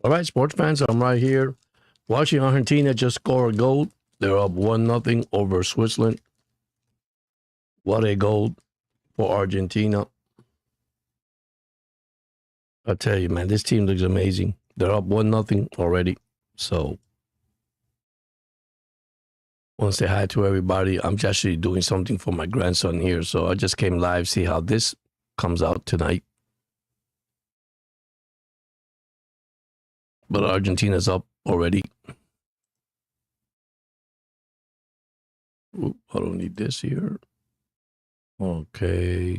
All right, sports fans, I'm right here watching Argentina just score a goal. They're up 1-0 over Switzerland. What a goal for Argentina. I tell you, man, this team looks amazing. They're up 1-0 already. So, I want to say hi to everybody. I'm actually doing something for my grandson here. So, I just came live, see how this comes out tonight. But Argentina's up already. Oop, I don't need this here. Okay.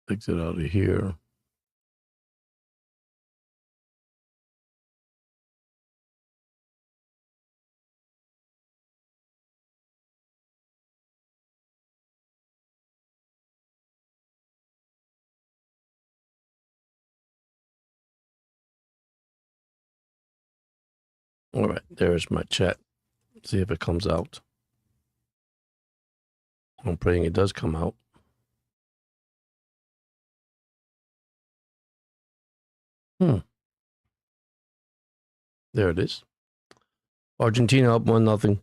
Exit out of here. All right, there's my chat. See if it comes out. I'm praying it does come out. There it is. Argentina up 1-0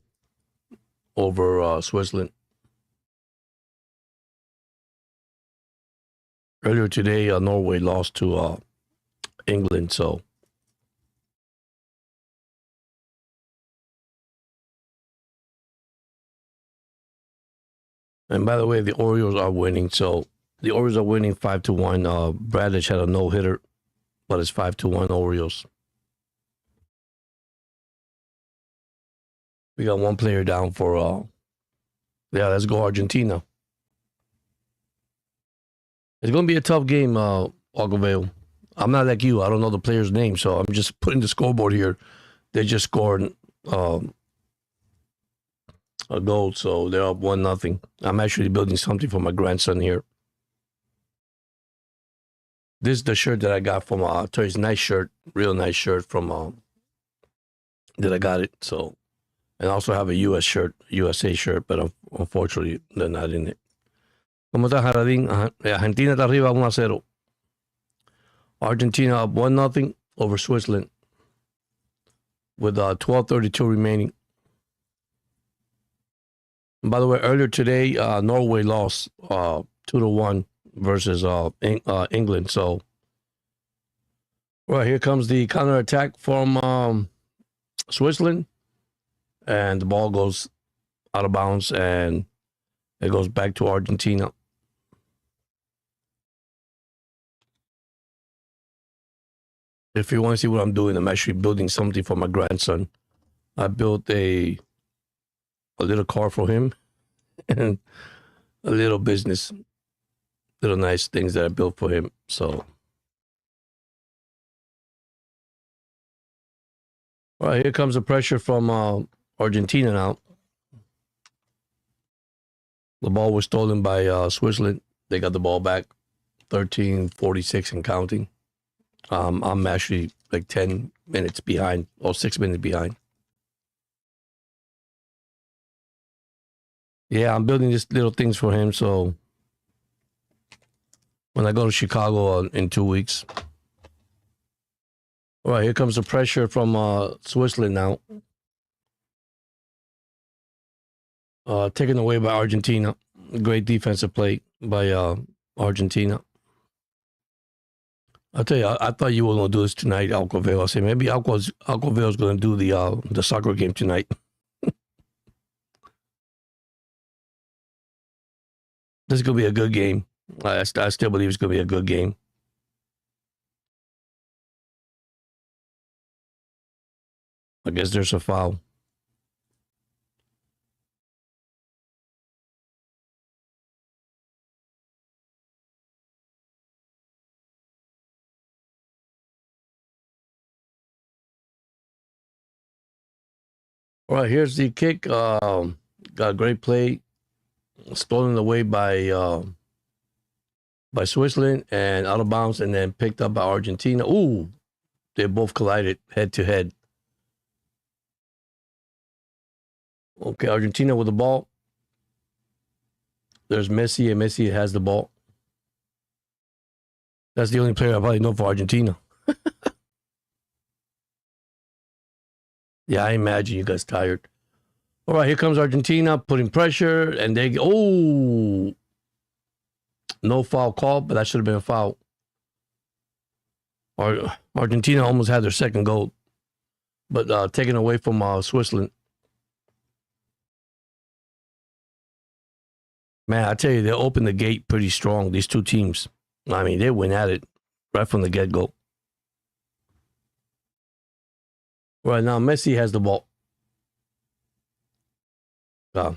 over Switzerland. Earlier today, Norway lost to England. So, and by the way, the Orioles are winning. So the Orioles are winning 5-1. Bradich had a no hitter, but it's 5-1 Orioles. We got one player down for. Yeah, let's go Argentina. It's going to be a tough game, Agaveo. I'm not like you. I don't know the player's name, so I'm just putting the scoreboard here. They just scored a goal, so they're up 1-0. I'm actually building something for my grandson here. This is the shirt that I got from it's a nice shirt, real nice shirt from that I got it. So, and I also have a USA shirt, but unfortunately they're not in it. ¿Cómo está Jaradín? Argentina está arriba 1-0. Argentina up 1-0 over Switzerland with 12:32 remaining. And by the way, earlier today, Norway lost 2-1 versus England. So, well, here comes the counterattack from Switzerland, and the ball goes out of bounds, and it goes back to Argentina. If you want to see what I'm doing, I'm actually building something for my grandson. I built a little car for him and a little business, little nice things that I built for him. So, all right, here comes the pressure from Argentina now. The ball was stolen by Switzerland. They got the ball back, 13:46 and counting. I'm actually like 10 minutes behind, or 6 minutes behind. Yeah, I'm building these little things for him. So when I go to Chicago in 2 weeks. All right, here comes the pressure from Switzerland now. Taken away by Argentina. Great defensive play by Argentina. I'll tell you, I thought you were going to do this tonight, Alcoveo. I said maybe Alcoveo is going to do the soccer game tonight. This is going to be a good game. I still believe it's going to be a good game. I guess there's a foul. All right, here's the kick. Got a great play. Stolen away by Switzerland and out of bounds, and then picked up by Argentina. Ooh, they both collided head to head. Okay, Argentina with the ball. There's Messi, and Messi has the ball. That's the only player I probably know for Argentina. Yeah, I imagine you guys tired. All right, here comes Argentina putting pressure, and they no foul call, but that should have been a foul. Argentina almost had their second goal, but taken away from Switzerland. Man, I tell you, they opened the gate pretty strong, these two teams. I mean, they went at it right from the get-go. Right now, Messi has the ball. Now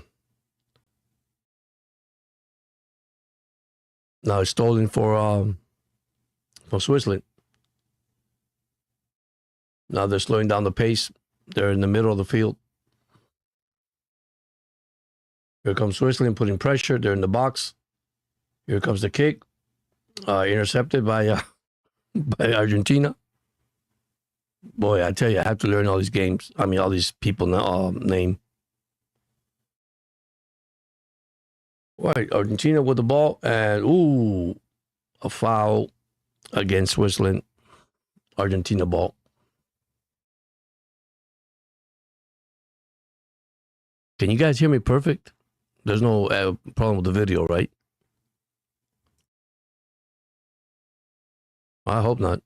it's stolen for Switzerland. Now they're slowing down the pace. They're in the middle of the field. Here comes Switzerland putting pressure. They're in the box. Here comes the kick. Intercepted by Argentina. Boy, I tell you, I have to learn all these games. I mean, all these people name. Right, Argentina with the ball. And, a foul against Switzerland. Argentina ball. Can you guys hear me perfect? There's no problem with the video, right? I hope not.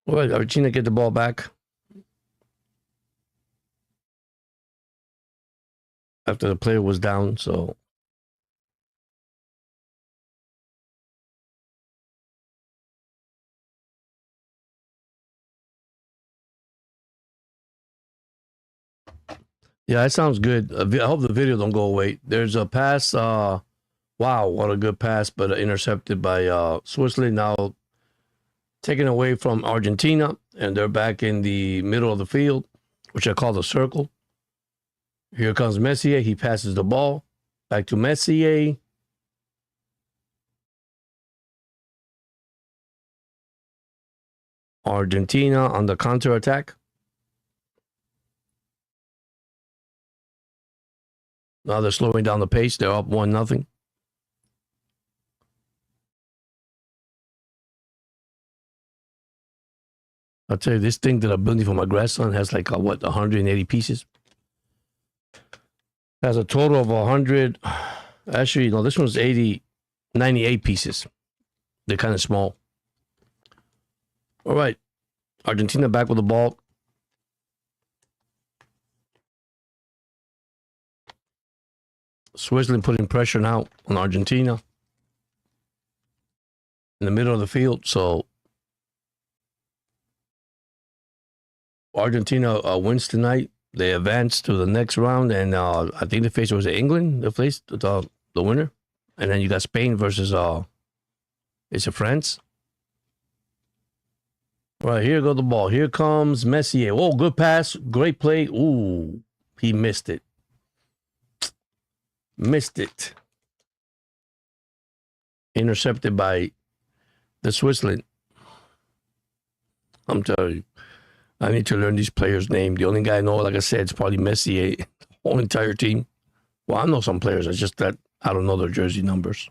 All right, Argentina get the ball back. After the player was down, so. Yeah, that sounds good. I hope the video don't go away. There's a pass. Wow, what a good pass, but intercepted by Switzerland. Now taken away from Argentina, and they're back in the middle of the field, which I call the circle. Here comes Messier. He passes the ball back to Messier. Argentina on the counterattack. Now they're slowing down the pace. They're up 1-0. I'll tell you, this thing that I'm building for my grandson has like, 180 pieces? Has a total of 100. Actually, no, this one's 98 pieces. They're kind of small. All right. Argentina back with the ball. Switzerland putting pressure now on Argentina in the middle of the field. So Argentina wins tonight. They advance to the next round, and I think the face was England. They faced the winner, and then you got Spain versus is it France? All right, here goes the ball. Here comes Messier. Oh, good pass, great play. Ooh, he missed it. Intercepted by the Switzerland. I'm telling you, I need to learn these players' name. The only guy I know, like I said, is probably Messier. The whole entire team. Well, I know some players. It's just that I don't know their jersey numbers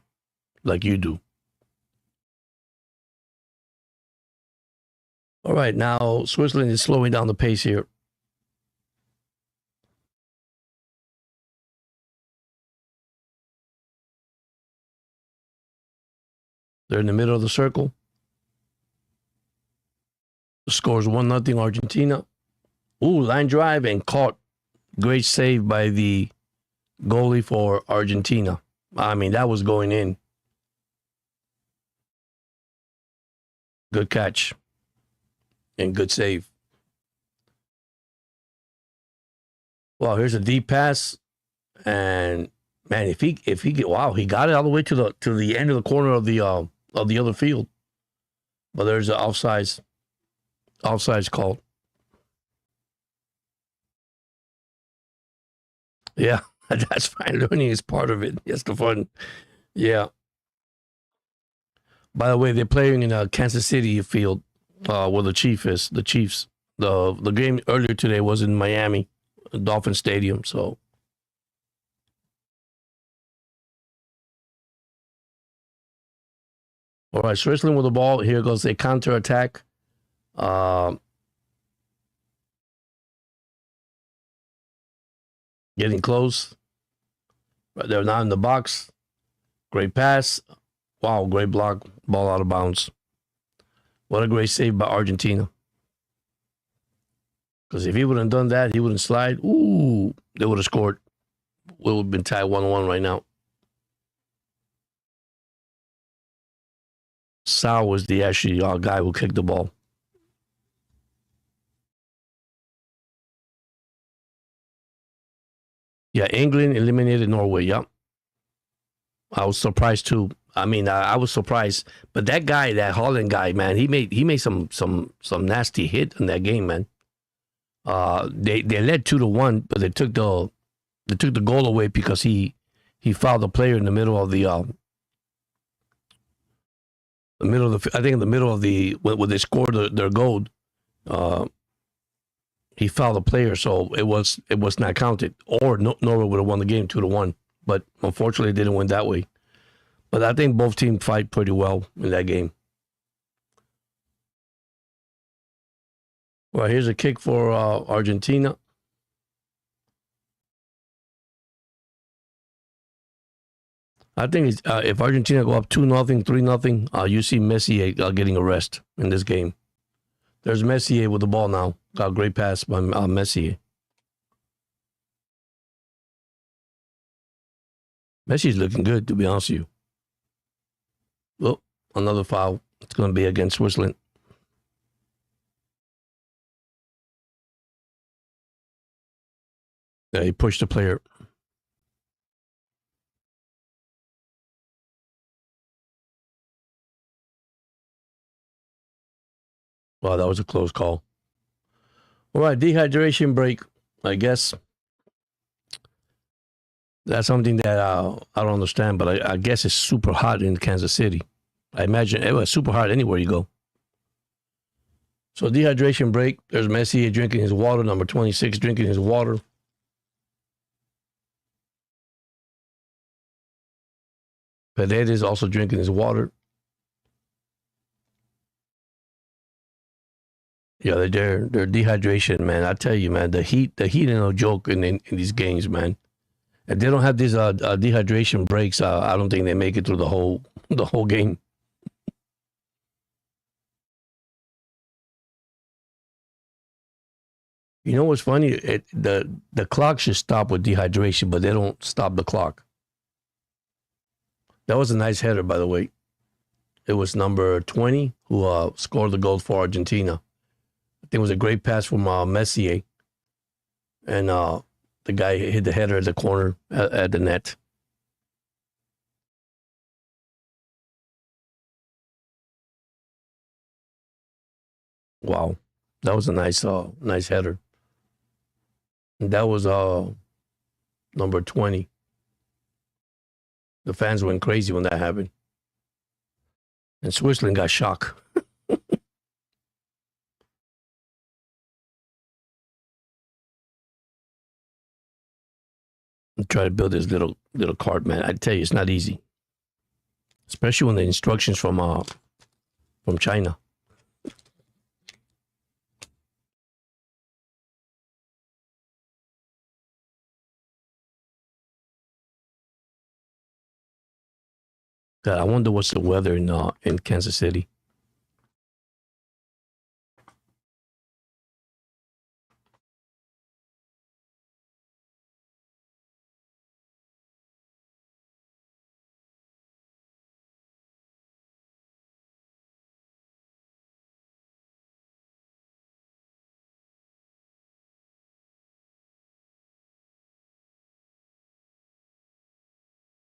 like you do. All right, now Switzerland is slowing down the pace here. They're in the middle of the circle. The score is 1-0 Argentina. Ooh, line drive and caught. Great save by the goalie for Argentina. I mean, that was going in. Good catch. And good save. Well, here's a deep pass. And man, if he get, wow, he got it all the way to the end of the corner of the other field. But there's an offsides called. Yeah, that's fine. Learning is part of it. It's the fun. Yeah. By the way, they're playing in a Kansas City field. where the Chief is. The Chiefs. The game earlier today was in Miami, Dolphin Stadium. So. All right, Switzerland with the ball. Here goes a counter attack. Getting close. They're not in the box. Great pass. Wow, great block. Ball out of bounds. What a great save by Argentina. Because if he wouldn't have done that, he wouldn't slide. Ooh, they would have scored. We would have been tied 1-1 right now. Sal was the actually guy who kicked the ball. Yeah, England eliminated Norway. Yep. I was surprised too. I mean, I was surprised, but that guy, that Holland guy, man, he made some nasty hit in that game, man. They led 2-1, but they took the goal away because he fouled the player in the middle of I think in the middle of when they scored their goal, he fouled the player, so it was not counted. Or Norway would have won the game 2-1, but unfortunately, they didn't win that way. But I think both teams fight pretty well in that game. Well, here's a kick for Argentina. I think if Argentina go up 2-0, 3-0, you see Messi getting a rest in this game. There's Messi with the ball now. Got a great pass by Messi. Messi's looking good, to be honest with you. Well, another foul. It's going to be against Switzerland. Yeah, he pushed the player. Wow, that was a close call. All right, dehydration break. I guess that's something that I don't understand, but I guess it's super hot in Kansas City. I imagine it was super hot anywhere you go. So dehydration break. There's Messi drinking his water. Number 26 drinking his water. Paredes also drinking his water. Yeah, they're dehydration, man. I tell you, man, the heat ain't no joke in these games, man. If they don't have these dehydration breaks, I don't think they make it through the whole game. You know what's funny? The clock should stop with dehydration, but they don't stop the clock. That was a nice header, by the way. It was number 20 who scored the goal for Argentina. I think it was a great pass from Messi, and the guy hit the header at the corner at the net. Wow, that was a nice header. And that was number 20. The fans went crazy when that happened, and Switzerland got shocked. Try to build this little cart, man. I tell you, it's not easy, especially when the instructions from China. God, I wonder what's the weather in Kansas City.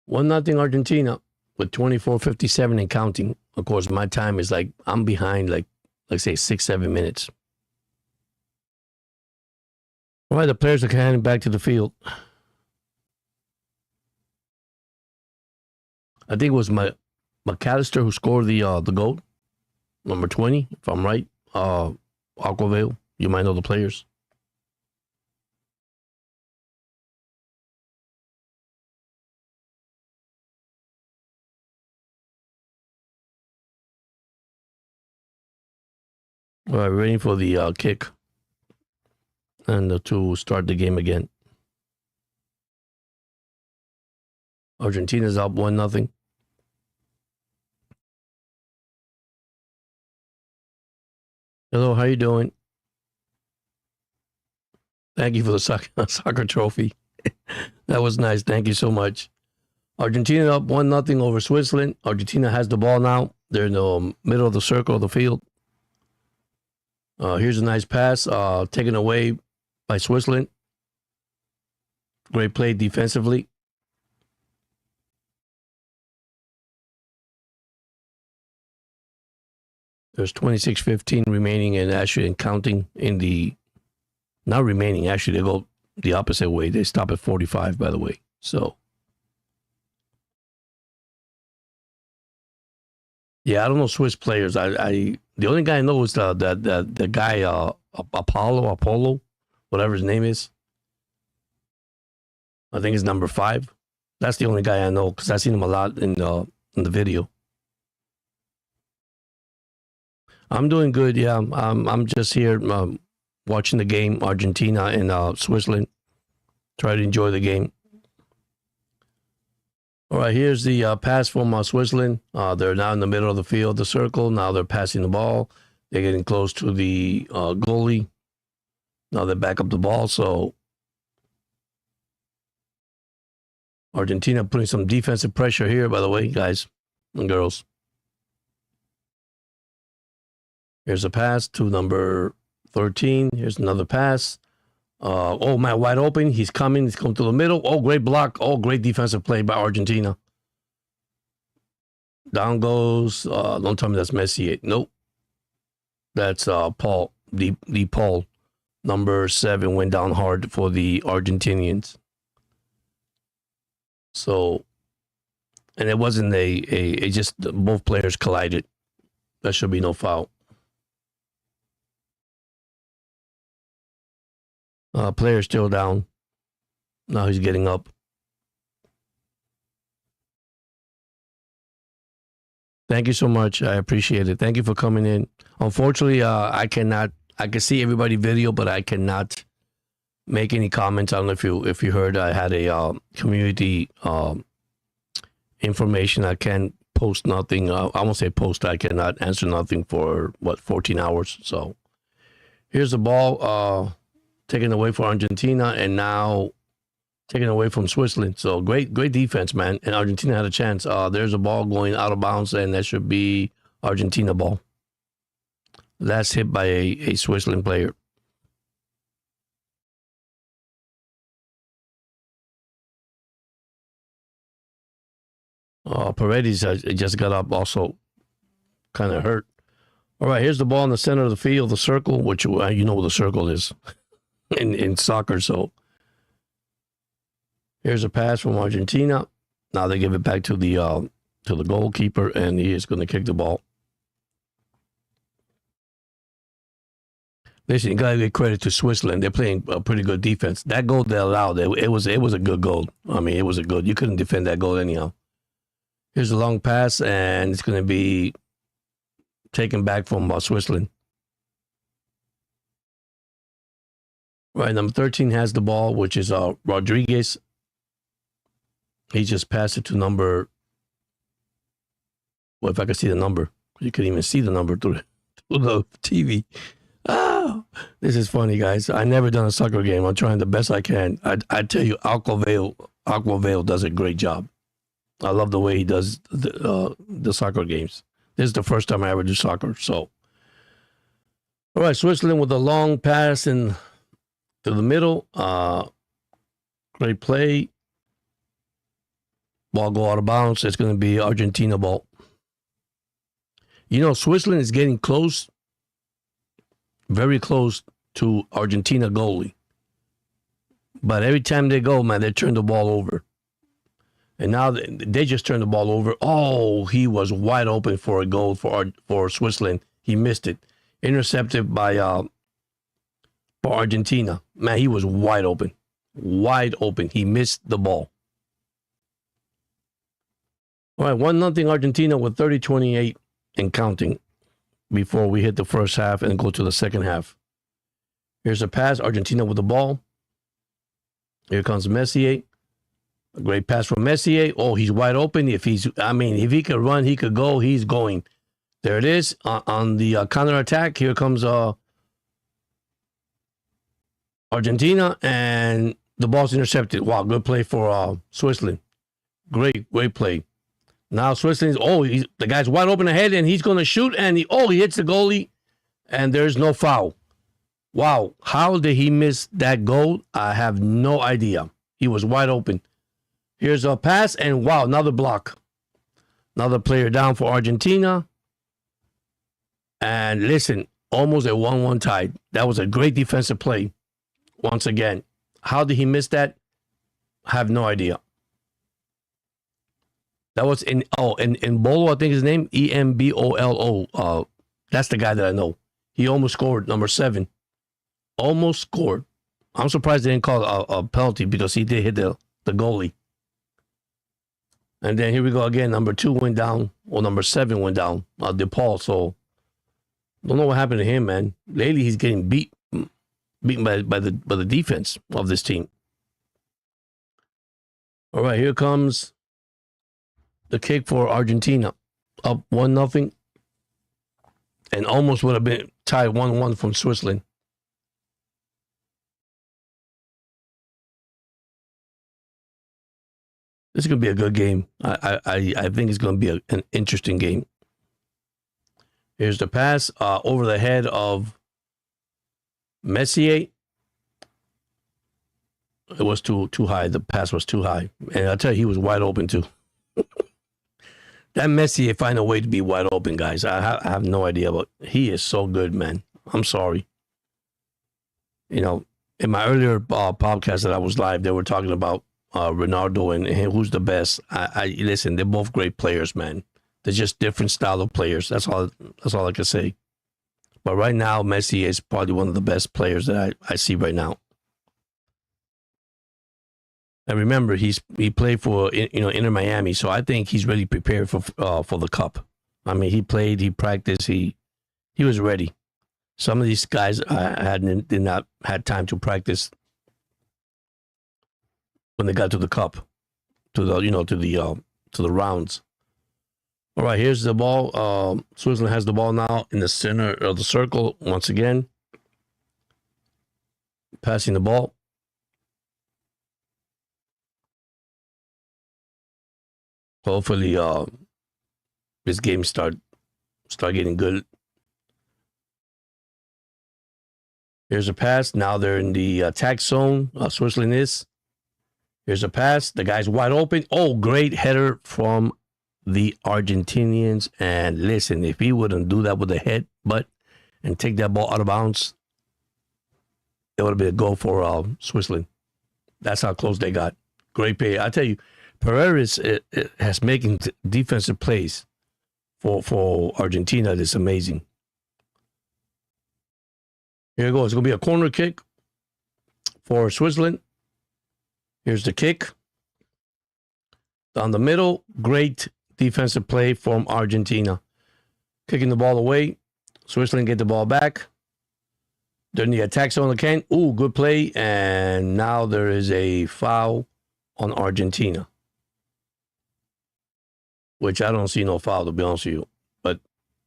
One nothing Argentina with 24:57 and counting. Of course, my time is like I'm behind, like say 6-7 minutes. All right, the players are heading back to the field. I think it was McAllister who scored the goal, number 20, if I'm right. Aquavale. You might know the players. All right, waiting for the kick and to start the game again. Argentina's up 1-0. Hello, how you doing? Thank you for the soccer trophy. That was nice. Thank you so much. Argentina up 1-0 over Switzerland. Argentina has the ball now. They're in the middle of the circle of the field. Here's a nice pass taken away by Switzerland. Great play defensively. There's 26:15 remaining and actually and counting in the, not remaining, actually they go the opposite way. They stop at 45, by the way. So, yeah, I don't know Swiss players. I the only guy I know is the guy Apollo, whatever his name is. I think it's number 5. That's the only guy I know because I've seen him a lot in the video. I'm doing good. Yeah, I'm just here watching the game, Argentina and Switzerland. Try to enjoy the game. All right, here's the pass from Switzerland. They're now in the middle of the field, the circle. Now they're passing the ball. They're getting close to the goalie. Now they back up the ball. So Argentina putting some defensive pressure here, by the way, guys and girls. Here's a pass to number 13. Here's another pass. Oh, man, wide open. He's coming. He's coming to the middle. Oh, great block. Oh, great defensive play by Argentina. Down goes. Don't tell me that's Messi. Nope. That's Paul. The Paul. Number 7 went down hard for the Argentinians. So, and it wasn't it just both players collided. That should be no foul. Player still down. Now he's getting up. Thank you so much. I appreciate it. Thank you for coming in. Unfortunately, I can see everybody video, but I cannot make any comments. I don't know if you heard, I had a community information. I can't post nothing. I won't say post. I cannot answer nothing for 14 hours. So here's the ball. Taken away for Argentina and now taken away from Switzerland. So great defense, man. And Argentina had a chance. There's a ball going out of bounds, and that should be Argentina ball. That's hit by a Switzerland player. Paredes just got up, also kind of hurt. All right, here's the ball in the center of the field, the circle, which you know what the circle is. In soccer. So here's a pass from Argentina. Now they give it back to the goalkeeper, and he is going to kick the ball. Listen, you got to give credit to Switzerland. They're playing a pretty good defense. That goal they allowed, it was a good goal. I mean, it was a good. You couldn't defend that goal anyhow. Here's a long pass, and it's going to be taken back from Switzerland. Right, number 13 has the ball, which is Rodriguez. He just passed it to number. Well, if I could see the number, you couldn't even see the number through the TV. Oh, this is funny, guys. I never done a soccer game. I'm trying the best I can. I tell you, Aquavale does a great job. I love the way he does the soccer games. This is the first time I ever do soccer. So, all right, Switzerland with a long pass and to the middle. Great play. Ball go out of bounds. It's going to be Argentina ball. You know, Switzerland is getting close, very close to Argentina goalie. But every time they go, man, they turn the ball over. And now they just turned the ball over. Oh, he was wide open for a goal for Switzerland. He missed it. intercepted by for Argentina. Man, he was wide open. Wide open. He missed the ball. All right, 1-0 Argentina with 30-28 and counting before we hit the first half and go to the second half. Here's a pass. Argentina with the ball. Here comes Messier. A great pass from Messier. Oh, he's wide open. If he could run, he could go. He's going. There it is on the counterattack. Here comes Argentina, and the ball's intercepted. Wow, good play for Switzerland. Great play. Now Switzerland's, the guy's wide open ahead, and he's going to shoot, and he hits the goalie, and there's no foul. Wow, how did he miss that goal? I have no idea. He was wide open. Here's a pass, and wow, another block. Another player down for Argentina. And listen, almost a 1-1 tie. That was a great defensive play. Once again, how did he miss that? I have no idea. That was in Embolo, I think his name, Embolo. That's the guy that I know. He almost scored, number 7. Almost scored. I'm surprised they didn't call a penalty because he did hit the goalie. And then here we go again. Number 2 went down, or number 7 went down, DePaul. So don't know what happened to him, man. Lately he's getting beaten by the defense of this team. All right, here comes the kick for Argentina, up 1-0, and almost would have been tied 1-1 from Switzerland. This is going to be a good game. I think it's going to be an interesting game. Here's the pass over the head of Messier. It was too high. The pass was too high. And I'll tell you, he was wide open too. That Messier find a way to be wide open, guys. I have no idea, but he is so good, man. I'm sorry. You know, in my earlier podcast that I was live, they were talking about Ronaldo and who's the best. I listen, they're both great players, man. They're just different style of players. That's all I can say. But right now, Messi is probably one of the best players that I see right now. And remember, he played for Inter Miami, so I think he's really prepared for the cup. I mean, he played, he practiced, he was ready. Some of these guys did not had time to practice when they got to the cup, to the rounds. All right, here's the ball. Switzerland has the ball now in the center of the circle once again. Passing the ball. Hopefully, this game start getting good. Here's a pass. Now they're in the attack zone. Switzerland is. Here's a pass. The guy's wide open. Oh, great header from the Argentinians. And listen, if he wouldn't do that with the head, and take that ball out of bounds, it would have been a goal for Switzerland. That's how close they got. Great play. I tell you, Paredes has making defensive plays for Argentina. That's amazing. Here it goes. It's going to be a corner kick for Switzerland. Here's the kick. Down the middle. Great defensive play from Argentina. Kicking the ball away. Switzerland get the ball back. They're in the attack zone again. Ooh, good play. And now there is a foul on Argentina, which I don't see no foul, to be honest with you. But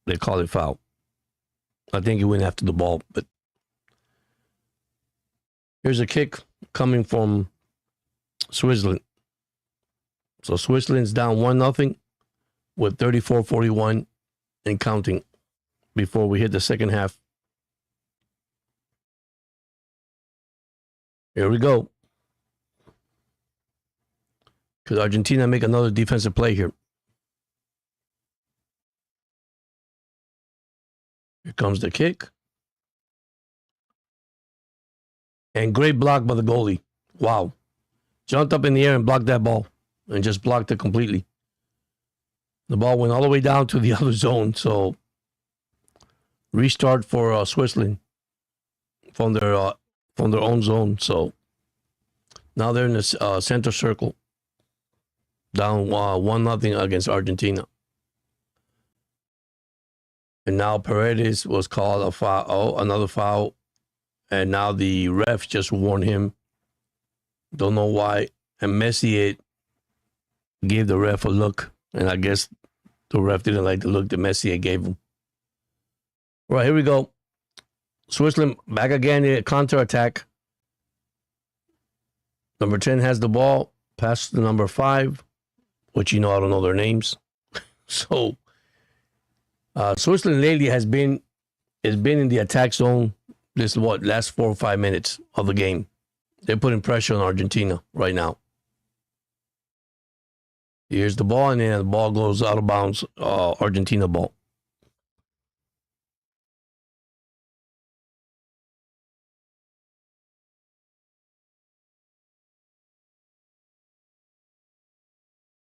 they call it foul. I think he went after the ball. But here's a kick coming from Switzerland. So Switzerland's down 1-0 with 34-41 and counting before we hit the second half. Here we go. Could Argentina make another defensive play here? Here comes the kick. And great block by the goalie. Wow. Jumped up in the air and blocked that ball. And just blocked it completely. The ball went all the way down to the other zone. So Restart for Switzerland from their own zone. So now they're in the center circle, down 1-0 against Argentina. And now Paredes was called a foul. Oh, another foul. And now the ref just warned him. Don't know why. And Messi gave the ref a look. And I guess the ref didn't like the look that Messi gave him. All right, here we go. Switzerland back again in counterattack. Number 10 has the ball. Pass to number 5, which I don't know their names. So Switzerland lately has been in the attack zone last 4 or 5 minutes of the game. They're putting pressure on Argentina right now. Here's the ball, and then the ball goes out of bounds. Argentina ball.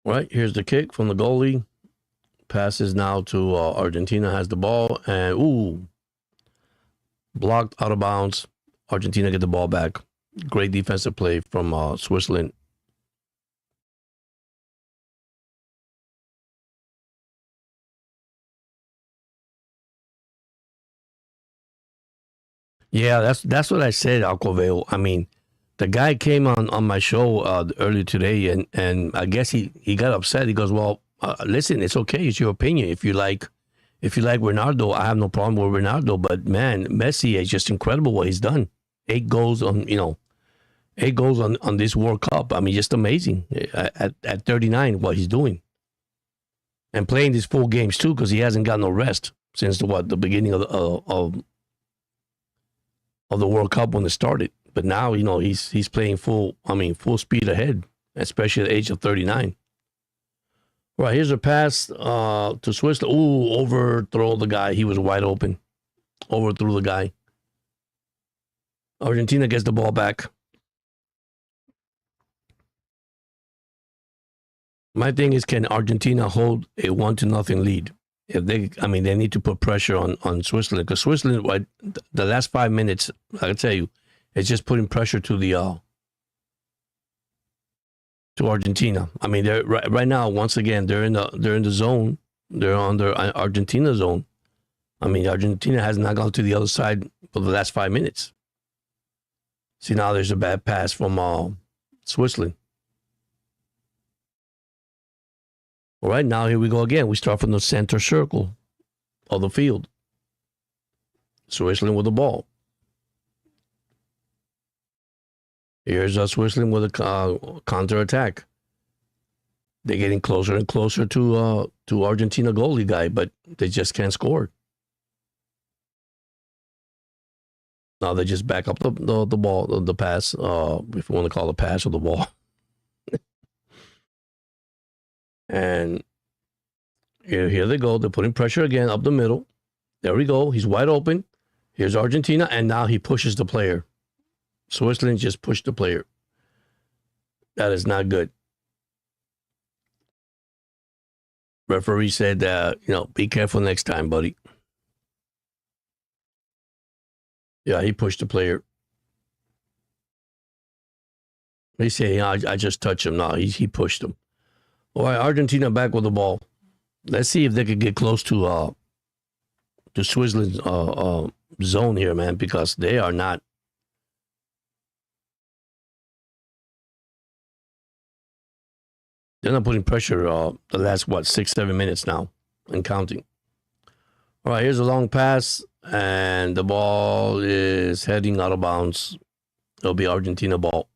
Right, here's the kick from the goalie. Passes now to Argentina, has the ball, and blocked out of bounds. Argentina get the ball back. Great defensive play from Switzerland. Yeah, that's what I said, Alcoveo. I mean, the guy came on my show earlier today, and I guess he got upset. He goes, "Well, listen, it's okay. It's your opinion. If you like Ronaldo, I have no problem with Ronaldo. But man, Messi is just incredible what he's done. 8 goals on this World Cup. I mean, just amazing at 39 what he's doing, and playing these full games too, because he hasn't got no rest since the beginning of the World Cup when it started. But now he's playing full speed ahead, especially at the age of 39. Right, here's a pass to Switzerland. Overthrow the guy. He was wide open. Overthrew the guy. Argentina gets the ball back. My thing is, can Argentina hold a 1-0 lead? If they need to put pressure on Switzerland, because Switzerland, the last 5 minutes, I can tell you, it's just putting pressure to Argentina. I mean, they're right now. Once again, they're in the zone. They're on their Argentina zone. I mean, Argentina has not gone to the other side for the last 5 minutes. See, now there's a bad pass from Switzerland. All right, now here we go again. We start from the center circle of the field. Switzerland with the ball. Here's Switzerland with a counterattack. They're getting closer and closer to Argentina goalie guy, but they just can't score. Now they just back up the ball, the pass, if you want to call it a pass, or the ball. And here they go. They're putting pressure again up the middle. There we go. He's wide open. Here's Argentina, and now he pushes the player. Switzerland just pushed the player. That is not good. Referee said, be careful next time, buddy. Yeah, he pushed the player. They say, I just touched him. No, he pushed him. All right, Argentina back with the ball. Let's see if they could get close to Switzerland's zone here, man, because they are not. They're not putting pressure the last, 6-7 minutes now and counting. All right, here's a long pass, and the ball is heading out of bounds. It'll be Argentina ball.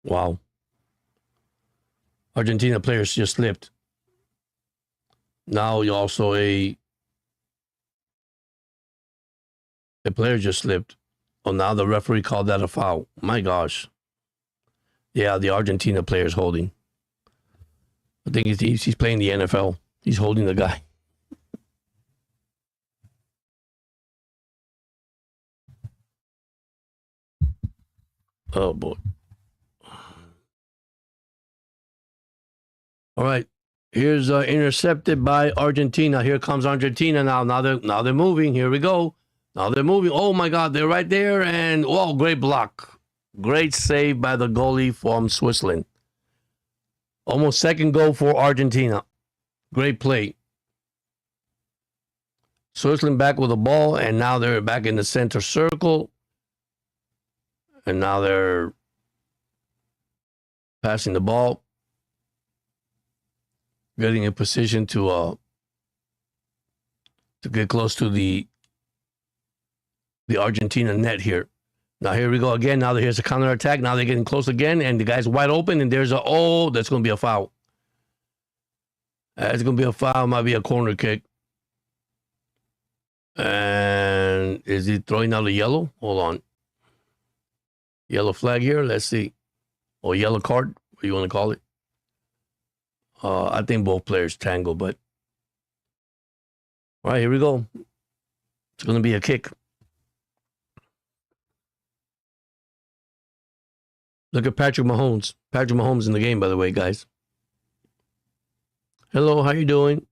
Wow. Argentina players just slipped. Now also a player just slipped. Oh, now the referee called that a foul. My gosh. Yeah, the Argentina player is holding. I think he's playing the NFL. He's holding the guy. Oh boy. All right. Here's intercepted by Argentina. Here comes Argentina now. Now they're moving. Here we go. Now they're moving. Oh my God, they're right there. And oh, great block. Great save by the goalie from Switzerland. Almost second goal for Argentina. Great play. Switzerland back with the ball, and now they're back in the center circle. And now they're passing the ball. Getting in position to get close to the Argentina net here. Now here we go again. Now here's a counter attack. Now they're getting close again, and the guy's wide open. And there's that's going to be a foul. That's going to be a foul. Might be a corner kick. And is he throwing out a yellow? Hold on. Yellow flag here. Let's see. Or yellow card. What do you want to call it? I think both players tangle, but all right, here we go. It's going to be a kick. Look at Patrick Mahomes. Patrick Mahomes in the game, by the way, guys. Hello, how you doing?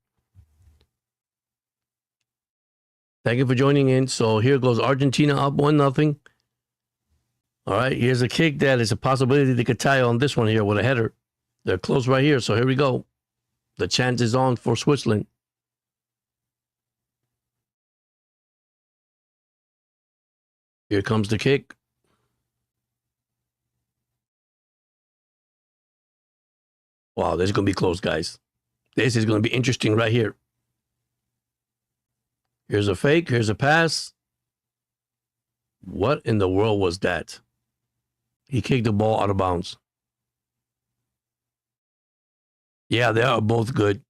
Thank you for joining in. So here goes Argentina up 1-0. All right, here's a kick that is a possibility they could tie on this one here with a header. They're close right here, so here we go. The chance is on for Switzerland. Here comes the kick. Wow, this is going to be close, guys. This is going to be interesting right here. Here's a fake. Here's a pass. What in the world was that? He kicked the ball out of bounds. Yeah, they are both good.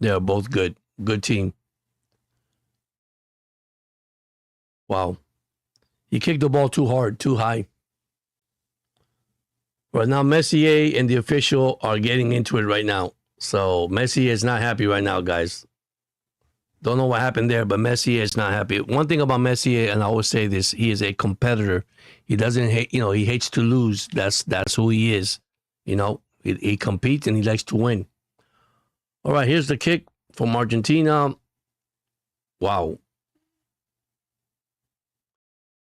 They are both good. Good team. Wow. He kicked the ball too hard, too high. Right now, Messier and the official are getting into it right now. So Messier is not happy right now, guys. Don't know what happened there, but Messier is not happy. One thing about Messier, and I always say this, he is a competitor. He doesn't hate, he hates to lose. That's who he is. He competes and he likes to win. All right, here's the kick from Argentina. Wow.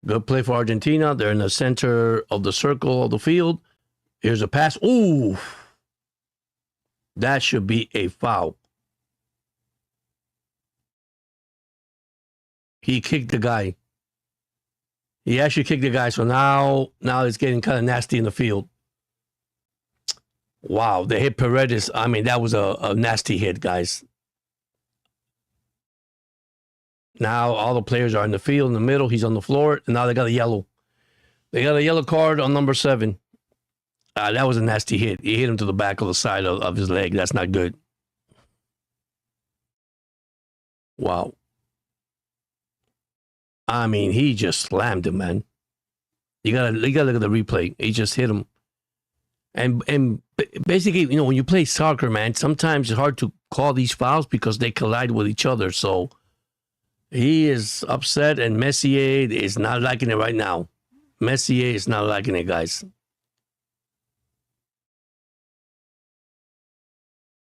Good play for Argentina. They're in the center of the circle of the field. Here's a pass. Ooh. That should be a foul. He kicked the guy. He actually kicked the guy. So now it's getting kind of nasty in the field. Wow, they hit Paredes. I mean, that was a nasty hit, guys. Now all the players are in the field, in the middle. He's on the floor, and now they got a yellow. They got a yellow card on number 7. That was a nasty hit. He hit him to the back of the side of his leg. That's not good. Wow. I mean, he just slammed him, man. You gotta look at the replay. He just hit him. And basically, when you play soccer, man, sometimes it's hard to call these fouls because they collide with each other. So he is upset, and Messier is not liking it right now. Messier is not liking it, guys.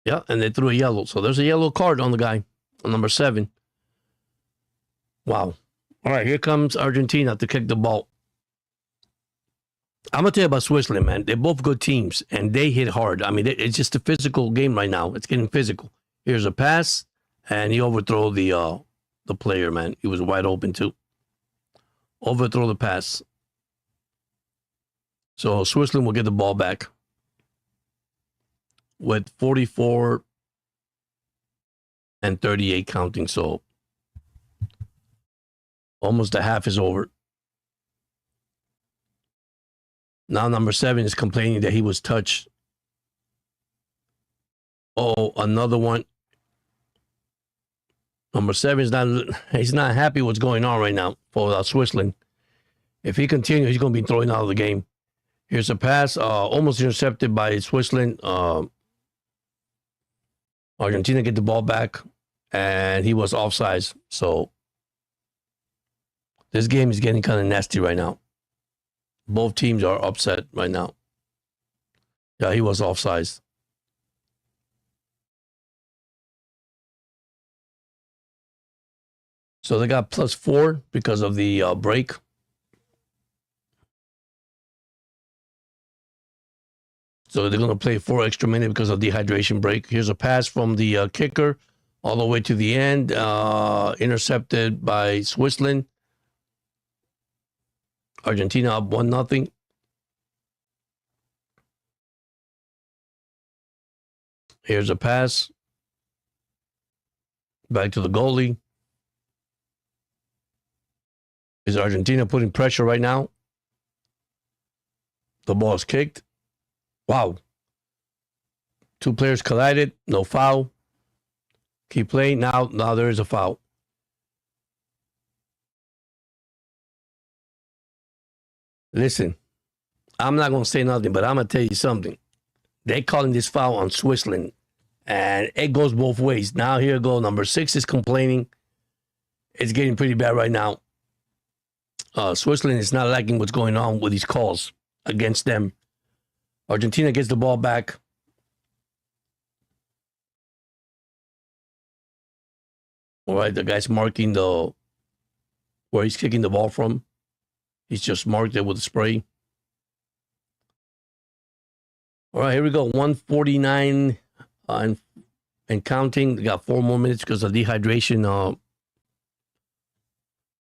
Yeah, and they threw a yellow. So there's a yellow card on the guy, on number 7. Wow. All right, here comes Argentina to kick the ball. I'm going to tell you about Switzerland, man. They're both good teams, and they hit hard. I mean, it's just a physical game right now. It's getting physical. Here's a pass, and he overthrew the player, man. He was wide open, too. Overthrow the pass. So Switzerland will get the ball back with 44 and 38 counting. So almost the half is over. Now number 7 is complaining that he was touched. Oh, another one. Number 7 is he's not happy what's going on right now for Switzerland. If he continues, he's going to be thrown out of the game. Here's a pass, almost intercepted by Switzerland. Argentina get the ball back, and he was offsides. So this game is getting kind of nasty right now. Both teams are upset right now. Yeah, he was offsides. So they got +4 because of the break. So they're going to play 4 extra minutes because of dehydration break. Here's a pass from the kicker all the way to the end, intercepted by Switzerland. Argentina up 1-0. Here's a pass. Back to the goalie. Is Argentina putting pressure right now? The ball is kicked. Wow. 2 players collided. No foul. Keep playing. Now there is a foul. Listen, I'm not going to say nothing, but I'm going to tell you something. They're calling this foul on Switzerland, and it goes both ways. Now here go. Number 6 is complaining. It's getting pretty bad right now. Switzerland is not liking what's going on with these calls against them. Argentina gets the ball back. All right, the guy's marking where he's kicking the ball from. He's just marked it with a spray. All right, here we go. 1:49 and counting. They got 4 more minutes because of dehydration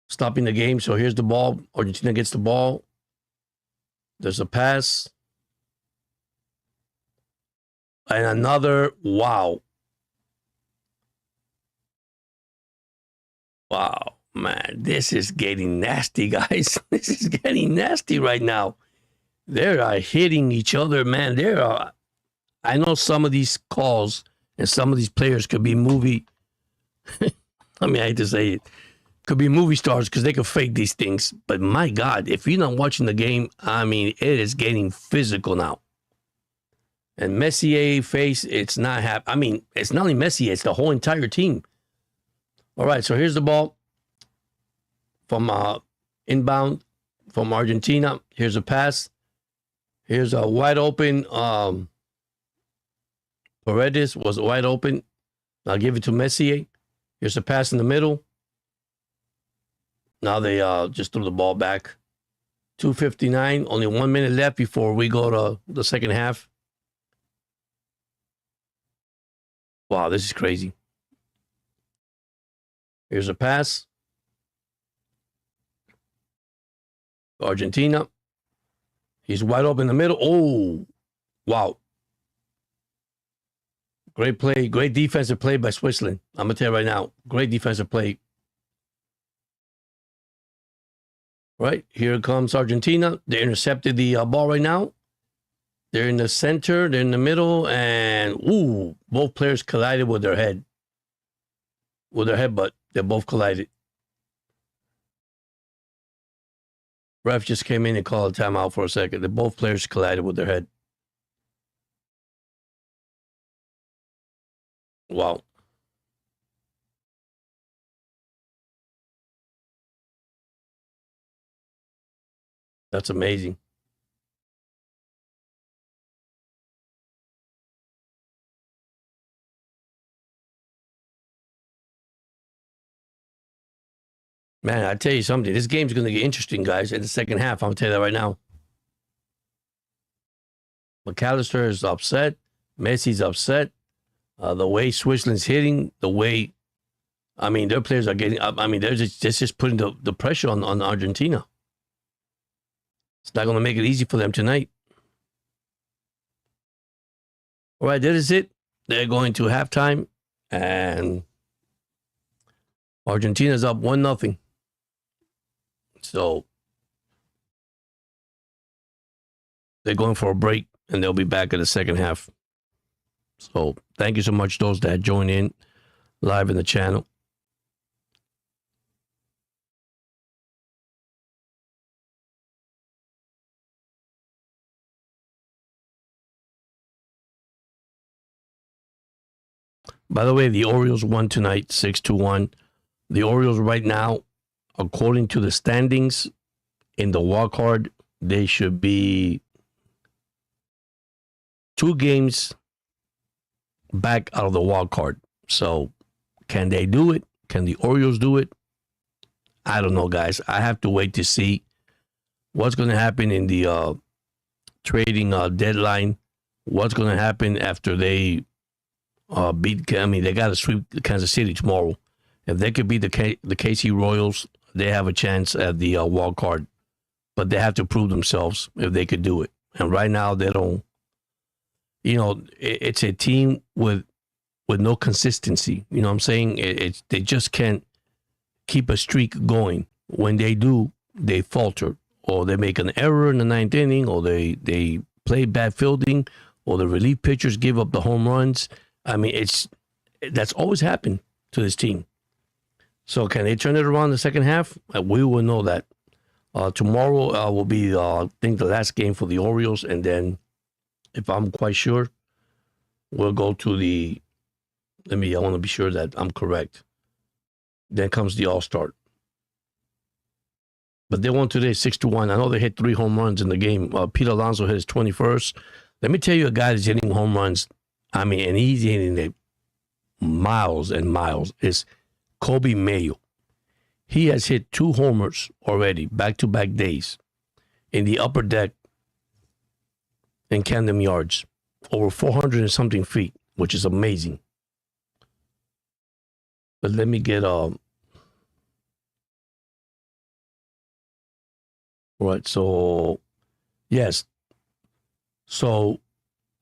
stopping the game. So here's the ball. Argentina gets the ball. There's a pass. And another. Wow. Wow, man. This is getting nasty, guys. This is getting nasty right now. They are hitting each other, man. I know some of these calls and some of these players could be movie. I mean, I hate to say it. Could be movie stars because they could fake these things. But my God, if you're not watching the game, I mean, it is getting physical now. And Messier face, it's not happening. I mean, it's not only Messier, it's the whole entire team. All right, so here's the ball from inbound from Argentina. Here's a pass. Here's a wide open. Paredes was wide open. I'll give it to Messier. Here's a pass in the middle. Now they just threw the ball back. 2:59, only 1 minute left before we go to the second half. Wow, this is crazy. Here's a pass. Argentina. He's wide open in the middle. Oh, wow. Great play. Great defensive play by Switzerland. I'm going to tell you right now. Great defensive play. Right. Here comes Argentina. They intercepted the ball right now. They're in the center. They're in the middle. And, ooh, both players collided with their head. With their headbutt. They both collided. Ref just came in and called a timeout for a second. Both players collided with their head. Wow. That's amazing. Man, I tell you something. This game's going to get interesting, guys, in the second half. I'm going to tell you that right now. McAllister is upset. Messi's upset. The way Switzerland's hitting, the way, I mean, their players are getting up. I mean, they're just putting the pressure on Argentina. It's not going to make it easy for them tonight. All right, that is it. They're going to halftime, and Argentina's up 1-0. So they're going for a break, and they'll be back in the second half. So thank you so much, those that join in live in the channel. By the way, the Orioles won tonight, 6-1. The Orioles right now, according to the standings in the wild card, they should be 2 games back out of the wild card. So can they do it? Can the Orioles do it? I don't know, guys. I have to wait to see what's going to happen in the trading deadline. What's going to happen after they beat? I mean, they got to sweep Kansas City tomorrow. If they could beat the KC Royals, they have a chance at the wild card. But they have to prove themselves if they could do it. And right now, they don't. You know, it's a team with no consistency. You know what I'm saying? They just can't keep a streak going. When they do, they falter, or they make an error in the 9th inning, or they play bad fielding, or the relief pitchers give up the home runs. I mean, that's always happened to this team. So can they turn it around in the second half? We will know that. Tomorrow will be, I think, the last game for the Orioles, and then, if I'm quite sure, we'll go to the. I want to be sure that I'm correct. Then comes the All-Star. But they won today 6-1. I know they hit 3 home runs in the game. Pete Alonso hit his 21st. Let me tell you a guy that's hitting home runs. I mean, and he's hitting it miles and miles. Is Kobe Mayo. He has hit 2 homers already, back-to-back days, in the upper deck in Camden Yards, over 400 and something feet, which is amazing. But let me get right. So yes. So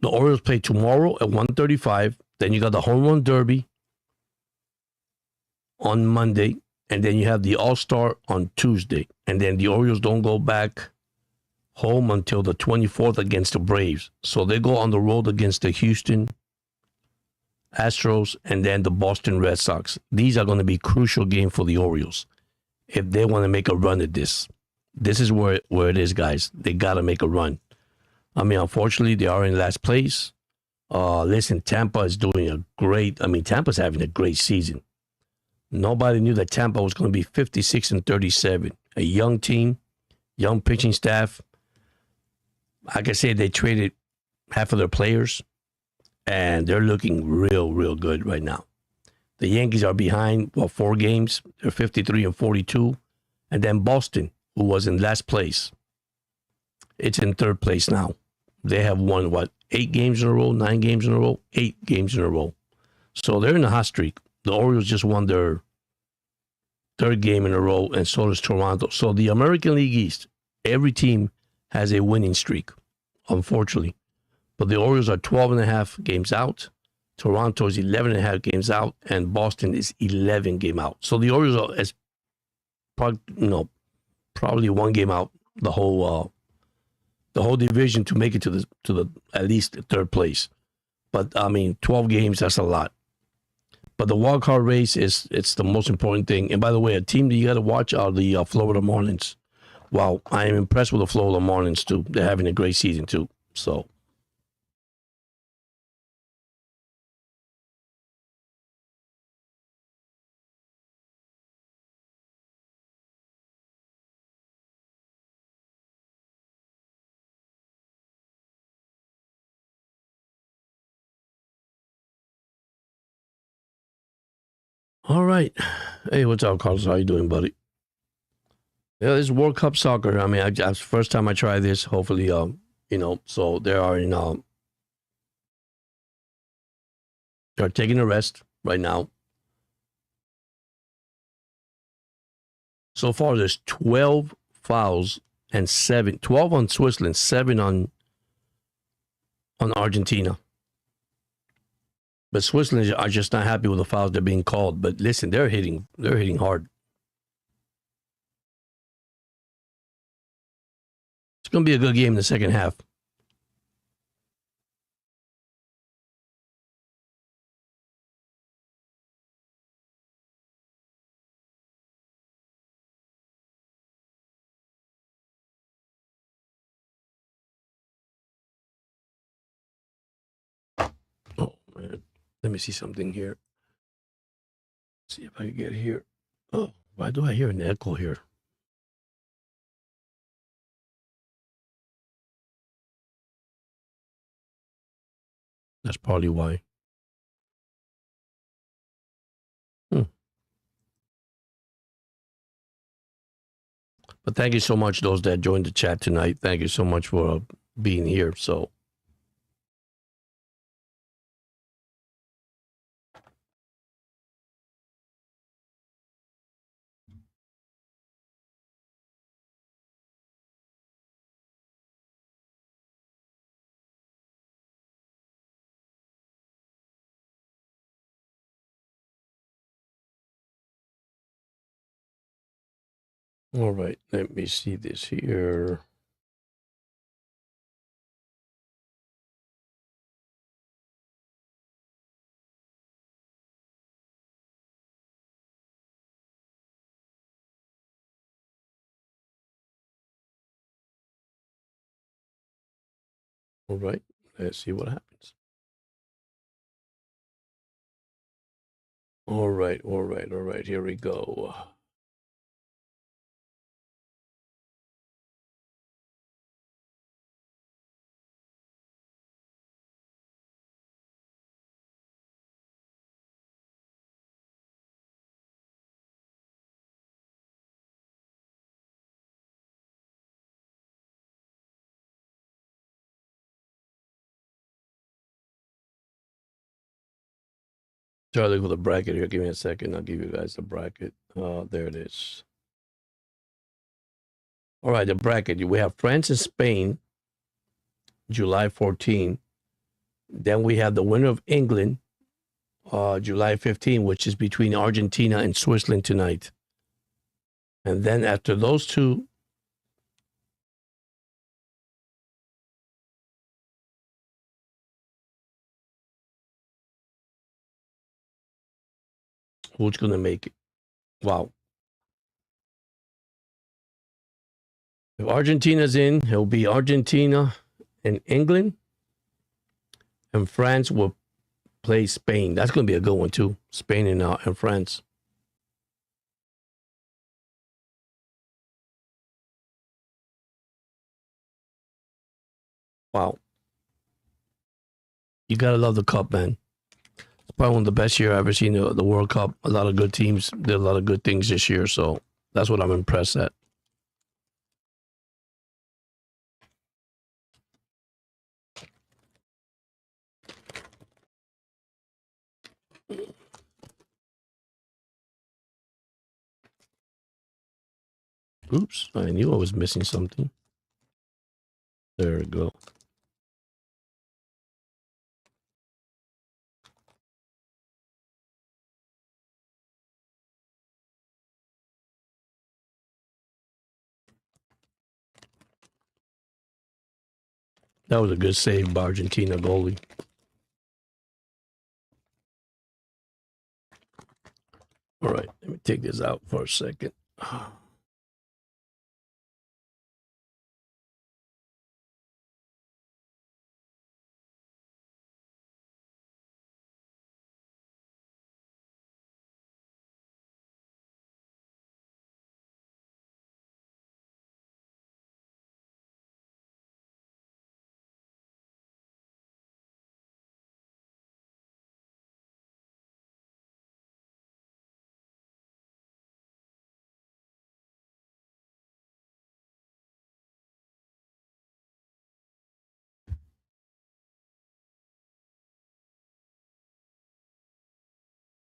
the Orioles play tomorrow at 1:35. Then you got the home run derby on Monday, and then you have the All-Star on Tuesday, and then the Orioles don't go back home until the 24th against the Braves. So they go on the road against the Houston Astros and then the Boston Red Sox. These are going to be crucial games for the Orioles if they want to make a run at this. This is where it is, guys. They got to make a run. I mean, unfortunately, they are in last place. Listen, Tampa is doing a great. I mean, Tampa's having a great season. Nobody knew that Tampa was going to be 56-37. A young team, young pitching staff. Like I said, they traded half of their players, and they're looking real, real good right now. The Yankees are behind, 4 games. They're 53-42. And then Boston, who was in last place, it's in 3rd place now. They have won, 8 games in a row, 9 games in a row, 8 games in a row. So they're in a hot streak. The Orioles just won their 3rd game in a row, and so does Toronto. So the American League East, every team has a winning streak, unfortunately. But the Orioles are 12.5 games out. Toronto is 11.5 games out, and Boston is 11 game out. So the Orioles is probably 1 game out the whole division to make it to the at least 3rd place. But I mean, 12 games, that's a lot. But the wild card race it's the most important thing. And by the way, a team that you got to watch are the Florida Marlins. Wow, I am impressed with the Florida Marlins too. They're having a great season too. So. All right. Hey, what's up, Carlos? How you doing, buddy? Yeah, this is World Cup soccer. I mean, it's the first time I try this. Hopefully, so they are they're taking a rest right now. So far, there's 12 fouls and 12 on Switzerland, 7 on Argentina. But Switzerland are just not happy with the fouls that are being called. But listen, they're hitting hard. It's going to be a good game in the second half. Oh, man. Let me see something here. See if I can get here. Oh, why do I hear an echo here? That's probably why. Hmm. But thank you so much, those that joined the chat tonight. Thank you so much for being here. So, all right, let me see this here. All right, let's see what happens. All right, all right, all right. Here we go. Try to look for the bracket here. Give me a second. I'll give you guys the bracket. There it is. All right, the bracket. We have France and Spain, July 14. Then we have the winner of England, July 15, which is between Argentina and Switzerland tonight. And then after those two, who's going to make it? Wow. If Argentina's in, it'll be Argentina and England, and France will play Spain. That's going to be a good one too. Spain and France. Wow. You got to love the Cup, man. It's probably one of the best year I've ever seen the World Cup. A lot of good teams did a lot of good things this year. So that's what I'm impressed at. Oops, I knew I was missing something. There we go. That was a good save by Argentina goalie. All right, let me take this out for a second.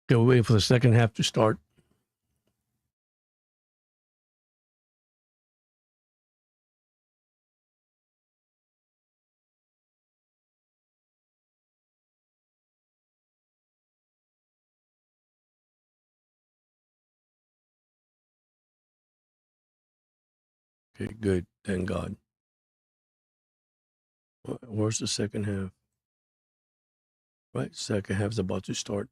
Okay, we're waiting for the second half to start. Okay, good. Thank God. Where's the second half? Right, second half's about to start.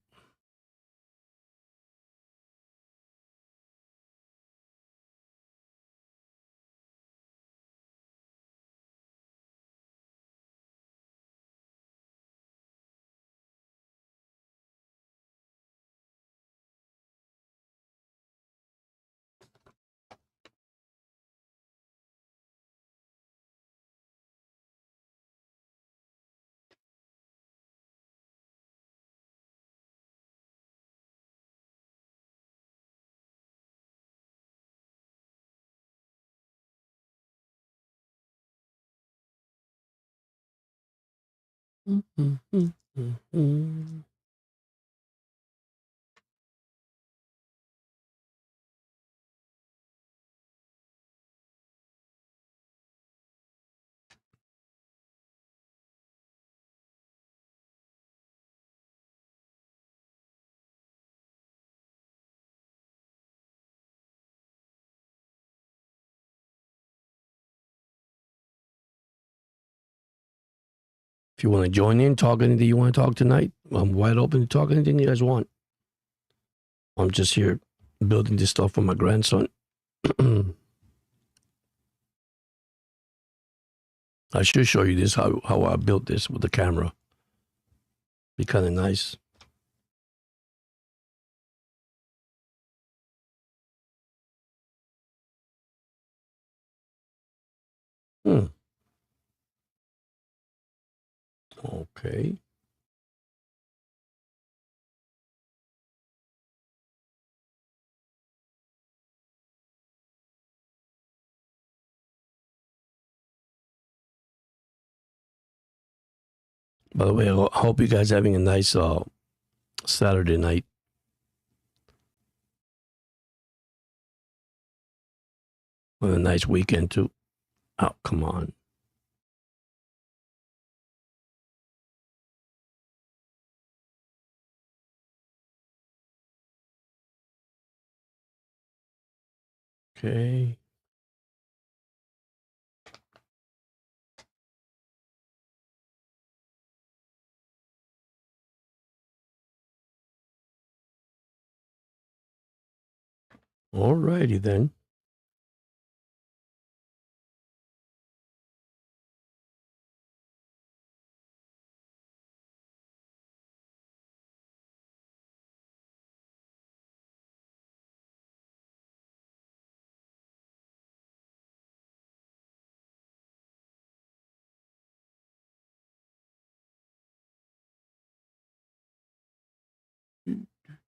If you want to join in, talk anything you want to talk tonight, I'm wide open to talk anything you guys want. I'm just here building this stuff for my grandson. I should show you this, how I built this with the camera. Be kind of nice. Hmm. Okay. By the way, I hope you guys having a nice Saturday night. And a nice weekend too. Oh, come on. Okay. All righty then.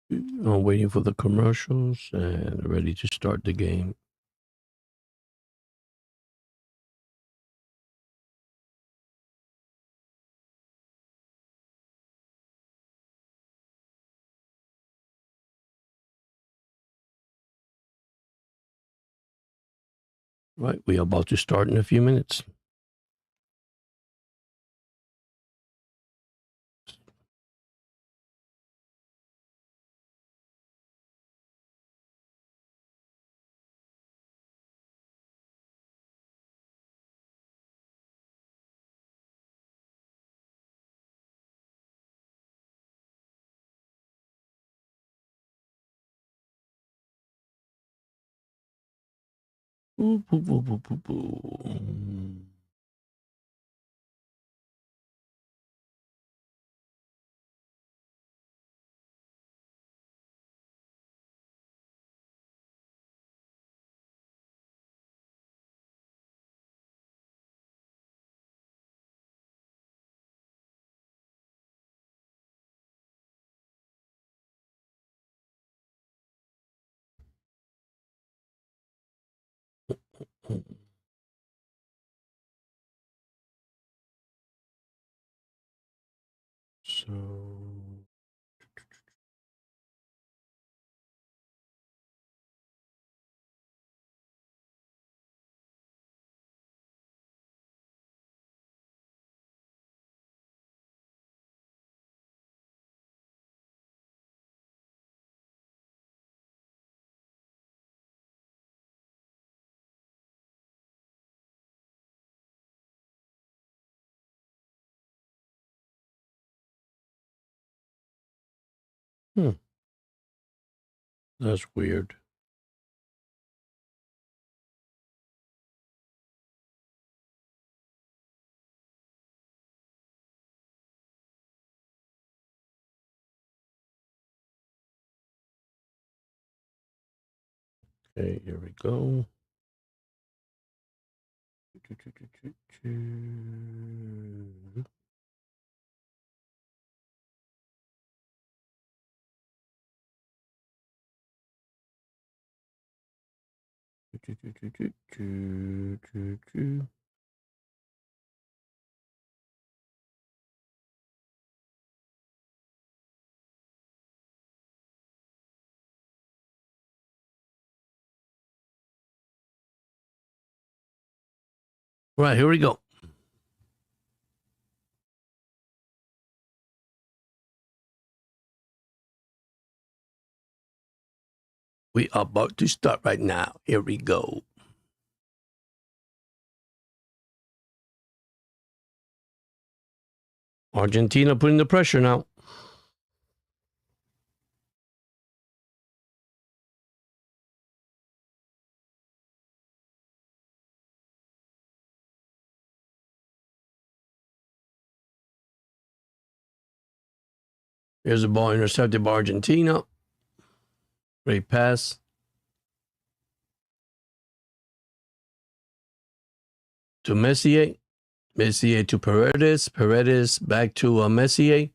I'm waiting for the commercials and ready to start the game. Right, we are about to start in a few minutes. Boo, boo, boo, boo, boo, boo. So that's weird. Okay, here we go. Right, here we go. We are about to start right now. Here we go. Argentina putting the pressure now. Here's the ball intercepted by Argentina. Great pass. To Messier. Messier to Paredes. Paredes back to Messier.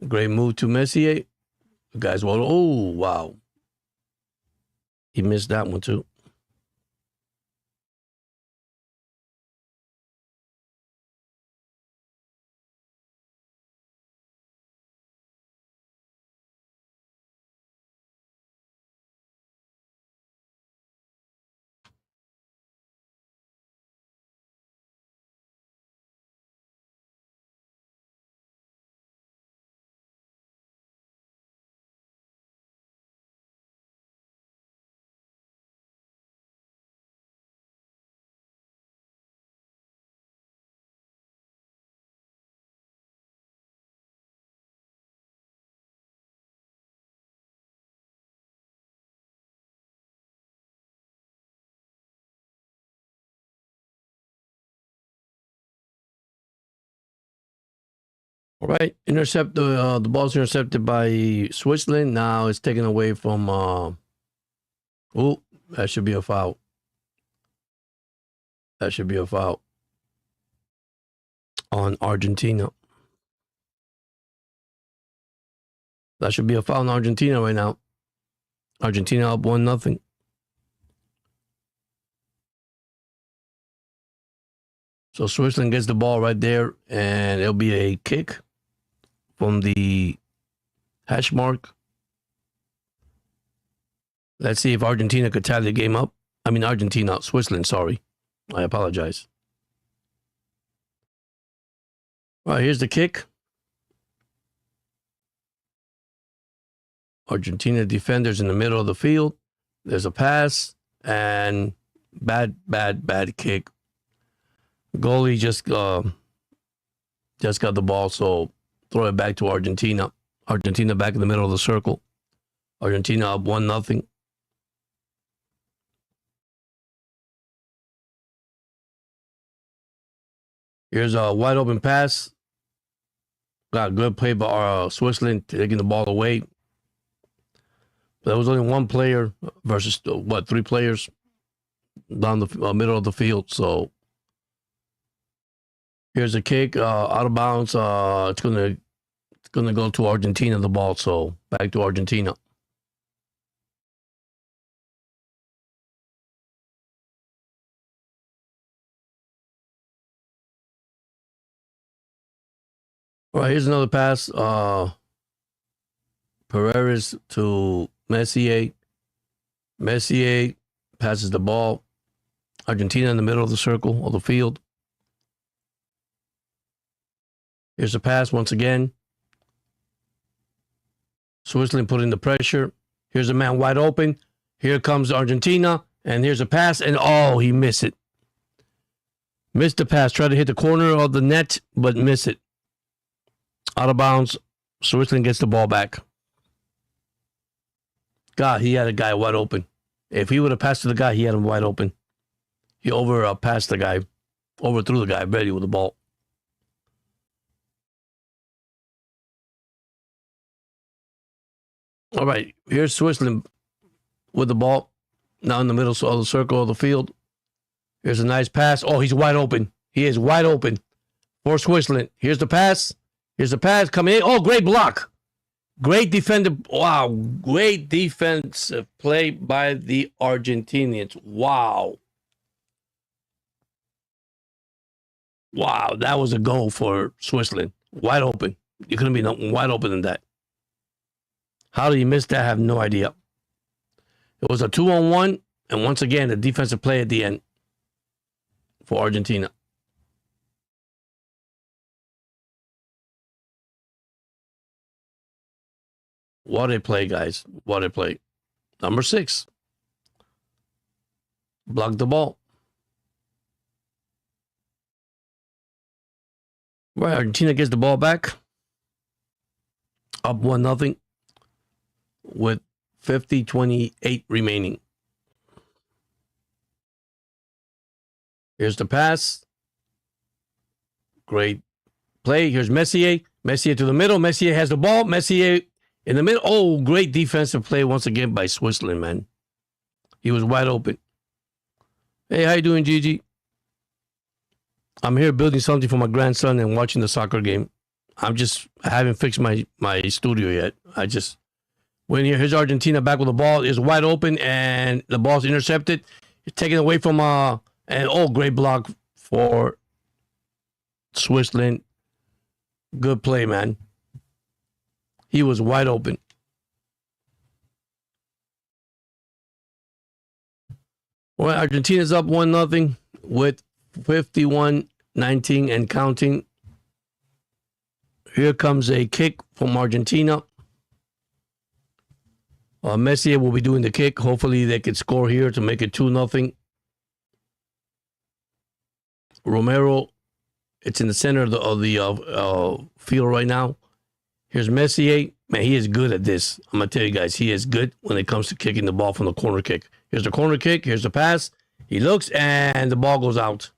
Great move to Messier. The guys, well, oh, wow. He missed that one too. All right, intercept the ball's intercepted by Switzerland. Now it's taken away from. Oh, that should be a foul. That should be a foul on Argentina. That should be a foul on Argentina right now. Argentina up 1-0. So Switzerland gets the ball right there, and it'll be a kick from the hash mark. Let's see if Argentina could tie the game up. I mean, Switzerland, sorry. I apologize. All right, here's the kick. Argentina defenders in the middle of the field. There's a pass, and bad kick. Goalie just got the ball, so throw it back to Argentina. Argentina back in the middle of the circle. Argentina up 1-0. Here's a wide open pass. Got a good play by Switzerland taking the ball away. But there was only one player versus, 3 players down the middle of the field. So here's a kick out of bounds. It's gonna go to Argentina, the ball. So back to Argentina. All right, here's another pass. Paredes to Messier. Messier passes the ball. Argentina in the middle of the circle of the field. Here's a pass once again. Switzerland putting the pressure. Here's a man wide open. Here comes Argentina. And here's a pass. And oh, he missed it. Missed the pass. Tried to hit the corner of the net, but missed it. Out of bounds. Switzerland gets the ball back. God, he had a guy wide open. If he would have passed to the guy, he had him wide open. He passed the guy. Overthrew the guy ready with the ball. All right, here's Switzerland with the ball. Now in the middle of the circle of the field. Here's a nice pass. Oh, he's wide open. He is wide open for Switzerland. Here's the pass. Here's the pass coming in. Oh, great block. Great defender. Wow. Great defensive play by the Argentinians. Wow. Wow. That was a goal for Switzerland. Wide open. You couldn't be wide open than that. How did he miss that? I have no idea. It was a 2-on-1. And once again, the defensive play at the end for Argentina. What a play, guys. What a play. Number 6. Block the ball. Right, Argentina gets the ball back. Up 1-0 with 50-28 remaining. Here's the pass. Great play. Here's Messier. Messier to the middle. Messier has the ball. Messier in the middle. Oh, great defensive play once again by Switzerland, man. He was wide open. Hey, how you doing, Gigi? I'm here building something for my grandson and watching the soccer game. I haven't fixed my studio yet. Here's Argentina back with the ball. Is wide open and the ball's intercepted. It's taken away from great block for Switzerland. Good play, man. He was wide open. Well, Argentina's up 1-0 with 51-19 and counting. Here comes a kick from Argentina. Messi will be doing the kick. Hopefully they can score here to make it 2-0. Romero, it's in the center of the field right now. Here's Messier. Man, he is good at this. I'm going to tell you guys, he is good when it comes to kicking the ball from the corner kick. Here's the corner kick. Here's the pass. He looks, and the ball goes out.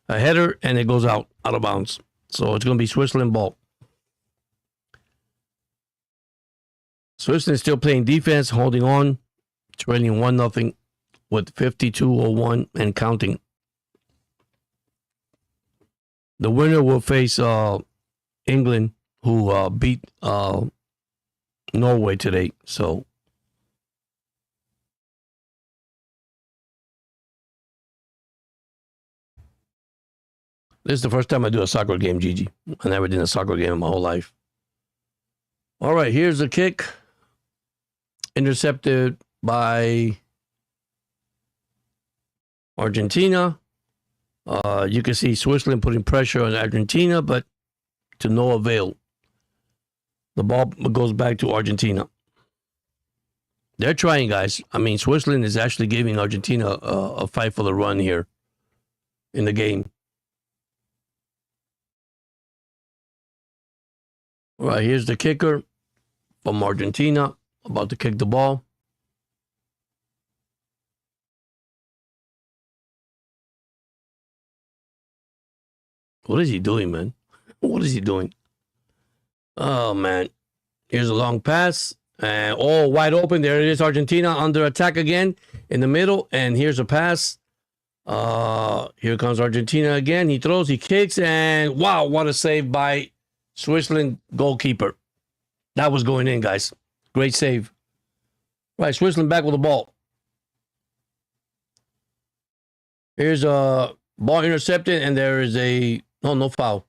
A header, and it goes out of bounds. So it's going to be Switzerland ball. Switzerland is still playing defense, holding on, trailing 1-0 with 52-01 and counting. The winner will face England, who beat Norway today. So this is the first time I do a soccer game, Gigi. I never did a soccer game in my whole life. All right, here's the kick. Intercepted by Argentina. You can see Switzerland putting pressure on Argentina, but to no avail. The ball goes back to Argentina. They're trying, guys. I mean, Switzerland is actually giving Argentina a fight for the run here in the game. All right, here's the kicker from Argentina, about to kick the ball. What is he doing, man? What is he doing? Oh, man. Here's a long pass. And all wide open. There it is, Argentina under attack again in the middle. And here's a pass. Here comes Argentina again. He throws, he kicks, and wow, what a save by Switzerland goalkeeper. That was going in, guys. Great save. Right, Switzerland back with the ball. Here's a ball intercepted, and there is no foul.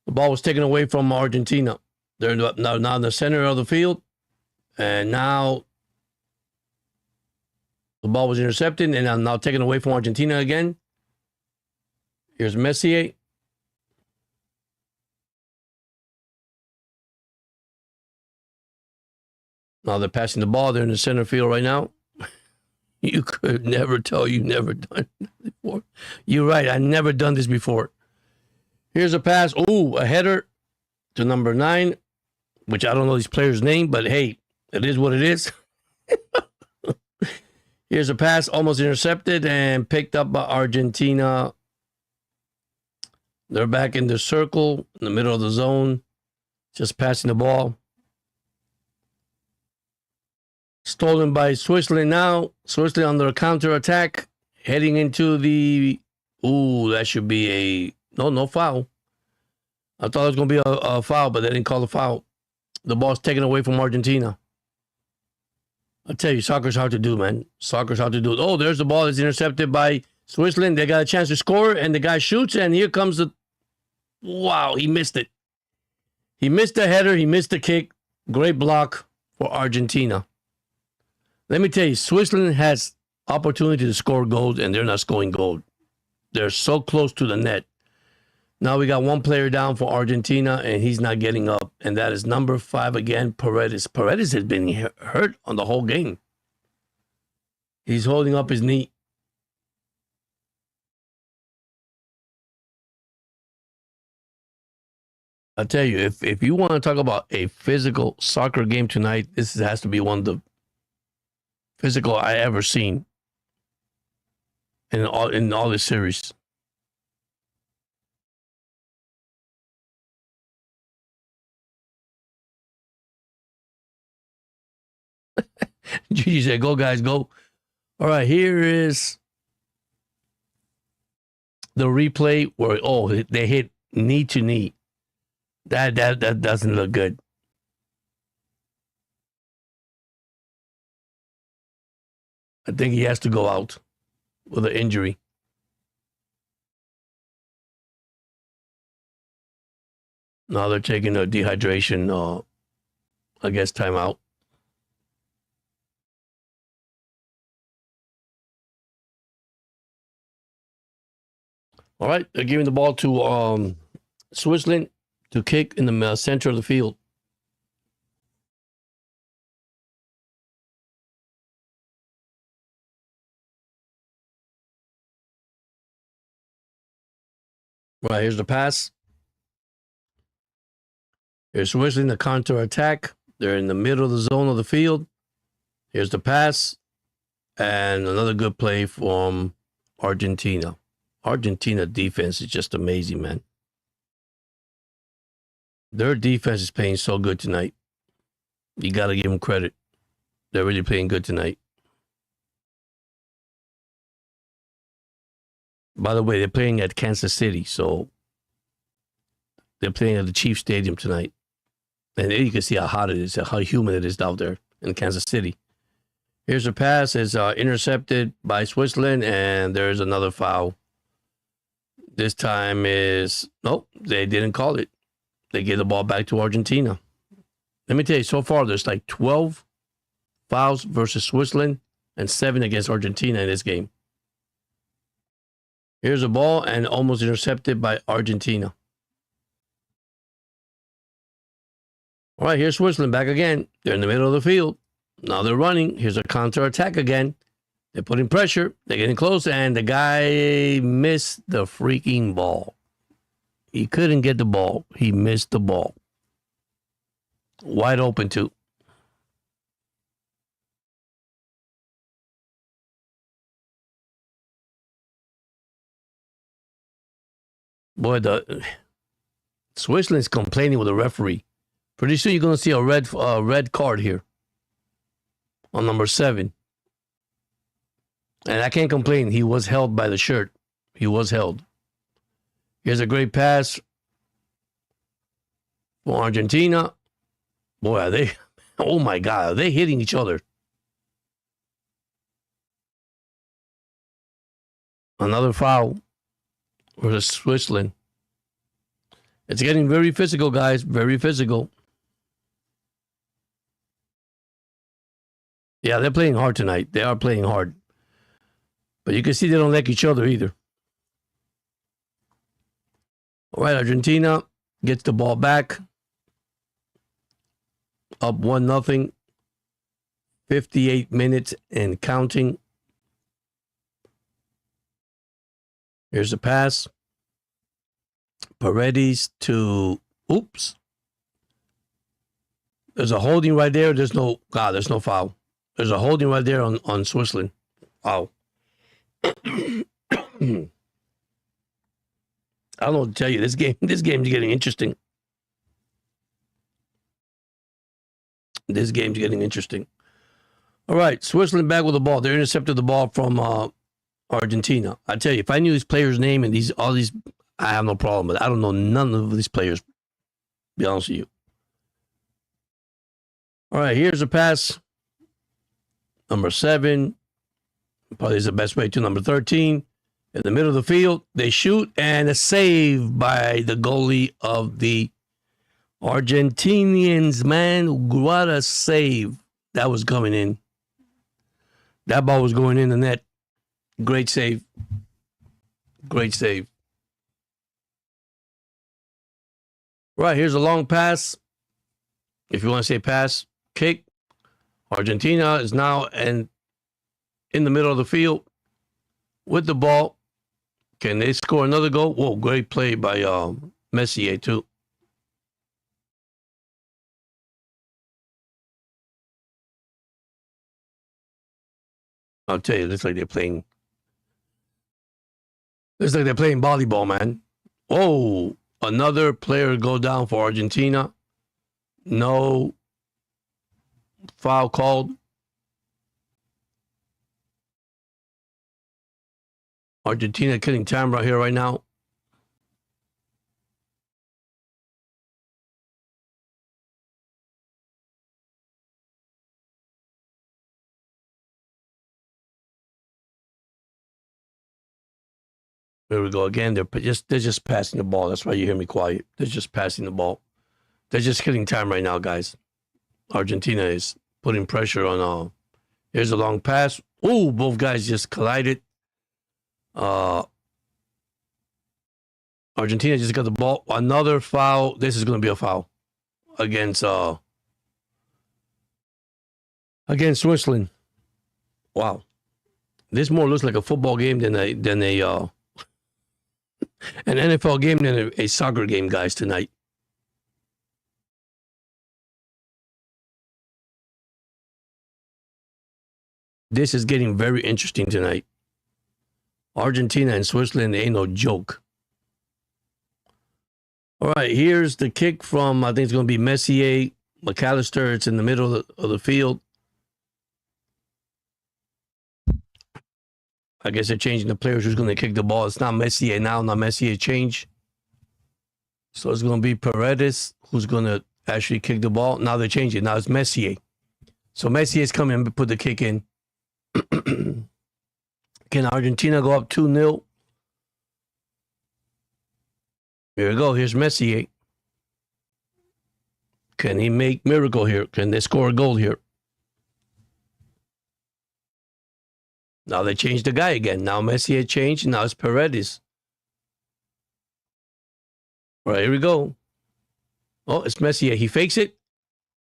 The ball was taken away from Argentina. They're now in the center of the field, and now the ball was intercepted, and now taken away from Argentina again. Here's Messier. Now they're passing the ball. They're in the center field right now. You could never tell you've never done this before. You're right. I've never done this before. Here's a pass. Ooh, a header to number 9, which I don't know this player's name, but hey, it is what it is. Here's a pass, almost intercepted and picked up by Argentina. They're back in the circle, in the middle of the zone, just passing the ball. Stolen by Switzerland now. Switzerland under a counter-attack, heading into the... Ooh, that should be no foul. I thought it was going to be a foul, but they didn't call a foul. The ball's taken away from Argentina. I tell you, soccer's hard to do, man. Soccer's hard to do. Oh, there's the ball that's intercepted by Switzerland. They got a chance to score, and the guy shoots, and here comes the... Wow, he missed it. He missed the header. He missed the kick. Great block for Argentina. Let me tell you, Switzerland has opportunity to score goals, and they're not scoring goals. They're so close to the net. Now we got one player down for Argentina, and he's not getting up. And that is number 5 again, Paredes. Paredes has been hurt on the whole game. He's holding up his knee. I'll tell you, if you want to talk about a physical soccer game tonight, this has to be one of the physical I ever seen in all this series. Gigi said, "Go guys, go." All right, here is the replay where they hit knee to knee. That doesn't look good. I think he has to go out with an injury. Now they're taking a dehydration, I guess, timeout. All right, they're giving the ball to Switzerland to kick in the center of the field. Right, here's the pass. Here's Switzerland, the counter attack. They're in the middle of the zone of the field. Here's the pass. And another good play from Argentina. Argentina defense is just amazing, man. Their defense is playing so good tonight. You got to give them credit. They're really playing good tonight. By the way, they're playing at Kansas City, so they're playing at the Chiefs Stadium tonight. And there you can see how hot it is, how humid it is out there in Kansas City. Here's a pass. It's intercepted by Switzerland, and there's another foul. This time is, nope, they didn't call it. They gave the ball back to Argentina. Let me tell you, so far there's like 12 fouls versus Switzerland and 7 against Argentina in this game. Here's a ball and almost intercepted by Argentina. All right, here's Switzerland back again. They're in the middle of the field. Now they're running. Here's a counter attack again. They're putting pressure. They're getting close, and the guy missed the freaking ball. He couldn't get the ball. He missed the ball. Wide open, too. Boy, the Switzerland's complaining with the referee. Pretty soon you're going to see a red card here on number 7. And I can't complain. He was held by the shirt. He was held. Here's a great pass for Argentina. Boy, are they, oh my God, are they hitting each other? Another foul for Switzerland. It's getting very physical, guys. Very physical. Yeah, they're playing hard tonight. They are playing hard. But you can see they don't like each other either. All right, Argentina gets the ball back. Up 1-0. 58 minutes and counting. Here's the pass. Paredes to, oops. There's a holding right there. There's no foul. There's a holding right there on Switzerland. Wow. I don't know what to tell you. This game is getting interesting. This game's getting interesting. All right, Switzerland back with the ball. They intercepted the ball from Argentina. I tell you, if I knew these players' name and all these, I have no problem with it. I don't know none of these players, to be honest with you. All right, here's a pass. Number 7. Probably is the best way to number 13. In the middle of the field, they shoot, and a save by the goalie of the Argentinians, man. What a save. That was coming in. That ball was going in the net. Great save. Great save. Right, here's a long pass. If you want to say pass, kick. Argentina is now in the middle of the field with the ball. Can they score another goal? Whoa, great play by Messier too. I'll tell you, looks like they're playing volleyball, man. Oh, another player go down for Argentina. No foul called. Argentina killing time right here, right now. There we go again. They're just passing the ball. That's why you hear me quiet. They're just passing the ball. They're just killing time right now, guys. Argentina is putting pressure on. Here's a long pass. Oh, both guys just collided. Argentina just got the ball. Another foul. This is going to be a foul against Switzerland. Wow, this more looks like a football game than a an NFL game than a soccer game, guys, tonight. This is getting very interesting tonight. Argentina and Switzerland ain't no joke. All right, here's the kick from, I think it's going to be Messier, McAllister. It's in the middle of the field. I guess they're changing the players who's going to kick the ball. It's not Messier now. Not Messier change. So it's going to be Paredes who's going to actually kick the ball. Now they're changing. Now it's Messier. So Messier's coming to put the kick in. Can Argentina go up 2-0? Here we go. Here's Messier. Can he make miracle here? Can they score a goal here? Now they changed the guy again. Now Messier changed. Now it's Paredes. All right, here we go. Oh, it's Messier. He fakes it.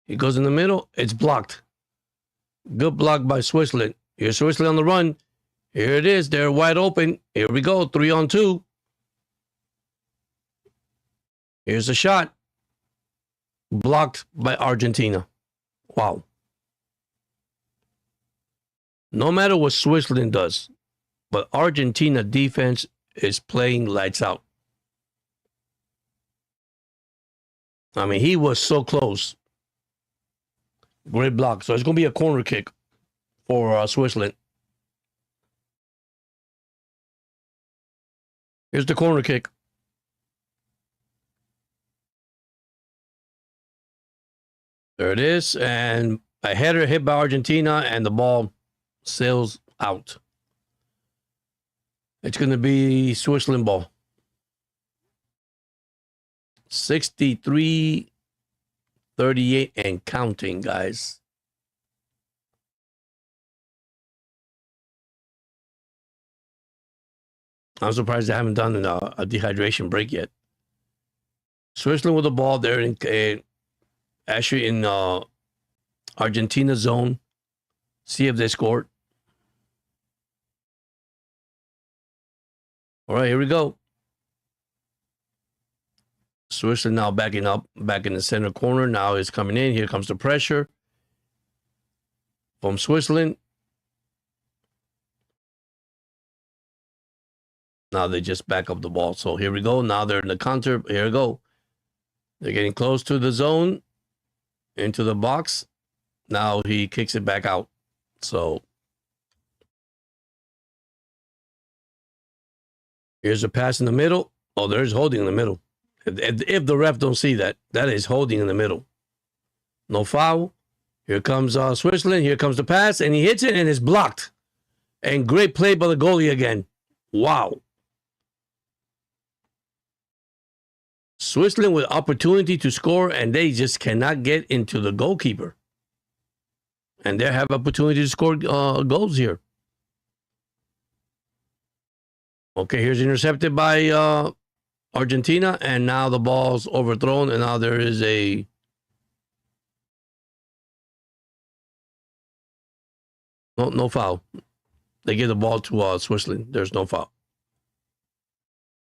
He goes in the middle. It's blocked. Good block by Switzerland. Here's Switzerland on the run. Here it is. They're wide open. Here we go. 3-on-2. Here's a shot. Blocked by Argentina. Wow. No matter what Switzerland does, but Argentina defense is playing lights out. I mean, he was so close. Great block. So it's going to be a corner kick for Switzerland. Here's the corner kick. There it is. And a header hit by Argentina, and the ball sails out. It's going to be Switzerland ball. 63-38 and counting, guys. I'm surprised they haven't done a dehydration break yet. Switzerland with the ball. They're actually in Argentina zone. See if they scored. All right, here we go. Switzerland now backing up, back in the center corner. Now it's coming in. Here comes the pressure from Switzerland. Now they just back up the ball. So here we go. Now they're in the counter. Here we go. They're getting close to the zone, into the box. Now he kicks it back out. So here's a pass in the middle. Oh, there's holding in the middle. If the ref don't see that, that is holding in the middle. No foul. Here comes Switzerland. Here comes the pass, and he hits it, and it's blocked. And great play by the goalie again. Wow. Switzerland with opportunity to score, and they just cannot get into the goalkeeper. And they have opportunity to score goals here. Okay, here's intercepted by Argentina, and now the ball's overthrown, and now there is no foul. They give the ball to Switzerland. There's no foul.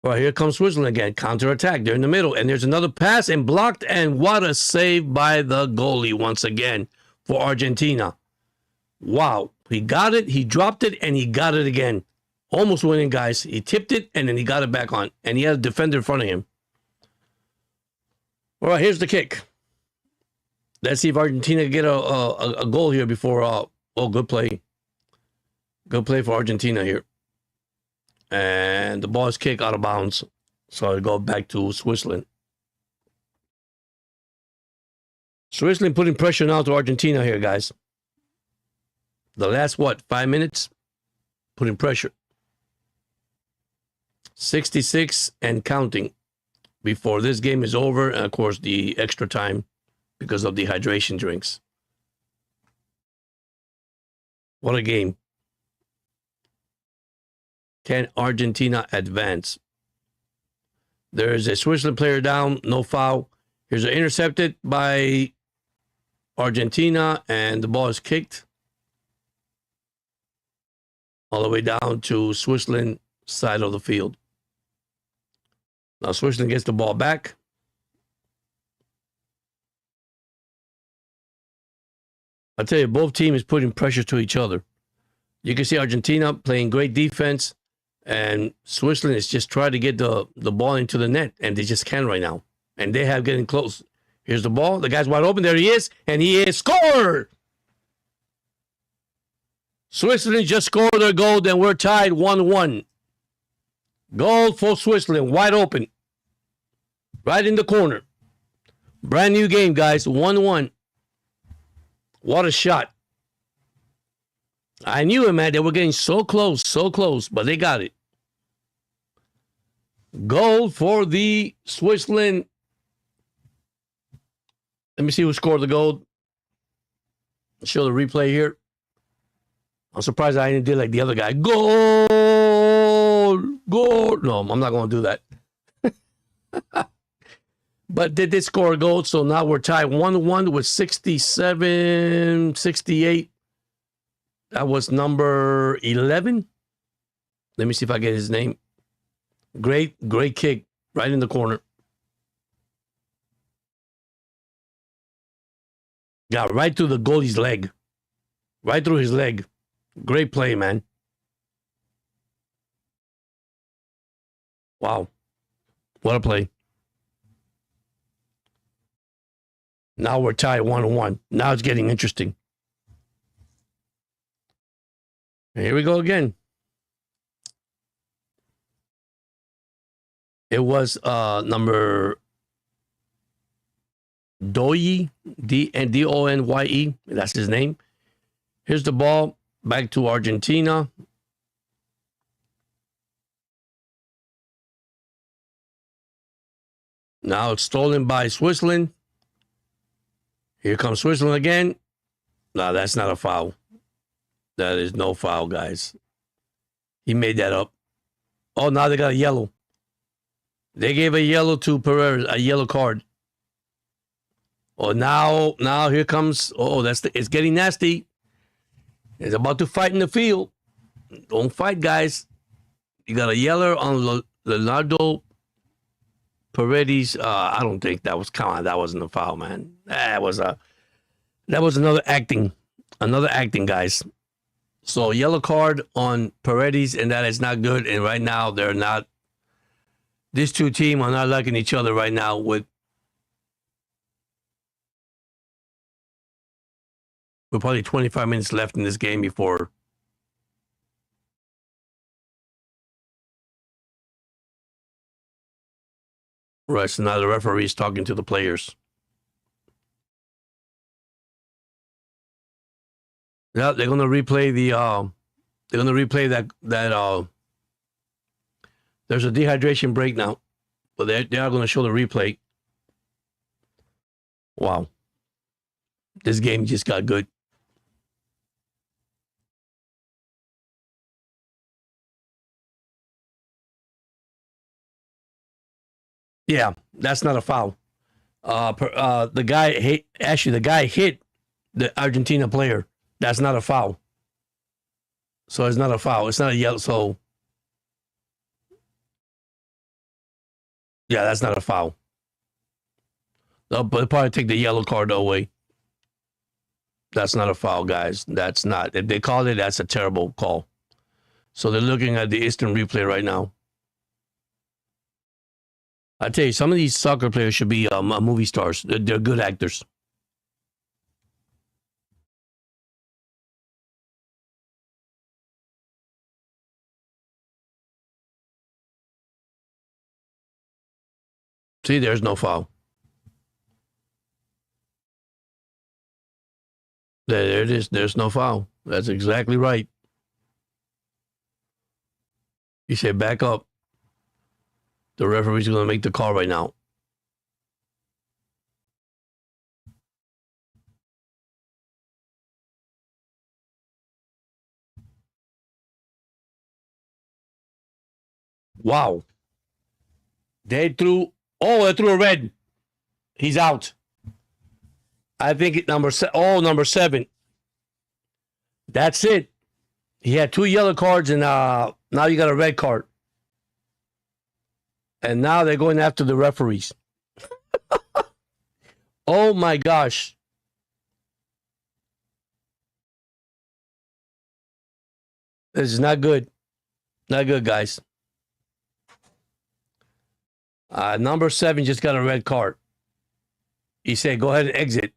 All right, here comes Switzerland again. Counterattack. They're in the middle, and there's another pass and blocked, and what a save by the goalie once again for Argentina. Wow, he got it, he dropped it, and he got it again. Almost winning, guys. He tipped it, and then he got it back on, and he had a defender in front of him. All right, here's the kick. Let's see if Argentina can get a goal here before. Oh, good play. Good play for Argentina here. And the ball is kicked out of bounds. So it goes back to Switzerland. Switzerland putting pressure now to Argentina here, guys. The last, 5 minutes? Putting pressure. 66 and counting before this game is over. And, of course, the extra time because of the hydration drinks. What a game. Can Argentina advance? There's a Switzerland player down, no foul. Here's an intercepted by Argentina, and the ball is kicked all the way down to Switzerland side of the field. Now Switzerland gets the ball back. I tell you, both teams putting pressure to each other. You can see Argentina playing great defense, and Switzerland is just trying to get the ball into the net, and they just can't right now. And they have getting close. Here's the ball. The guy's wide open. There he is, and he is scored. Switzerland just scored their goal, and we're tied 1-1. Goal for Switzerland, wide open. Right in the corner. Brand new game, guys, 1-1. What a shot. I knew it, man. They were getting so close, but they got it. Goal for the Switzerland. Let me see who scored the goal. Show the replay here. I'm surprised I didn't do like the other guy. Goal! No, I'm not going to do that. But they did score a goal, so now we're tied 1-1 with 67, 68. That was number 11. Let me see if I get his name. Great kick right in the corner. Got right through the goalie's leg. Right through his leg. Great play, man. Wow. What a play. Now we're tied 1-1. Now it's getting interesting. Here we go again. It was number Doye, D-O-N-Y-E. That's his name. Here's the ball back to Argentina. Now it's stolen by Switzerland. Here comes Switzerland again. No, that's not a foul. That is no foul, guys. He made that up. Oh, now they got a yellow. They gave a yellow to Pereira, a yellow card. Oh, now here comes. Oh, it's getting nasty. It's about to fight in the field. Don't fight, guys. You got a yellow on Leonardo Paredes. I don't think that was. Come on, that wasn't a foul, man. That was another acting, guys. So yellow card on Paredes, and that is not good. And right now they're not. These two teams are not liking each other right now. With probably 25 minutes left in this game before. Right, so now the referee is talking to the players. Yeah, they're gonna replay that. There's a dehydration break now, but they are gonna show the replay. Wow, this game just got good. Yeah, that's not a foul. The guy hit the Argentina player. That's not a foul. So it's not a foul. It's not a yellow. So yeah, that's not a foul. They'll probably take the yellow card away. That's not a foul, guys. That's not. If they call it, that's a terrible call. So they're looking at the instant replay right now. I tell you, some of these soccer players should be movie stars. They're good actors. See, there's no foul. There it is. There's no foul. That's exactly right. You say back up. The referee's going to make the call right now. Wow. They threw a red. He's out. I think number 7. That's it. He had 2 yellow cards and now you got a red card. And now they're going after the referees. Oh my gosh. This is not good. Not good, guys. Number 7 just got a red card. He said, go ahead and exit.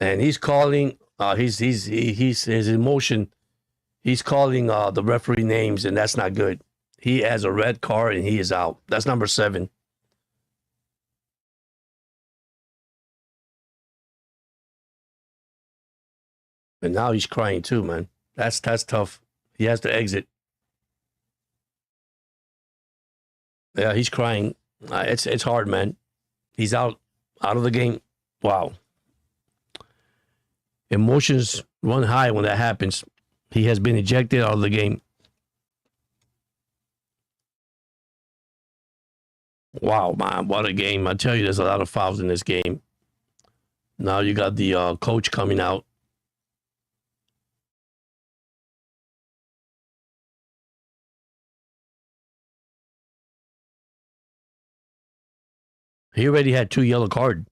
And he's calling, his emotion, he's calling the referee names, and that's not good. He has a red card, and he is out. That's number 7. And now he's crying too, man. That's tough. He has to exit. Yeah, he's crying. It's hard, man. He's out of the game. Wow. Emotions run high when that happens. He has been ejected out of the game. Wow, man, what a game. I tell you, there's a lot of fouls in this game. Now you got the coach coming out. He already had 2 yellow cards.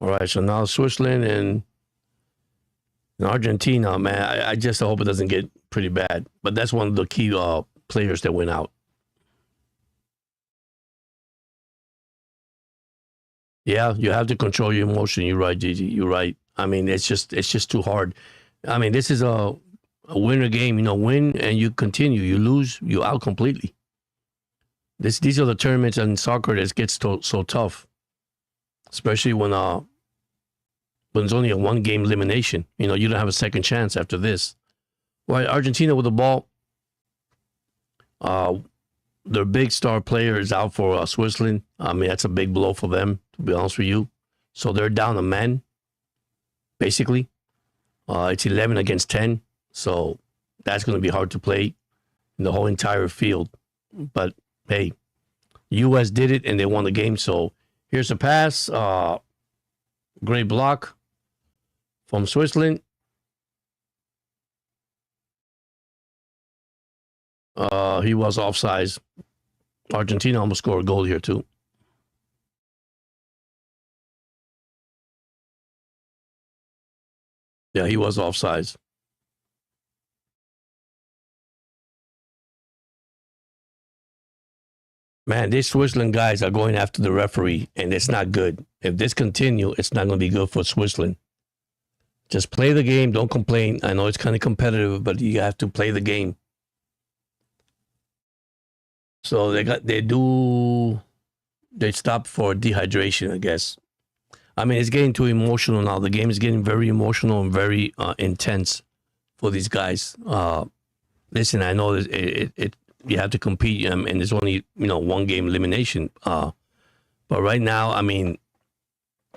All right, so now Switzerland and Argentina, man, I just hope it doesn't get pretty bad. But that's one of the key players that went out. Yeah, you have to control your emotion. You're right, Gigi. You're right. I mean, it's just too hard. I mean, this is a winner game. You know, win and you continue. You lose, you out completely. These are the tournaments in soccer that gets so tough, especially when it's only a 1-game elimination. You know, you don't have a second chance after this. Well, Argentina with the ball. Their big star player is out for Switzerland. I mean, that's a big blow for them, to be honest with you. So they're down a man, basically. It's 11 against 10. So that's going to be hard to play in the whole entire field. But, hey, U.S. did it, and they won the game. So here's a pass. Great block from Switzerland. He was offside. Argentina almost scored a goal here too. Yeah, he was offside. Man, these Switzerland guys are going after the referee, and it's not good. If this continue, it's not going to be good for Switzerland. Just play the game. Don't complain. I know it's kind of competitive, but you have to play the game. So they stopped for dehydration, I guess. I mean, it's getting too emotional now. The game is getting very emotional and very intense for these guys. Listen, I know it you have to compete, and there's only 1-game elimination. But right now, I mean,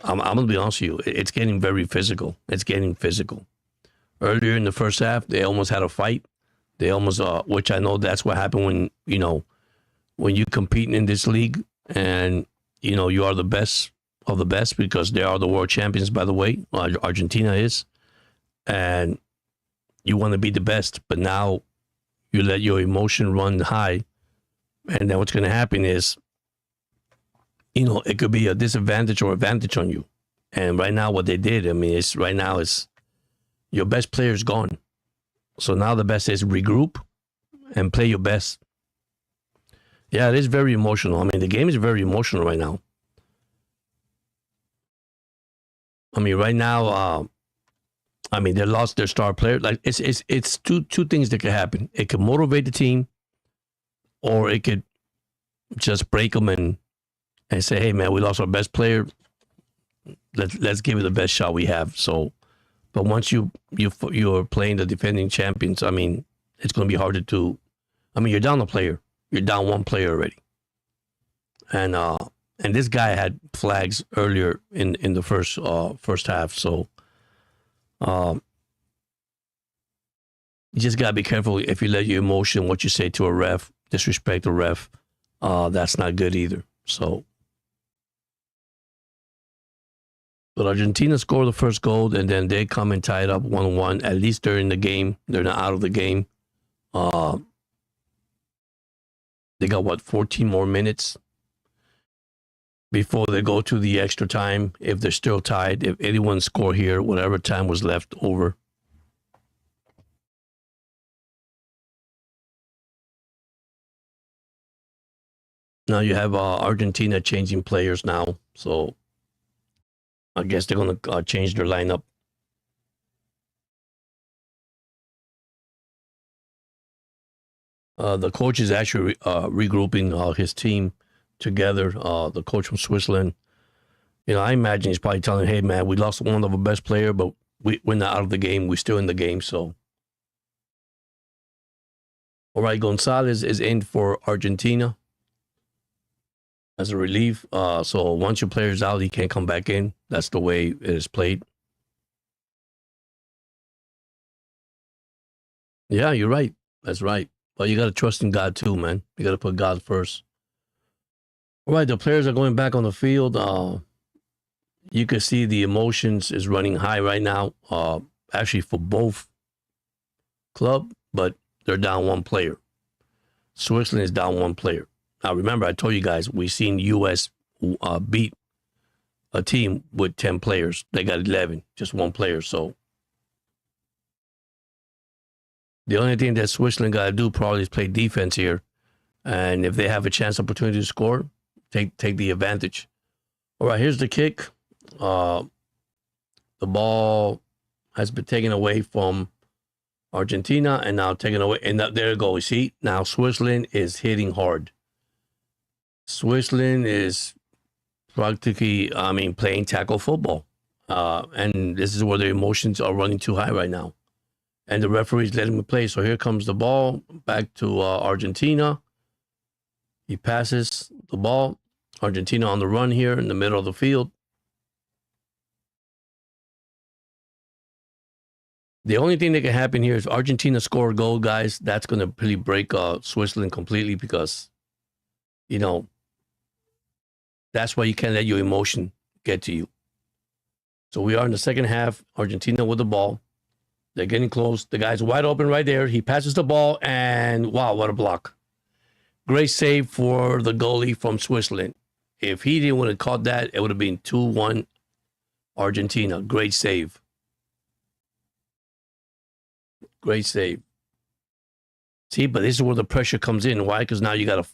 I'm gonna be honest with you. It's getting very physical. It's getting physical. Earlier in the first half, they almost had a fight. They almost, which I know that's what happened when you competing in this league, and you are the best of the best, because they are the world champions, by the way. Argentina is, and you want to be the best, but now you let your emotion run high, and then what's going to happen is, it could be a disadvantage or advantage on you. And right now, what they did, I mean, it's your best player is gone. So now the best is regroup and play your best. Yeah, it is very emotional. I mean, the game is very emotional right now. I mean, right now, they lost their star player. Like it's two things that could happen. It could motivate the team, or it could just break them and say, "Hey, man, we lost our best player. Let's give it the best shot we have." So, but once you're playing the defending champions, I mean, it's going to be harder to. I mean, you're down a player. You're down one player already, and this guy had flags earlier in the first half. So, you just gotta be careful if you let your emotion, what you say to a ref, disrespect a ref. That's not good either. So, but Argentina scored the first goal, and then they come and tie it up 1-1. At least they're in the game. They're not out of the game. They got 14 more minutes before they go to the extra time. If they're still tied, if anyone score here, whatever time was left over. Now you have Argentina changing players now, so I guess they're going to change their lineup. The coach is actually regrouping his team together. The coach from Switzerland, I imagine he's probably telling, "Hey, man, we lost one of our best player, but we're not out of the game. We're still in the game." So, all right, Gonzalez is in for Argentina as a relief. So once your player's out, he can't come back in. That's the way it is played. Yeah, you're right. That's right. But you got to trust in God too, man. You got to put God first. All right, the players are going back on the field. You can see the emotions is running high right now. Actually, for both club, but they're down one player. Switzerland is down one player. Now, remember, I told you guys, we've seen U.S. beat a team with 10 players. They got 11, just one player. So the only thing that Switzerland got to do probably is play defense here. And if they have a chance, opportunity to score, take the advantage. All right, here's the kick. The ball has been taken away from Argentina and now taken away. And there you go. You see, now Switzerland is hitting hard. Switzerland is practically, playing tackle football. And this is where their emotions are running too high right now. And the referee's letting me play. So here comes the ball back to Argentina. He passes the ball. Argentina on the run here in the middle of the field. The only thing that can happen here is Argentina score a goal, guys. That's going to really break Switzerland completely, because, that's why you can't let your emotion get to you. So we are in the second half. Argentina with the ball. They're getting close. The guy's wide open right there. He passes the ball, and wow, what a block. Great save for the goalie from Switzerland. If he didn't want to caught that, it would have been 2-1 Argentina. Great save. Great save. See, but this is where the pressure comes in. Why? Because now you got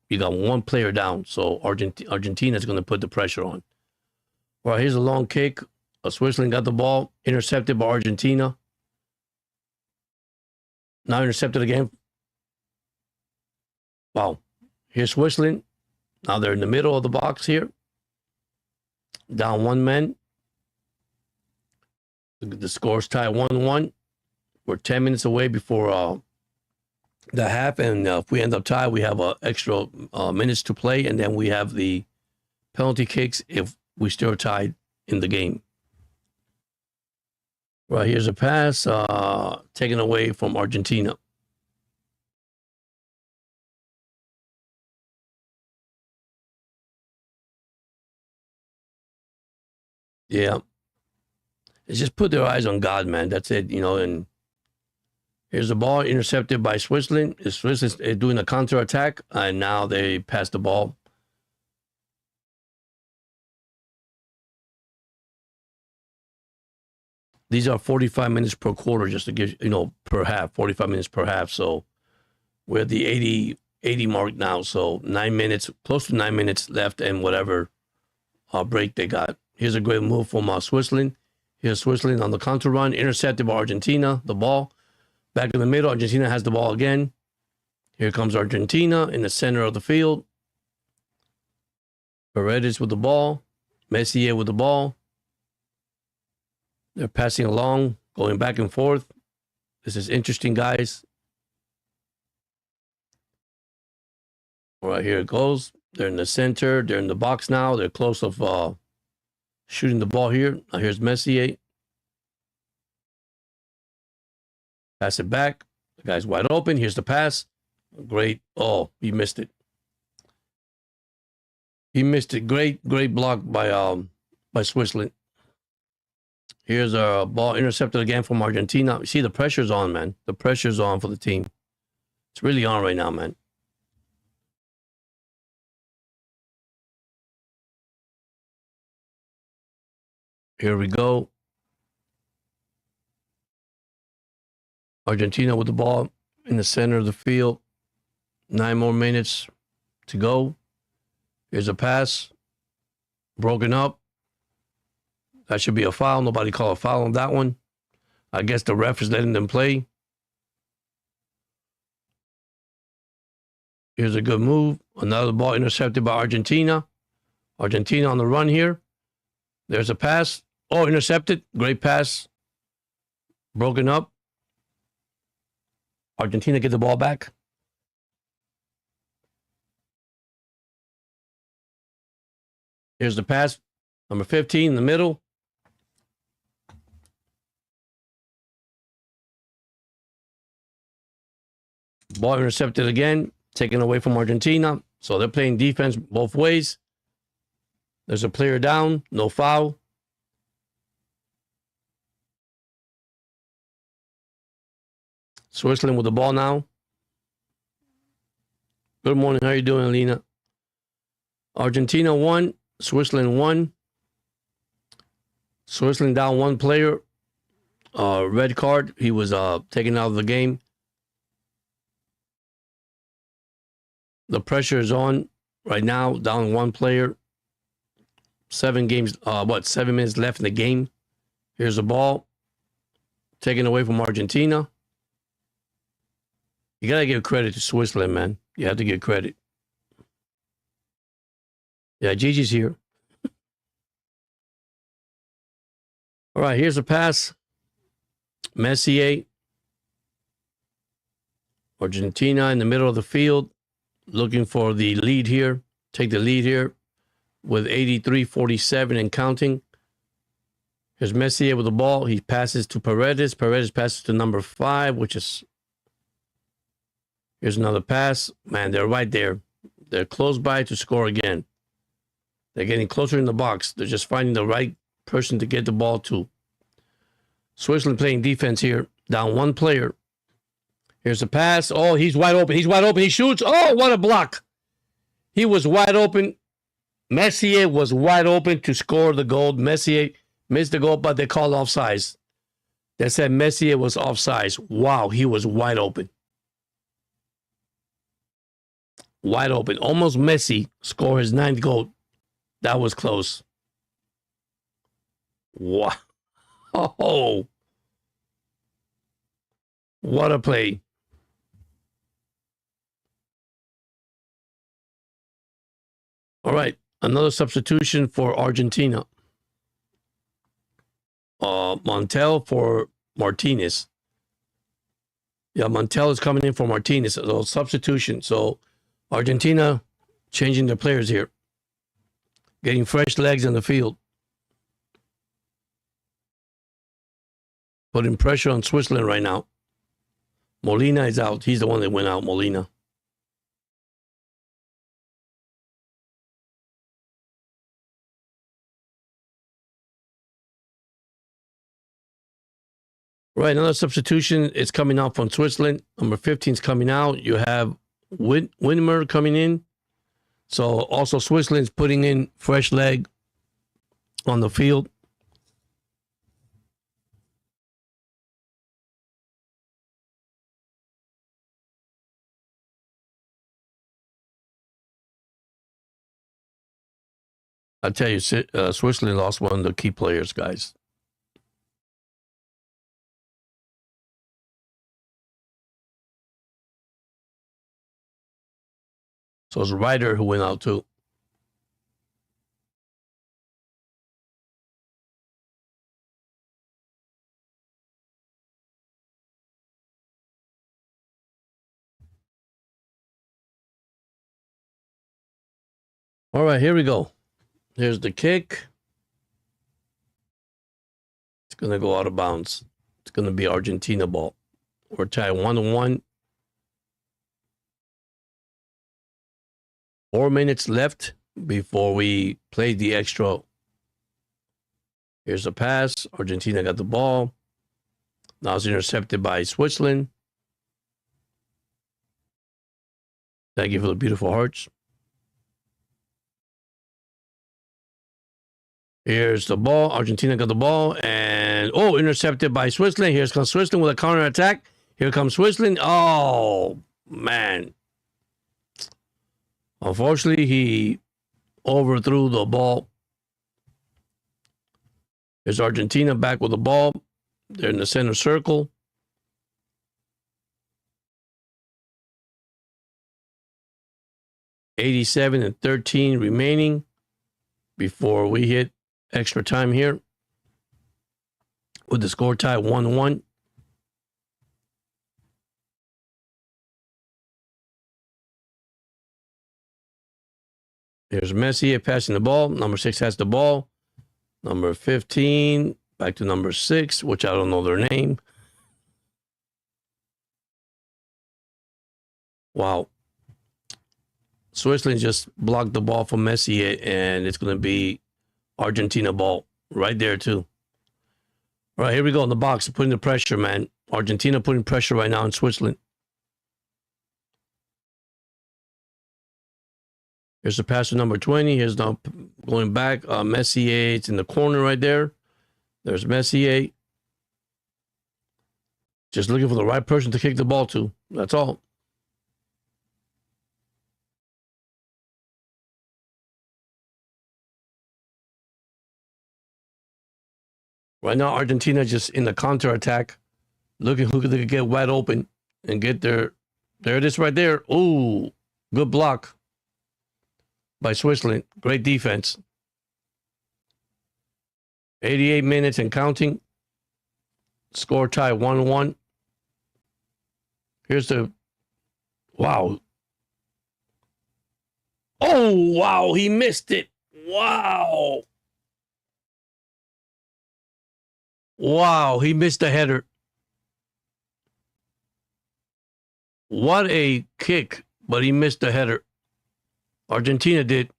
you got one player down. So Argentina is going to put the pressure on. Well, here's a long kick. Switzerland got the ball, intercepted by Argentina. Now intercepted again. Wow. Here's Switzerland. Now they're in the middle of the box here. Down one man. The score's tied 1-1. We're 10 minutes away before the half. And if we end up tied, we have extra minutes to play. And then we have the penalty kicks. If we still tied in the game. Right, here's a pass taken away from Argentina. Yeah. It's just put their eyes on God, man. That's it, you know. And here's the ball intercepted by Switzerland. Switzerland is doing a counterattack, and now they pass the ball. These are 45 minutes per quarter, just to give, you know, per half, 45 minutes per half. So we're at the 80 mark now. So 9 minutes, close to 9 minutes left, and whatever break they got. Here's a great move from Switzerland. Here's Switzerland on the counter run, intercepted by Argentina. The ball back in the middle. Argentina has the ball again. Here comes Argentina in the center of the field. Paredes with the ball. Messier with the ball. They're passing along, going back and forth. This is interesting, guys. All right, here it goes. They're in the center. They're in the box now. They're close of shooting the ball here. Now here's Messier. Pass it back. The guy's wide open. Here's the pass. Great. Oh, he missed it. He missed it. Great block by Switzerland. Here's a ball intercepted again from Argentina. You see, the pressure's on, man. The pressure's on for the team. It's really on right now, man. Here we go. Argentina with the ball in the center of the field. 9 more minutes to go. Here's a pass. Broken up. That should be a foul. Nobody called a foul on that one. I guess the ref is letting them play. Here's a good move. Another ball intercepted by Argentina. Argentina on the run here. There's a pass. Oh, intercepted. Great pass. Broken up. Argentina get the ball back. Here's the pass. Number 15 in the middle. Ball intercepted again. Taken away from Argentina. So they're playing defense both ways. There's a player down. No foul. Switzerland with the ball now. Good morning. How are you doing, Alina? Argentina won. Switzerland won. Switzerland down one player. Red card. He was taken out of the game. The pressure is on right now. Down one player. 7 minutes left in the game. Here's the ball. Taken away from Argentina. You got to give credit to Switzerland, man. You have to give credit. Yeah, Gigi's here. All right, here's a pass. Messier. Argentina in the middle of the field. Looking for the lead here. Take the lead here with 83-47 and counting. Here's Messier with the ball. He passes to Paredes. Paredes passes to number 5, which is... Here's another pass. Man, they're right there. They're close by to score again. They're getting closer in the box. They're just finding the right person to get the ball to. Switzerland playing defense here. Down one player. Here's a pass. Oh, he's wide open. He's wide open. He shoots. Oh, what a block. He was wide open. Messier was wide open to score the goal. Messier missed the goal, but they called offsides. They said Messier was offsides. Wow, he was wide open. Wide open. Almost Messi score his 9th goal. That was close. Wow. Oh. What a play. All right. Another substitution for Argentina. Montiel for Martinez. Yeah, Montiel is coming in for Martinez. So substitution. So Argentina changing their players here. getting fresh legs in the field. Putting pressure on Switzerland right now. Molina is out. He's the one that went out, Molina. Right, another substitution is coming out from Switzerland. Number 15 is coming out. You have Wimmer coming in. So also Switzerland's putting in fresh leg on the field. I tell you, Switzerland lost one of the key players, guys. So it's Ryder who went out too. All right, here we go. Here's the kick. It's going to go out of bounds. It's going to be Argentina ball. We're tied 1-1. 4 minutes left before we play the extra. Here's a pass. Argentina got the ball. Now it's intercepted by Switzerland. Thank you for the beautiful hearts. Here's the ball. Argentina got the ball. And, intercepted by Switzerland. Here comes Switzerland with a counter attack. Here comes Switzerland. Oh, man. Unfortunately, he overthrew the ball. Here's Argentina back with the ball. They're in the center circle. (87-13) remaining before we hit extra time here. With the score tie 1-1. Here's Messi passing the ball. Number 6 has the ball. Number 15, back to number 6, which I don't know their name. Wow. Switzerland just blocked the ball from Messi, and it's going to be Argentina ball right there, too. All right, here we go in the box. Putting the pressure, man. Argentina putting pressure right now in Switzerland. Here's the pass to number 20. Here's now going back. Messier, it's in the corner right there. There's Messier. Just looking for the right person to kick the ball to. That's all. Right now, Argentina just in the counter attack, looking who could get wide open and get their. There it is right there. Ooh, good block by Switzerland. Great defense. 88 minutes and counting. Score tie 1-1. Here's the. Wow. Oh, wow. He missed it. Wow. Wow. He missed the header. What a kick, but he missed the header. Argentina did.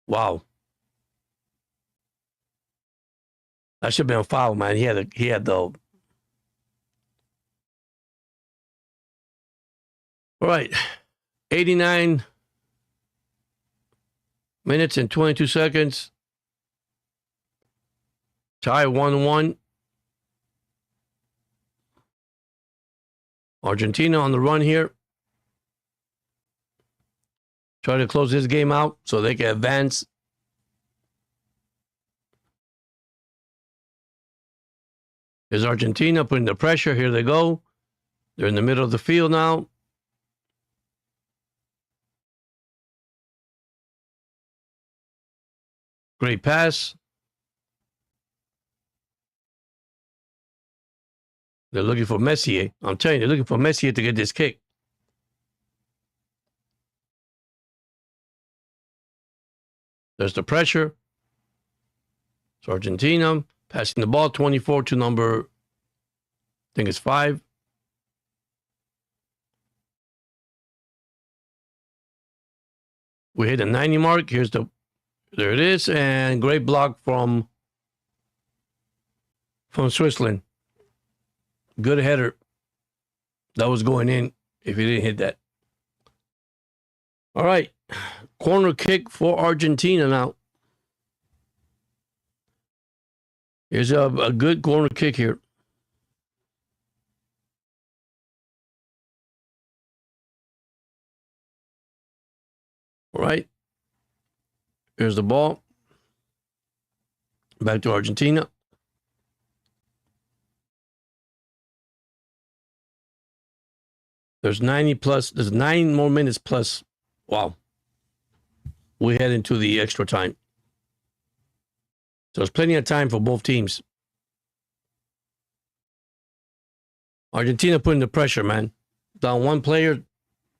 Wow. That should have been a foul, man. He had the. All right. 89 minutes and 22 seconds. Tie 1-1. Argentina on the run here. Try to close this game out so they can advance. Here's Argentina putting the pressure. Here they go. They're in the middle of the field now. Great pass. They're looking for Messier. I'm telling you, they're looking for Messier to get this kick. There's the pressure. It's Argentina passing the ball 24 to number, I think it's 5. We hit the 90 mark. There it is. And great block from Switzerland. Good header. That was going in if he didn't hit that. All right. Corner kick for Argentina now. Here's a good corner kick here. All right. Here's the ball. Back to Argentina. There's 90 plus. There's 9 more minutes plus. Wow. We head into the extra time. So there's plenty of time for both teams. Argentina putting the pressure, man. Down one player,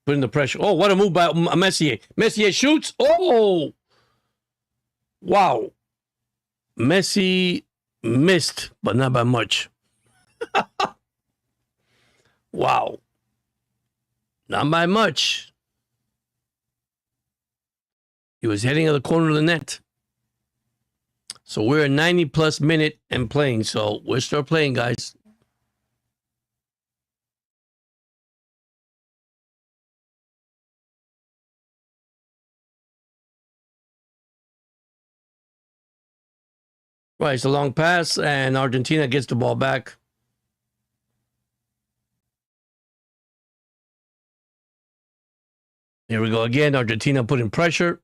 putting the pressure. Oh, what a move by Messier. Messier shoots. Oh! Wow. Messi missed, but not by much. Wow. Not by much. He was heading at the corner of the net. So we're a 90 plus minute and playing. So we're still playing, guys. Right, it's a long pass, and Argentina gets the ball back. Here we go again. Argentina putting pressure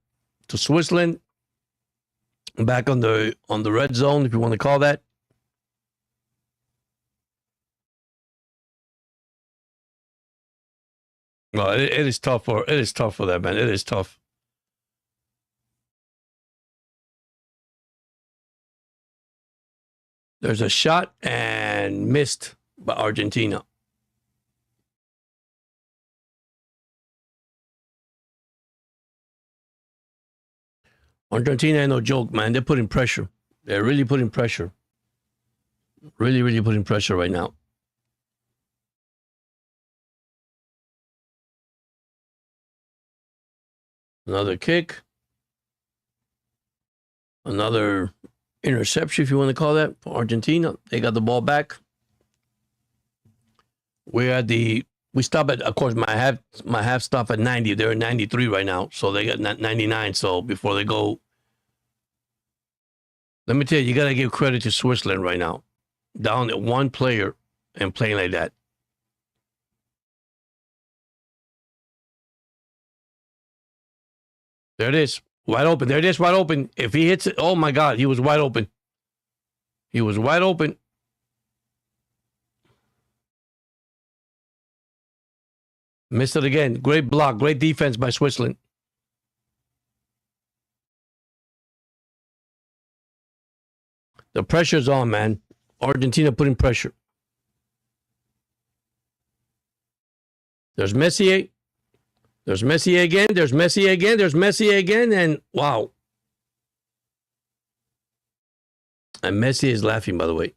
to Switzerland. Back on the red zone, if you want to call that. Well, it is tough for that, man. It is tough. There's a shot and missed by Argentina. Argentina ain't no joke, man. They're putting pressure. They're really putting pressure. Really, really putting pressure right now. Another kick. Another interception, if you want to call that, for Argentina. They got the ball back. We stop at, of course, my half stop at 90. They're at 93 right now, so they got 99. So before they go, let me tell you, you got to give credit to Switzerland right now. Down at one player and playing like that. There it is. Wide open. There it is, wide open. If he hits it, oh my God, he was wide open. He was wide open. Missed it again. Great block. Great defense by Switzerland. The pressure's on, man. Argentina putting pressure. There's Messier. There's Messier again. There's Messier again. There's Messier again. And wow. And Messi is laughing, by the way.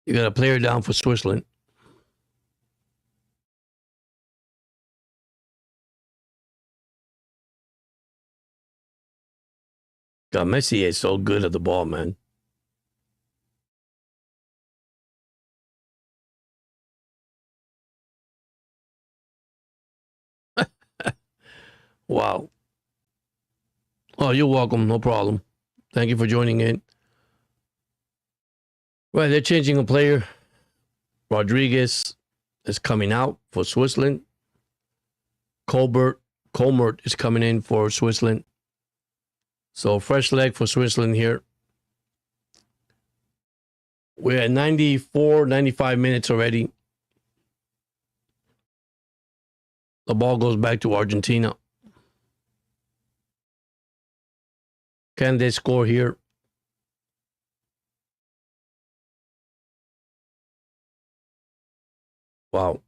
You got a player down for Switzerland. God, Messi is so good at the ball, man. Wow. Oh, you're welcome. No problem. Thank you for joining in. Right, they're changing a player. Rodriguez is coming out for Switzerland. Colmert is coming in for Switzerland. So fresh leg for Switzerland here. We're at 94, 95 minutes already. The ball goes back to Argentina. Can they score here? Wow.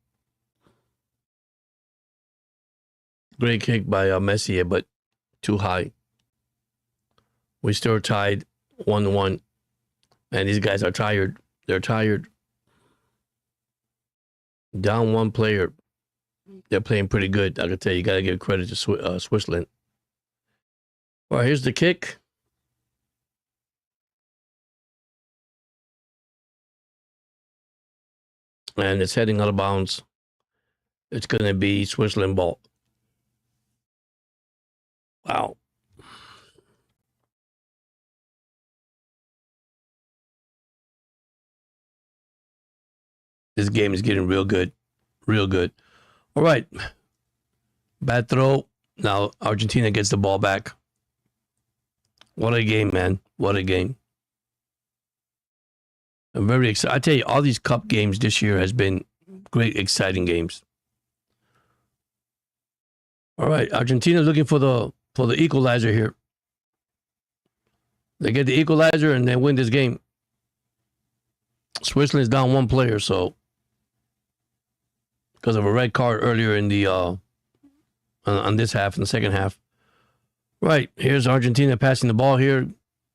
Great kick by Messi, but too high. We still tied 1-1. And these guys are tired. They're tired. Down one player. They're playing pretty good. I can tell you, got to give credit to Switzerland. All right, here's the kick. And it's heading out of bounds. It's going to be Switzerland ball. Wow. This game is getting real good. Real good. All right. Bad throw. Now Argentina gets the ball back. What a game, man. What a game. I'm very excited. I tell you, all these cup games this year has been great, exciting games. All right. Argentina looking for the equalizer here. They get the equalizer and they win this game. Switzerland's down one player, so because of a red card earlier in the on this half, in the second half. Right, here's Argentina passing the ball here,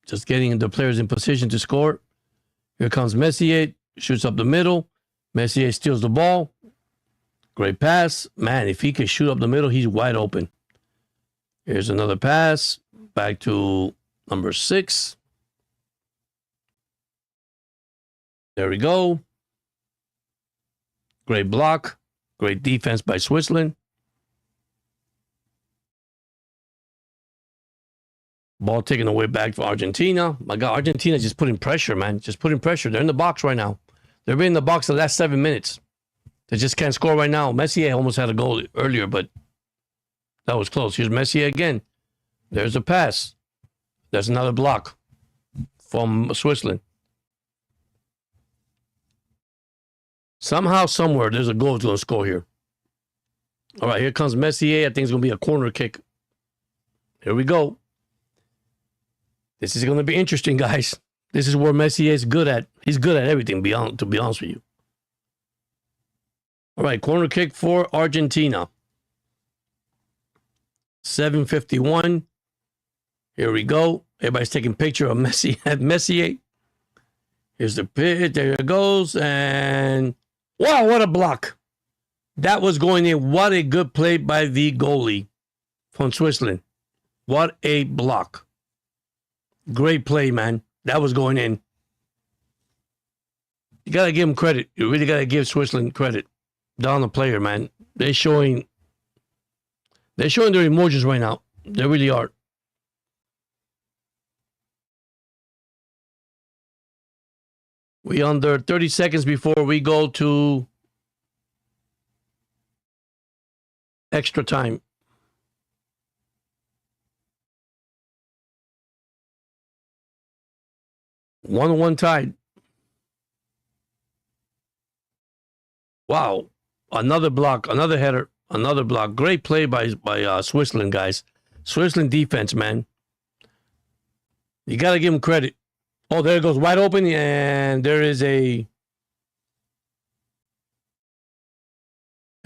just getting the players in position to score. Here comes Messi, shoots up the middle. Messi steals the ball. Great pass. Man, if he can shoot up the middle, he's wide open. Here's another pass. Back to number 6. There we go. Great block. Great defense by Switzerland. Ball taken away back for Argentina. My God, Argentina just putting pressure, man. Just putting pressure. They're in the box right now. They've been in the box the last 7 minutes. They just can't score right now. Messi almost had a goal earlier, but that was close. Here's Messi again. There's a pass. There's another block from Switzerland. Somehow, somewhere, there's a goal going to score here. All right, here comes Messi. I think it's going to be a corner kick. Here we go. This is going to be interesting, guys. This is where Messi is good at. He's good at everything, to be honest with you. All right, corner kick for Argentina. 7:51. Here we go. Everybody's taking a picture of Messi at Messi. Here's the pitch. There it goes. And wow, what a block. That was going in. What a good play by the goalie from Switzerland. What a block. Great play, man. That was going in. You got to give him credit. You really got to give Switzerland credit. Down the player, man. They're showing their emotions right now. They really are. We under 30 seconds before we go to extra time. One tied. Wow. Another block, another header, another block. Great play by Switzerland, guys. Switzerland defense, man. You got to give them credit. Oh, there it goes, wide open, and there is a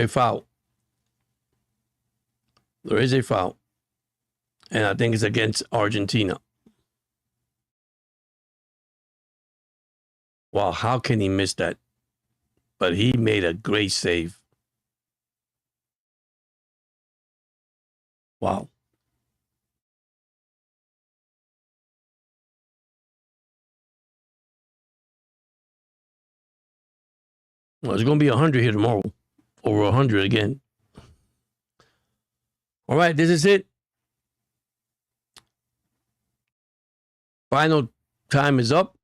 foul. There is a foul. And I think it's against Argentina. Wow, how can he miss that? But he made a great save. Wow. Well, it's going to be 100 here tomorrow. Over 100 again. All right, this is it. Final time is up.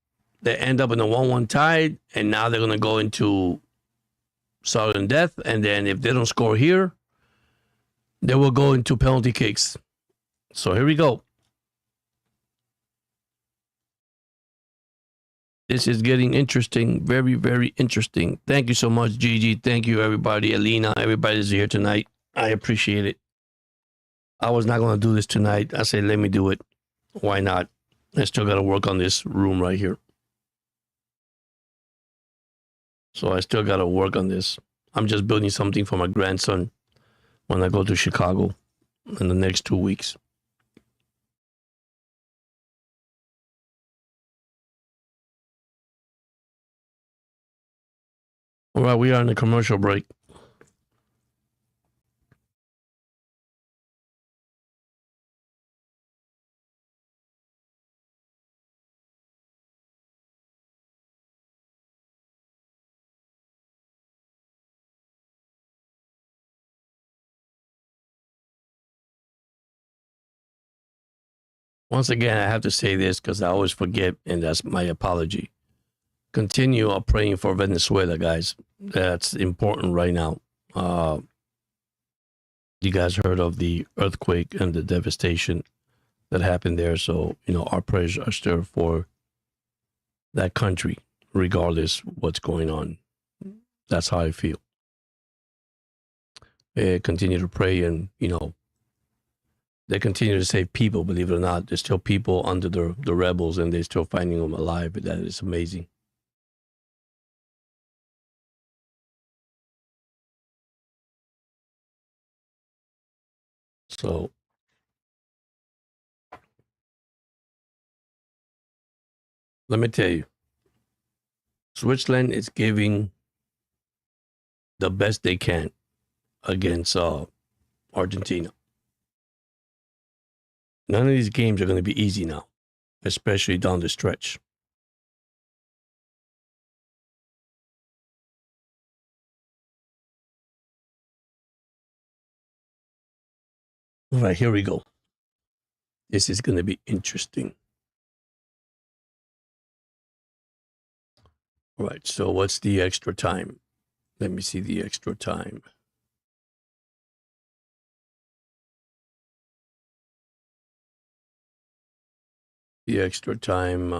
They end up in a 1-1 tie, and now they're going to go into sudden death. And then if they don't score here, they will go into penalty kicks. So here we go. This is getting interesting. Very, very interesting. Thank you so much, Gigi. Thank you, everybody. Alina, everybody's here tonight. I appreciate it. I was not going to do this tonight. I said, let me do it. Why not? I still got to work on this room right here. So I still got to work on this. I'm just building something for my grandson when I go to Chicago in the next 2 weeks. All right, we are in a commercial break. Once again, I have to say this because I always forget, and that's my apology. Continue praying for Venezuela, guys. That's important right now. You guys heard of the earthquake and the devastation that happened there. So, our prayers are still for that country, regardless what's going on. That's how I feel. Continue to pray, and, they continue to save people, believe it or not. There's still people under the rebels, and they're still finding them alive. That is amazing. So, let me tell you, Switzerland is giving the best they can against Argentina. None of these games are going to be easy now, especially down the stretch. All right, here we go. This is going to be interesting. All right, so what's the extra time? Let me see the extra time. The extra time,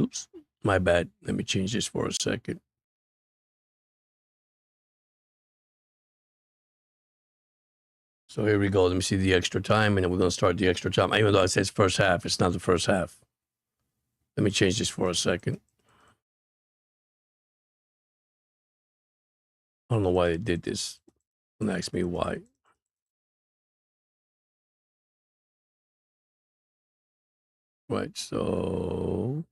oops, my bad. Let me change this for a second. So here we go. Let me see the extra time, and then we're going to start the extra time. Even though it says first half, it's not the first half. Let me change this for a second. I don't know why they did this. Don't ask me why. Right, so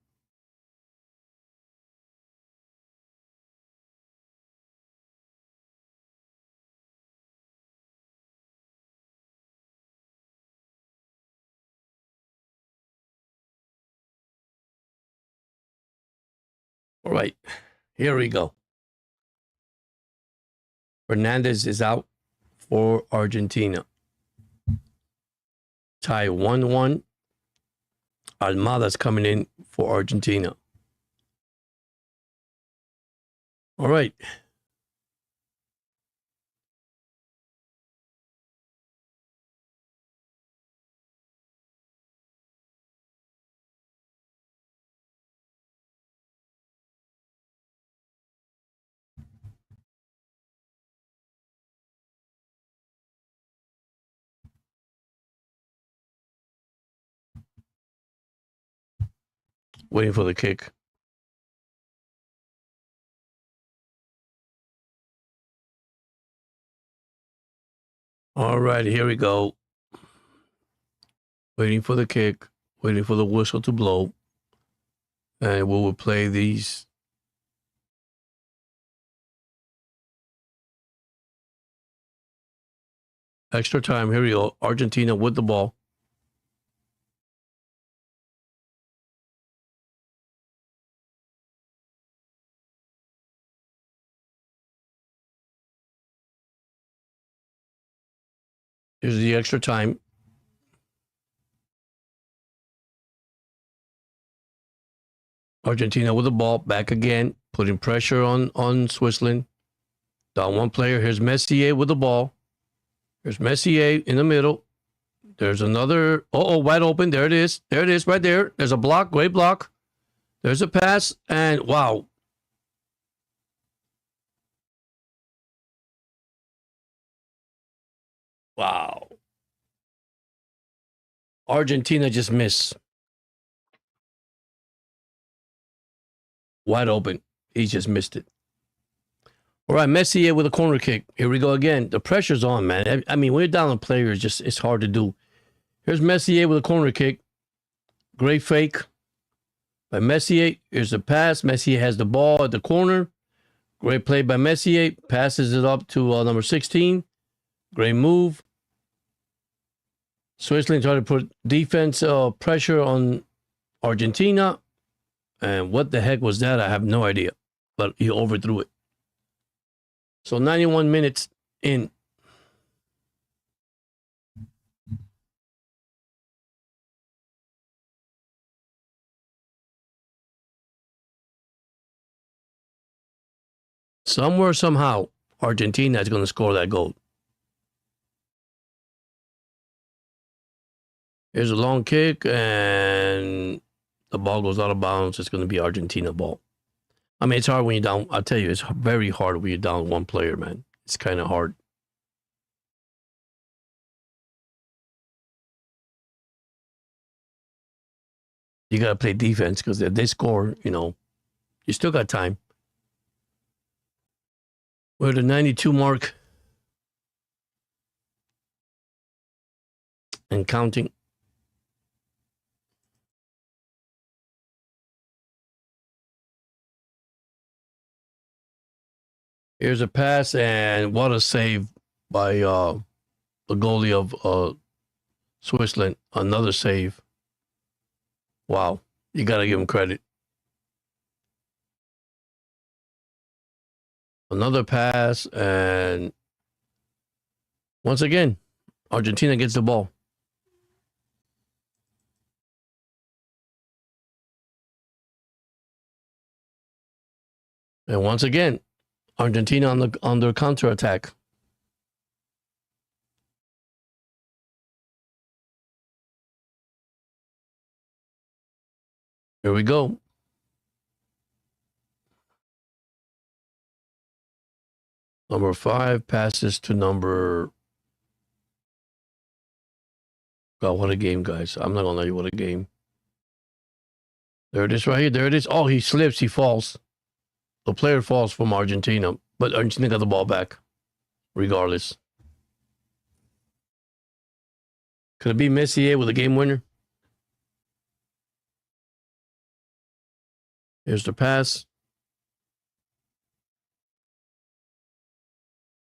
all right, here we go. Fernandez is out for Argentina. Tie 1-1. Almada's coming in for Argentina. All right. Waiting for the kick. All right, here we go. Waiting for the kick, waiting for the whistle to blow. And we will play these. Extra time. Here we go. Argentina with the ball. Here's the extra time. Argentina with the ball, back again, putting pressure on Switzerland. Down one player. Here's Messier with the ball. There's Messier in the middle. There's another. Oh, wide open. There it is. There it is right there. There's a block. Great block. There's a pass. And wow. Wow. Argentina just missed. Wide open. He just missed it. All right, Messier with a corner kick. Here we go again. The pressure's on, man. I mean, when you're down on players, just it's hard to do. Here's Messier with a corner kick. Great fake by Messier. Here's the pass. Messier has the ball at the corner. Great play by Messier. Passes it up to number 16. Great move. Switzerland tried to put defense pressure on Argentina. And what the heck was that? I have no idea. But he overthrew it. So 91 minutes in. Somewhere, somehow, Argentina is going to score that goal. Here's a long kick, and the ball goes out of bounds. It's going to be Argentina ball. I mean, it's hard when you're down. I'll tell you, it's very hard when you're down one player, man. It's kind of hard. You got to play defense because if they score, you still got time. We're at the 92 mark and counting. Here's a pass, and what a save by the goalie of Switzerland. Another save. Wow. You got to give him credit. Another pass, and once again, Argentina gets the ball. And once again, Argentina on their counterattack. Here we go. Number 5 passes to number. God, what a game, guys. I'm not going to let you what a game. There it is right here. There it is. Oh, he slips. He falls. The player falls from Argentina, but Argentina got the ball back regardless. Could it be Messier with a game winner? Here's the pass.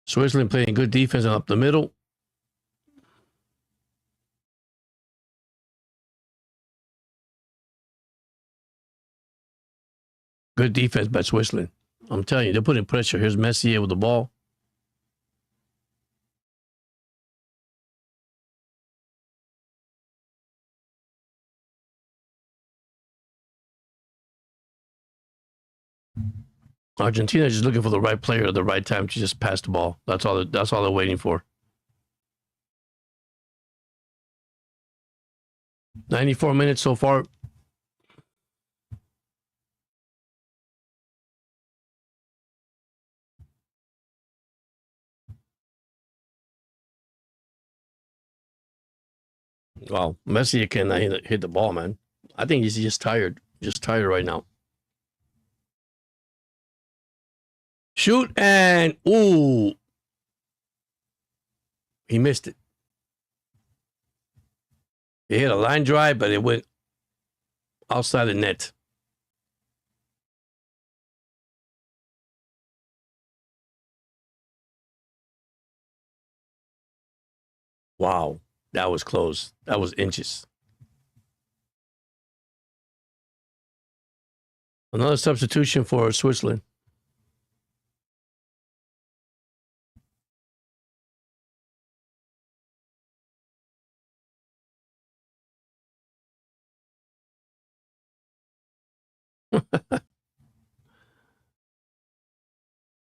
Switzerland playing good defense up the middle. Good defense by Switzerland. I'm telling you, they're putting pressure. Here's Messier with the ball. Argentina is just looking for the right player at the right time to just pass the ball. That's all they're waiting for. 94 minutes so far. Wow, Messi cannot hit the ball, man. I think he's just tired. Just tired right now. Shoot, and ooh, he missed it. He hit a line drive, but it went outside the net. Wow, that was close. That was inches. Another substitution for Switzerland.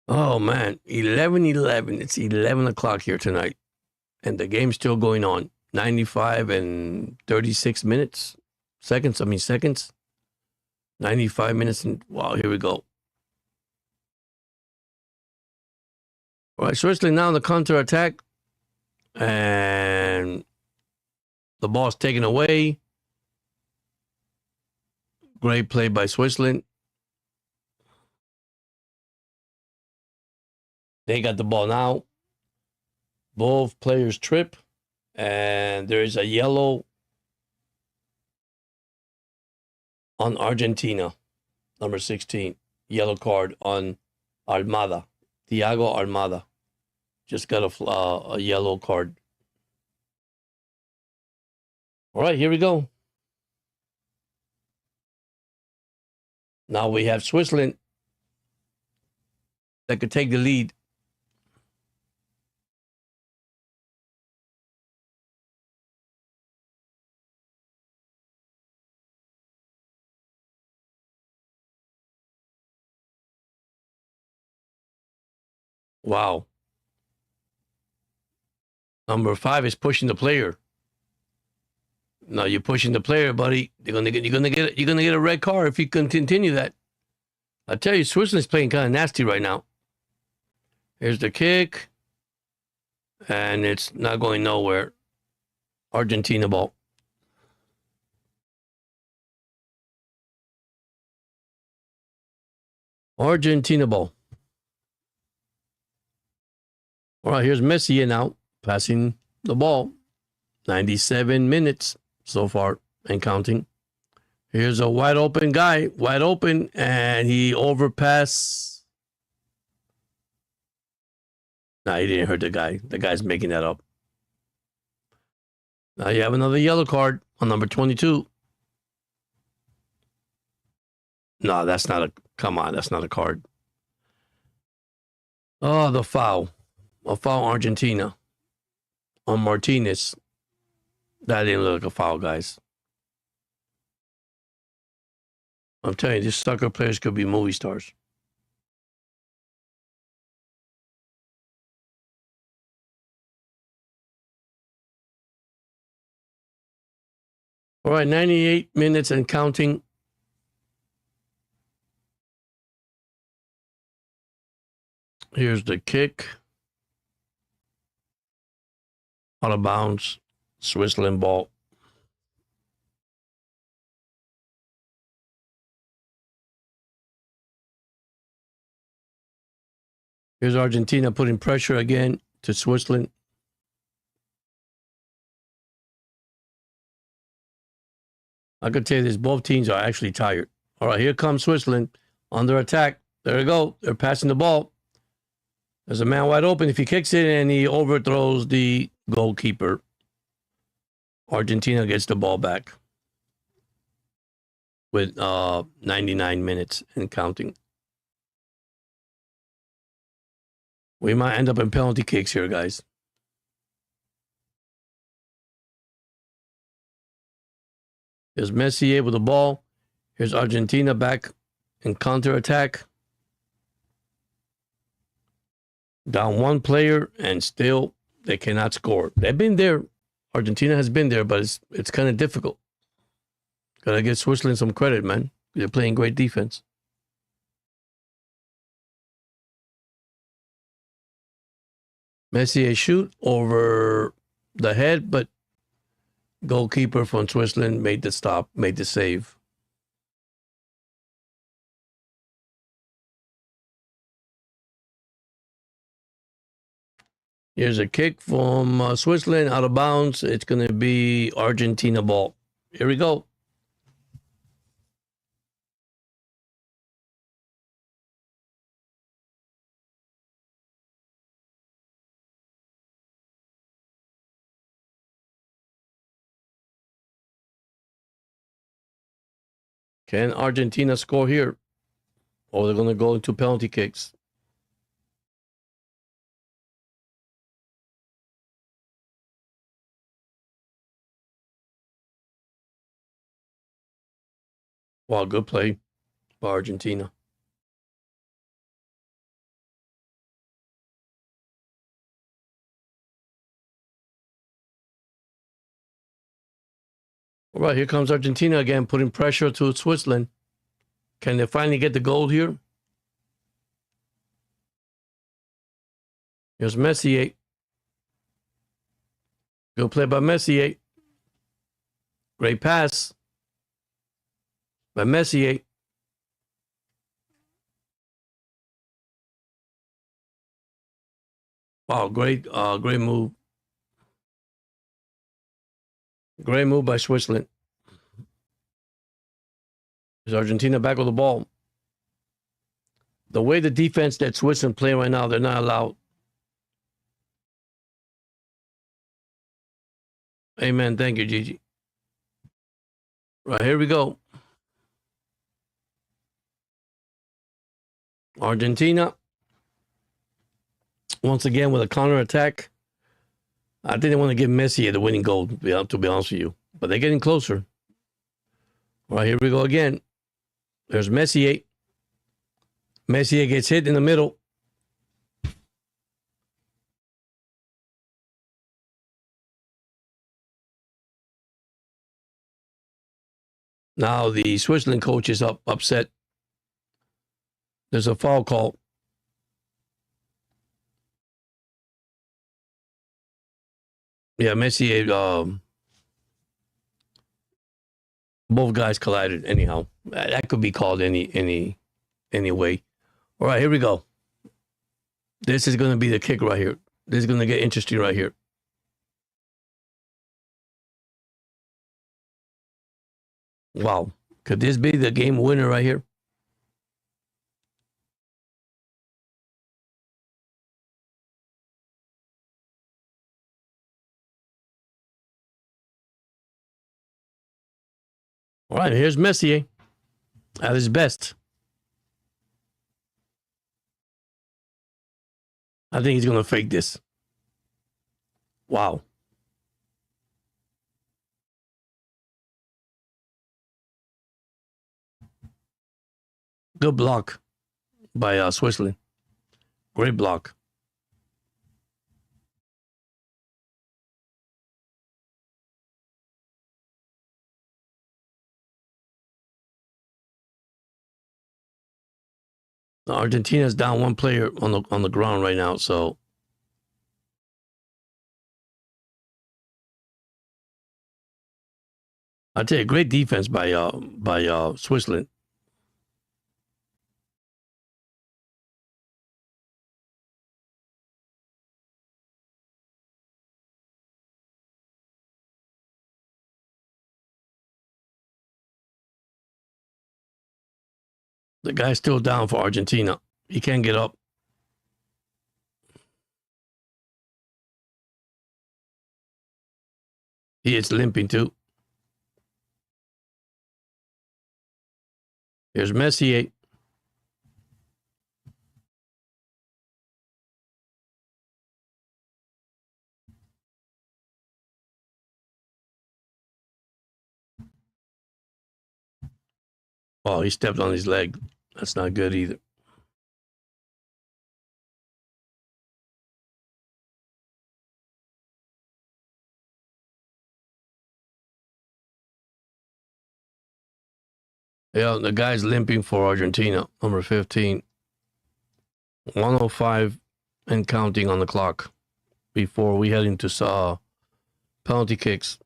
Oh man, 11:11. It's 11 o'clock here tonight. and the game's still going on. 95 and 36 minutes, seconds. 95 minutes and wow, here we go. All right, Switzerland now on the counter attack, and the ball's taken away. Great play by Switzerland. They got the ball now. Both players trip, and there is a yellow on Argentina, number 16. Yellow card on Almada. Thiago Almada just got a yellow card. All right, here we go. Now we have Switzerland that could take the lead. Wow. Number 5 is pushing the player. No, you're pushing the player, buddy. You're gonna get a red card if you can continue that. I tell you, Switzerland's playing kind of nasty right now. Here's the kick, and it's not going nowhere. Argentina ball. Argentina ball. All right, here's Messi now passing the ball. 97 minutes so far and counting. Here's a wide open guy, wide open, and he overpass. Nah, he didn't hurt the guy. The guy's making that up. Now you have another yellow card on number 22. No, that's not a, come on, that's not a card. Oh, the foul. A foul Argentina on Martinez. That didn't look like a foul, guys. I'm telling you, these soccer players could be movie stars. All right, 98 minutes and counting. Here's the kick. Out of bounds. Switzerland ball. Here's Argentina putting pressure again to Switzerland. I could tell you this, both teams are actually tired. All right, here comes Switzerland under attack. There we go. They're passing the ball. There's a man wide open. If he kicks it and he overthrows the goalkeeper, Argentina gets the ball back with 99 minutes and counting. We might end up in penalty kicks here, guys. There's Messi with the ball. Here's Argentina back in counterattack. Down one player, and still they cannot score. They've been there. Argentina has been there, but it's kind of difficult. Gotta give Switzerland some credit, man. They're playing great defense. Messi a shoot over the head, but goalkeeper from Switzerland made the stop, made the save. Here's a kick from Switzerland out of bounds. It's going to be Argentina ball. Here we go. Can Argentina score here? Or they're going to go into penalty kicks? Wow, good play by Argentina. All right, here comes Argentina again, putting pressure to Switzerland. Can they finally get the goal here? Here's Messier. Good play by Messier. Great pass by Messier. Wow, great move. Great move by Switzerland. Is Argentina back with the ball? The way the defense that Switzerland play right now, they're not allowed. Amen. Thank you, Gigi. Right, here we go. Argentina, once again with a counterattack. I think they want to give Messi the winning goal, to be honest with you. But they're getting closer. All right, here we go again. There's Messier. Messier gets hit in the middle. Now the Switzerland coach is upset. There's a foul call. Yeah, Messier, both guys collided anyhow. That could be called any way. All right, here we go. This is going to be the kick right here. This is going to get interesting right here. Wow. Could this be the game winner right here? All right, here's Messier at his best. I think he's going to fake this. Wow. Good block by Switzerland. Great block. Argentina's down one player on the ground right now, so I tell you, great defense by Switzerland. The guy's still down for Argentina. He can't get up. He is limping too. Here's Messier. Oh, he stepped on his leg. That's not good either. Yeah, the guy's limping for Argentina, number 15. 105 and counting on the clock before we head into penalty kicks.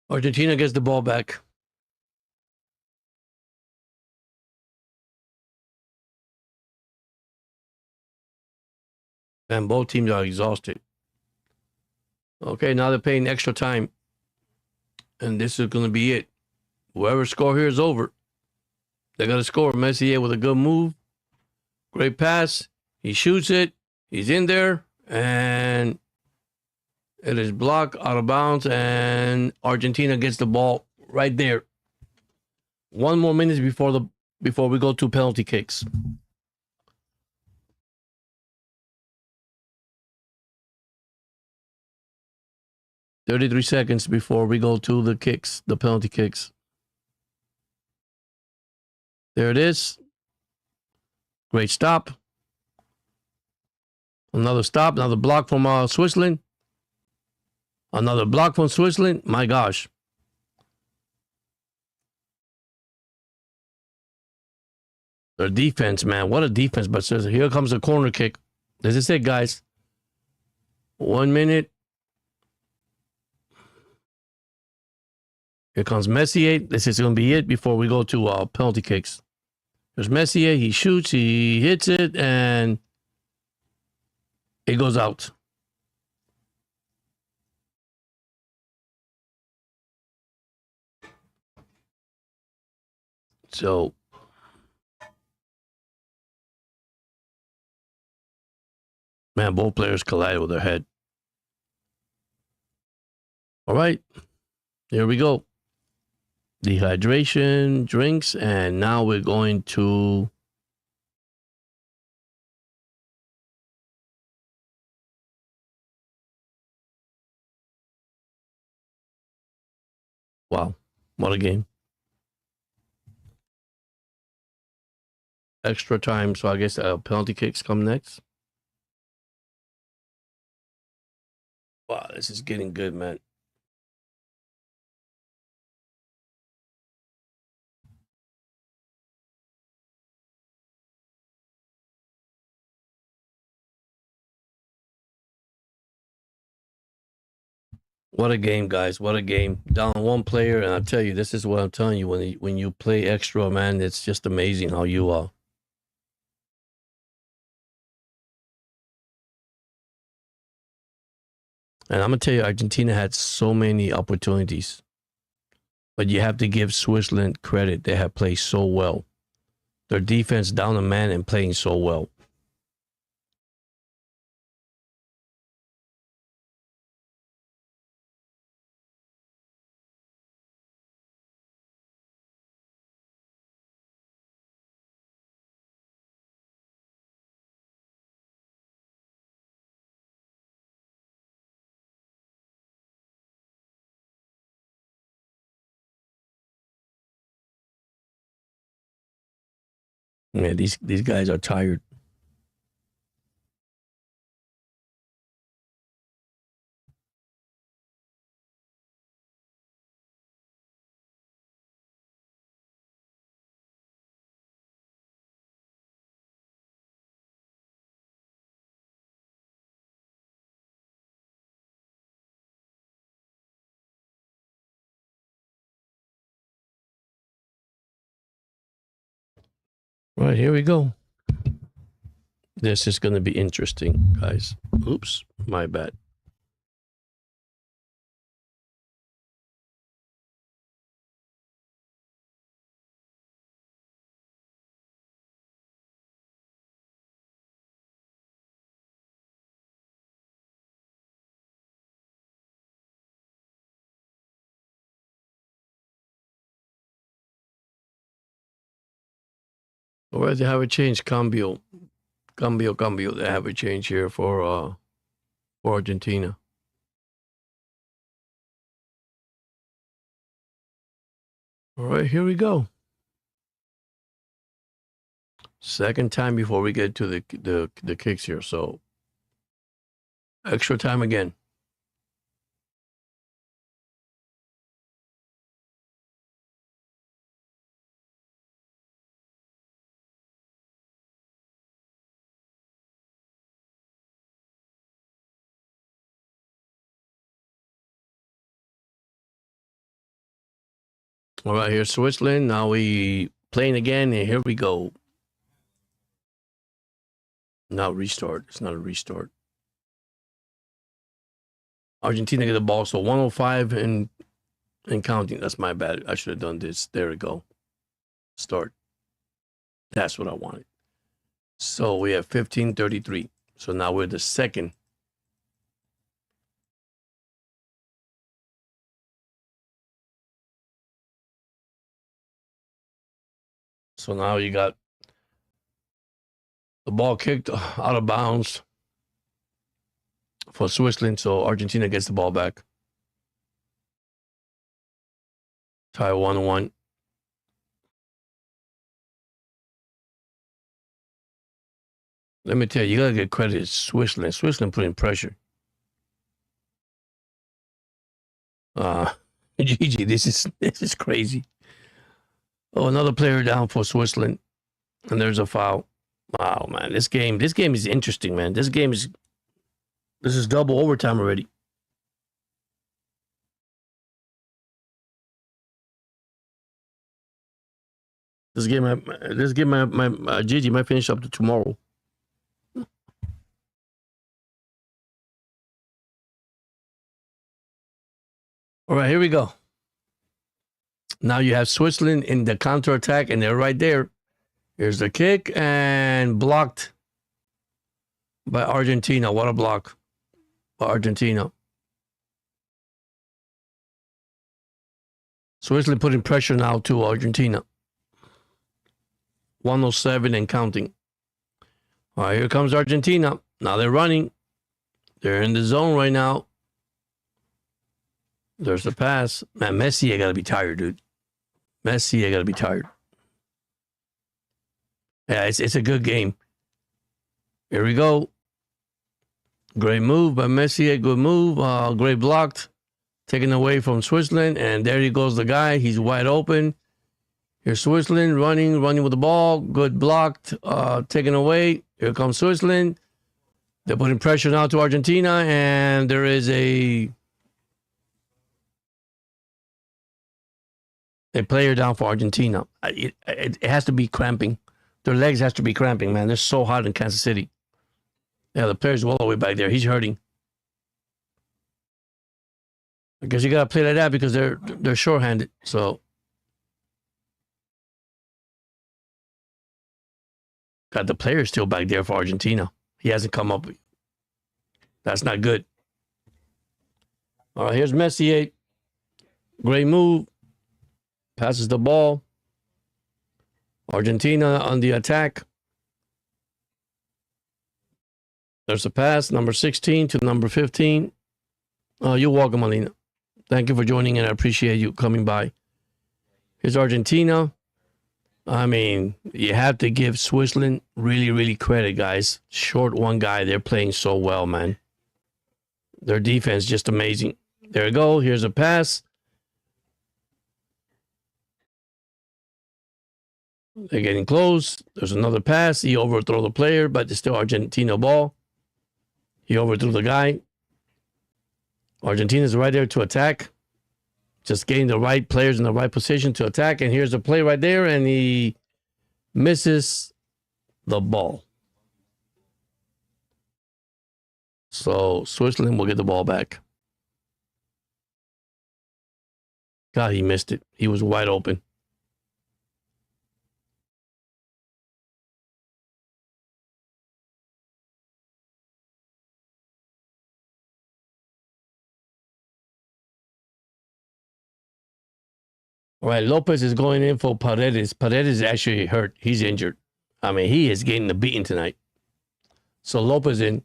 Argentina gets the ball back. And both teams are exhausted. Okay, now they're paying extra time. And this is going to be it. Whoever score here is over. They got to score. Messier with a good move. Great pass. He shoots it. He's in there. And it is blocked out of bounds. And Argentina gets the ball right there. 1 more minute before we go to penalty kicks. "33 seconds before we go to the penalty kicks. There it is. Great stop. Another stop. Another block from Switzerland. Another block from Switzerland. My gosh. Their defense, man. What a defense. But here comes a corner kick. This is it, guys. 1 minute. Here comes Messier. This is going to be it before we go to penalty kicks. There's Messier. He shoots. He hits it. And it goes out. So, man, both players collided with their head. All right. Here we go. Dehydration, drinks, and now we're going to wow, what a game. Extra time, so I guess penalty kicks come next. Wow, this is getting good, man. What a game, guys. What a game. Down one player, and I tell you, this is what I'm telling you. When you play extra, man, it's just amazing how you are. And I'm going to tell you, Argentina had so many opportunities. But you have to give Switzerland credit. They have played so well. Their defense down a man and playing so well. Man, these guys are tired. Right, here we go. This is going to be interesting, guys. Oops, my bad. All right, they have a change. Cambio. They have a change here for Argentina. All right, here we go. Second time before we get to the kicks here. So extra time again. All right, here's Switzerland. Now we playing again, and here we go. Now restart. It's not a restart. Argentina get the ball, so 105 and counting. That's my bad. I should have done this. There we go. Start. That's what I wanted. So we have 15:33. So now we're the second. So now you got the ball kicked out of bounds for Switzerland. So Argentina gets the ball back. Tie 1-1. Let me tell you, you gotta get credit to Switzerland. Switzerland putting pressure. Gigi, this is crazy. Oh, another player down for Switzerland, and there's a foul. Wow, man, this game is interesting, man. This is double overtime already. This game, my Gigi might finish up to tomorrow. All right, here we go. Now you have Switzerland in the counterattack, and they're right there. Here's the kick, and blocked by Argentina. What a block by Argentina. Switzerland putting pressure now to Argentina. 107 and counting. All right, here comes Argentina. Now they're running. They're in the zone right now. There's the pass. Man, Messi, I got to be tired, dude. Messi, I got to be tired. Yeah, it's a good game. Here we go. Great move by Messi. Good move. Great blocked. Taken away from Switzerland. And there he goes, the guy. He's wide open. Here's Switzerland running with the ball. Good blocked. Taken away. Here comes Switzerland. They're putting pressure now to Argentina. And there is a player down for Argentina. It has to be cramping. Their legs has to be cramping, man. They're so hot in Kansas City. Yeah, the player's well away back there. He's hurting. I guess you gotta play like that because they're short-handed. So got the player still back there for Argentina. He hasn't come up. That's not good. All right, here's Messi. Great move. Passes the ball. Argentina on the attack. There's a pass, number 16 to number 15. You're welcome, Alina. Thank you for joining, and I appreciate you coming by. Here's Argentina. I mean, you have to give Switzerland really, really credit, guys. Short one guy, they're playing so well, man. Their defense just amazing. There you go. Here's a pass. They're getting close. There's another pass. He overthrew the player, but it's still Argentina ball. He overthrew the guy. Argentina's right there to attack. Just getting the right players in the right position to attack. And here's the play right there, and he misses the ball. So Switzerland will get the ball back. God, he missed it. He was wide open. All right, Lopez is going in for Paredes. Paredes is actually hurt. He's injured. I mean, he is getting the beating tonight. So Lopez in.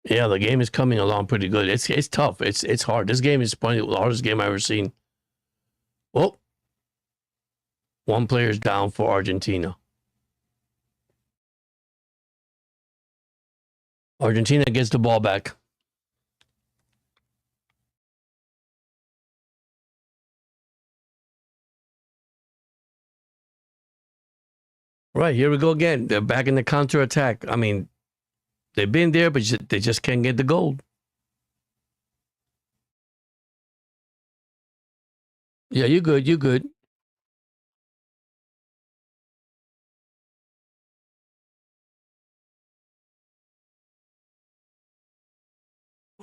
Yeah, the game is coming along pretty good. It's tough. It's hard. This game is probably the hardest game I've ever seen. Oh, one player's down for Argentina. Argentina gets the ball back. Right, here we go again. They're back in the counterattack. I mean, they've been there, but they just can't get the goal. Yeah, you're good. You're good.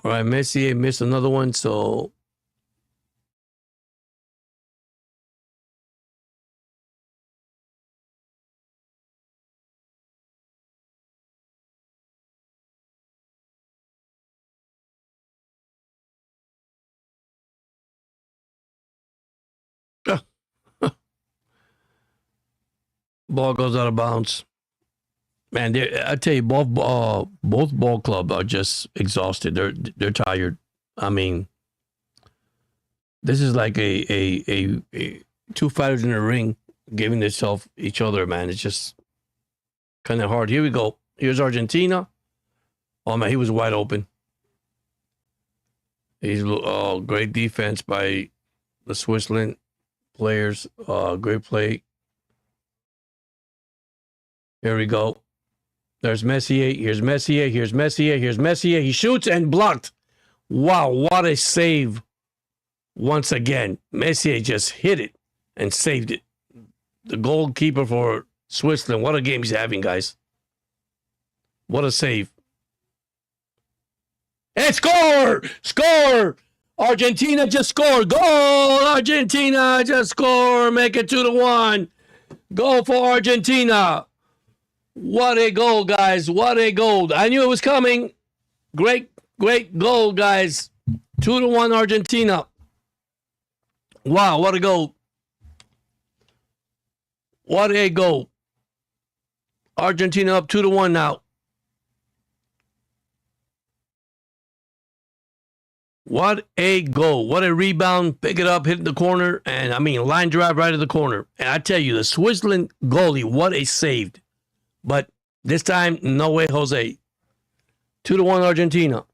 All right, Messi missed another one, so ball goes out of bounds. Man, I tell you, both ball club are just exhausted. They're tired. I mean, this is like a two fighters in a ring. giving each other, man. It's just kind of hard. Here we go. Here's Argentina. Oh, man, he was wide open. He's great defense by the Switzerland players. Great play. Here we go. There's Messier. Here's Messier. Here's Messier. Here's Messier. He shoots and blocked. Wow, what a save. Once again, Messier just hit it and saved it. The goalkeeper for Switzerland. What a game he's having, guys. What a save. And score! Score! Argentina just scored. Goal! Argentina just scored. Make it 2-1. Goal for Argentina. What a goal, guys. What a goal. I knew it was coming. Great goal, guys. 2-1 Argentina. Wow, what a goal. What a goal. Argentina up 2-1 now. What a goal. What a rebound. Pick it up, hit the corner, and line drive right to the corner. And I tell you, the Switzerland goalie, what a save. But this time, no way, Jose. 2-1 Argentina.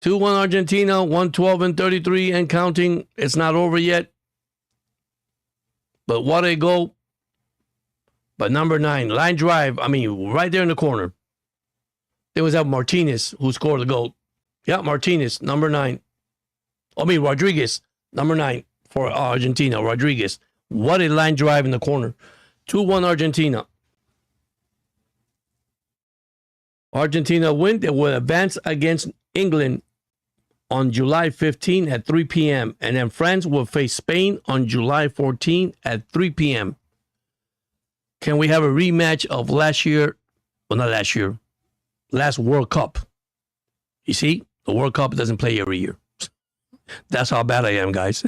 2-1 Argentina, 112-33 and counting. It's not over yet. But what a goal. But number 9, line drive, right there in the corner. There was Martinez who scored the goal. Yeah, Martinez, number 9. Rodriguez, number 9 for Argentina. Rodriguez. What a line drive in the corner. 2-1 Argentina. Argentina win. They will advance against England on July 15 at 3 p.m. And then France will face Spain on July 14 at 3 p.m. Can we have a rematch of last year? Well, not last year. Last World Cup. You see, the World Cup doesn't play every year. That's how bad I am, guys.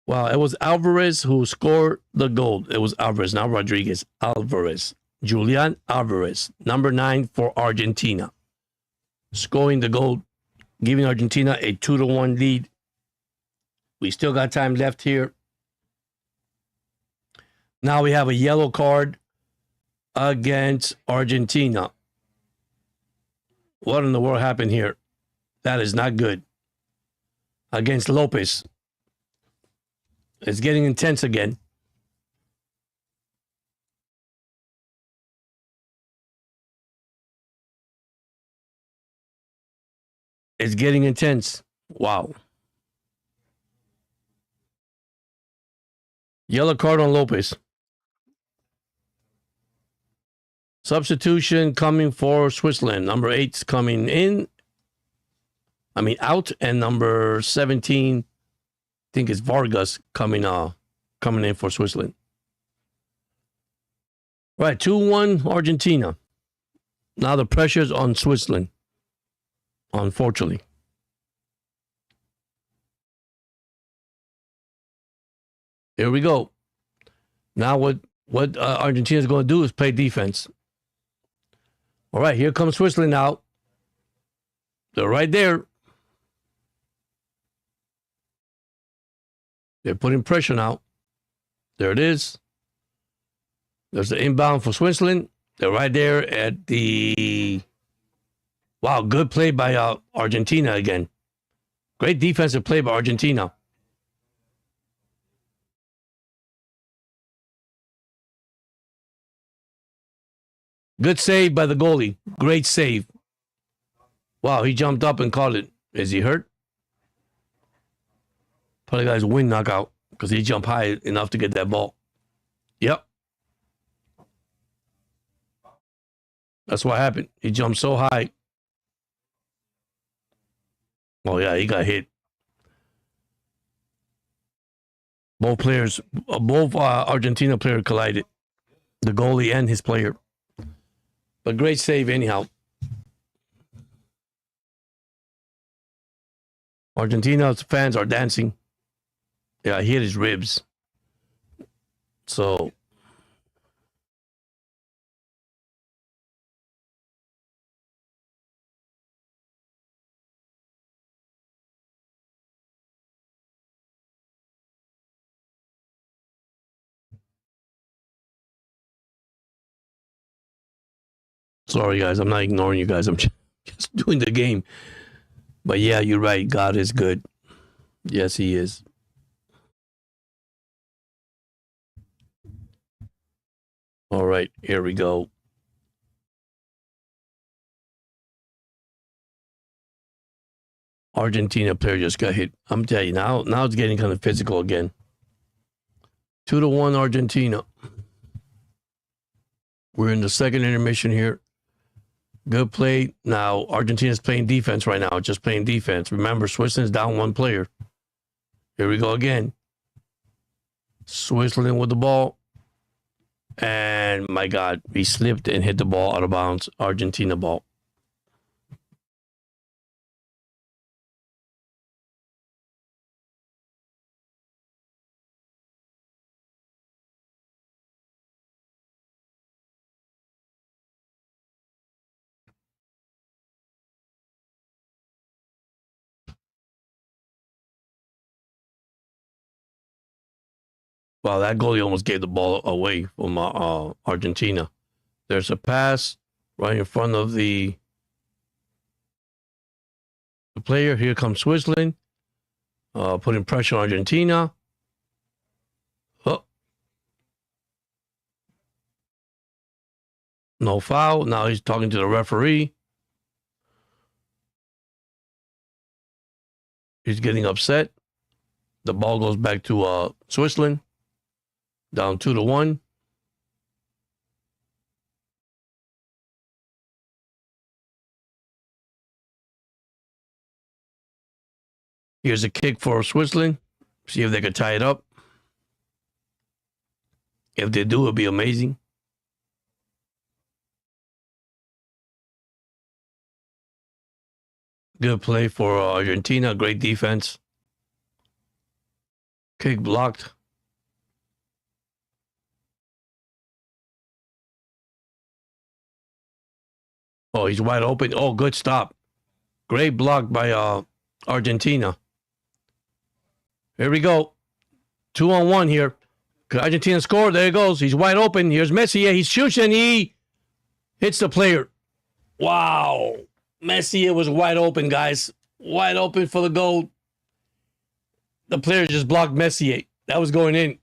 Wow, it was Alvarez who scored the goal. It was Alvarez, not Rodriguez. Alvarez. Julian Alvarez, number 9 for Argentina. Scoring the goal, giving Argentina a 2-1 lead. We still got time left here. Now we have a yellow card against Argentina. What in the world happened here? That is not good. Against Lopez. It's getting intense again. It's getting intense. Wow. Yellow card on Lopez. Substitution coming for Switzerland. Number 8's coming in. Out. And number 17, I think it's Vargas coming in for Switzerland. Right, 2-1 Argentina. Now the pressure's on Switzerland, unfortunately. Here we go. Now what Argentina's going to do is play defense. All right, here comes Switzerland now. They're right there. They're putting pressure now. There it is. There's the inbound for Switzerland. They're right there at the... Wow, good play by Argentina again. Great defensive play by Argentina. Good save by the goalie. Great save. Wow, he jumped up and caught it. Is he hurt? Probably got his wind knocked out because he jumped high enough to get that ball. Yep. That's what happened. He jumped so high. Oh, yeah, he got hit. Both Argentina players collided. The goalie and his player. But great save anyhow. Argentina's fans are dancing. Yeah, he hit his ribs. So Sorry, guys. I'm not ignoring you guys. I'm just doing the game. But yeah, you're right. God is good. Yes, he is. All right, here we go. Argentina player just got hit. I'm telling you, now it's getting kind of physical again. 2-1 Argentina. We're in the second intermission here. Good play. Now, Argentina's playing defense right now, just playing defense. Remember, Switzerland's down one player. Here we go again. Switzerland with the ball. And my God, he slipped and hit the ball out of bounds. Argentina ball. Wow, that goalie almost gave the ball away from Argentina. There's a pass right in front of the player. Here comes Switzerland, putting pressure on Argentina. Oh. No foul. Now he's talking to the referee. He's getting upset. The ball goes back to Switzerland. Down 2-1. Here's a kick for Switzerland. See if they can tie it up. If they do, it'll be amazing. Good play for Argentina. Great defense. Kick blocked. Oh, he's wide open. Oh, good stop. Great block by Argentina. Here we go. 2-on-1 here. Could Argentina score? There he goes. He's wide open. Here's Messi. He shoots and he hits the player. Wow. Messi was wide open, guys. Wide open for the goal. The player just blocked Messi. That was going in.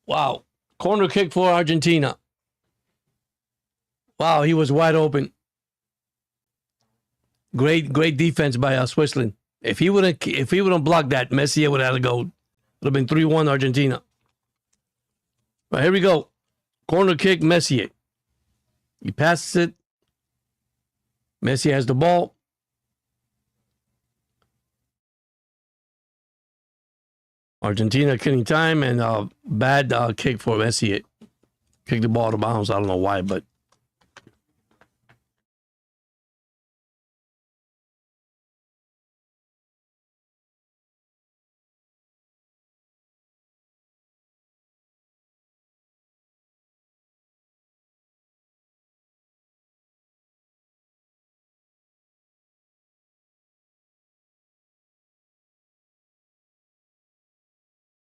Wow. Corner kick for Argentina. Wow, he was wide open. Great defense by Switzerland. If he wouldn't block that, Messi would have had a goal. It would have been 3-1 Argentina. Right, here we go. Corner kick, Messi. He passes it. Messi has the ball. Argentina killing time and bad kick for Messi. Kicked the ball out of bounds. I don't know why, but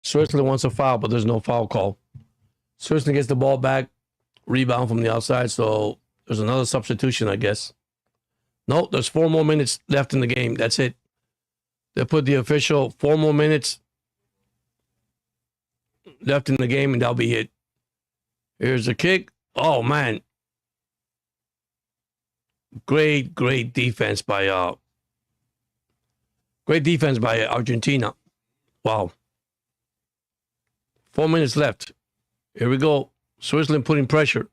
Switzerland wants a foul, but there's no foul call. Switzerland gets the ball back, rebound from the outside, so there's another substitution, I guess. No, there's 4 more minutes left in the game. That's it. They put the official 4 more minutes left in the game, and that'll be it. Here's the kick. Oh, man. Great defense by Argentina. Wow. 4 minutes left. Here we go. Switzerland putting pressure.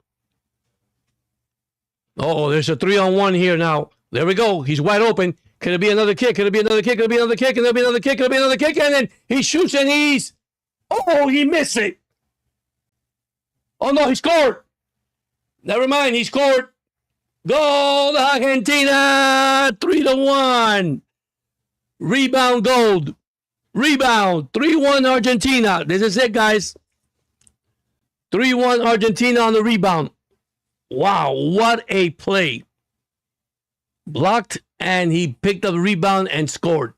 Oh, there's a 3-on-1 here now. There we go. He's wide open. Can it be another kick? Can it be another kick? Can it be another kick? Can it be another kick? Can it be another kick? And then he shoots and he's... Oh, he missed it. Oh, no, he scored. Never mind. He scored. Goal, Argentina. 3-1. Rebound gold. Rebound. 3-1 Argentina. This is it, guys. 3-1 Argentina on the rebound. Wow, what a play. Blocked, and he picked up the rebound and scored.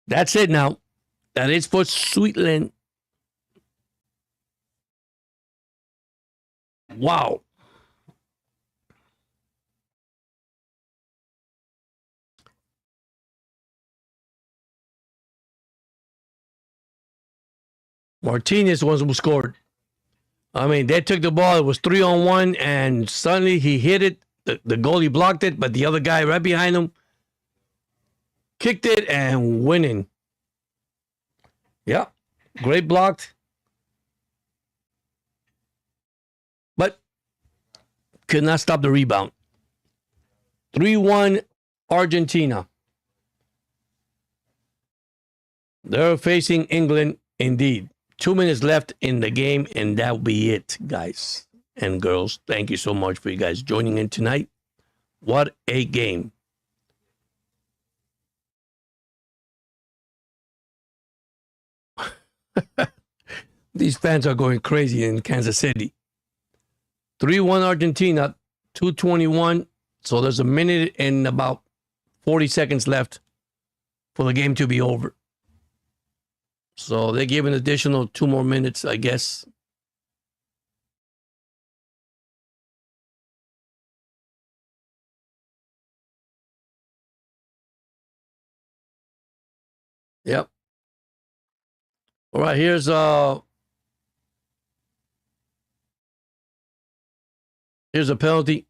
That's it now. That is for Switzerland. Wow. Martinez was who scored. I mean, they took the ball. It was 3-on-1, and suddenly he hit it. The goalie blocked it, but the other guy right behind him kicked it and winning. Yeah, great blocked, but could not stop the rebound. 3-1 Argentina. They're facing England indeed. 2 minutes left in the game, and that'll be it, guys and girls. Thank you so much for you guys joining in tonight. What a game. These fans are going crazy in Kansas City. 3-1 Argentina, 2:21. So there's a minute and about 40 seconds left for the game to be over. So they give an additional 2 more minutes, I guess. Yep. All right, here's a penalty.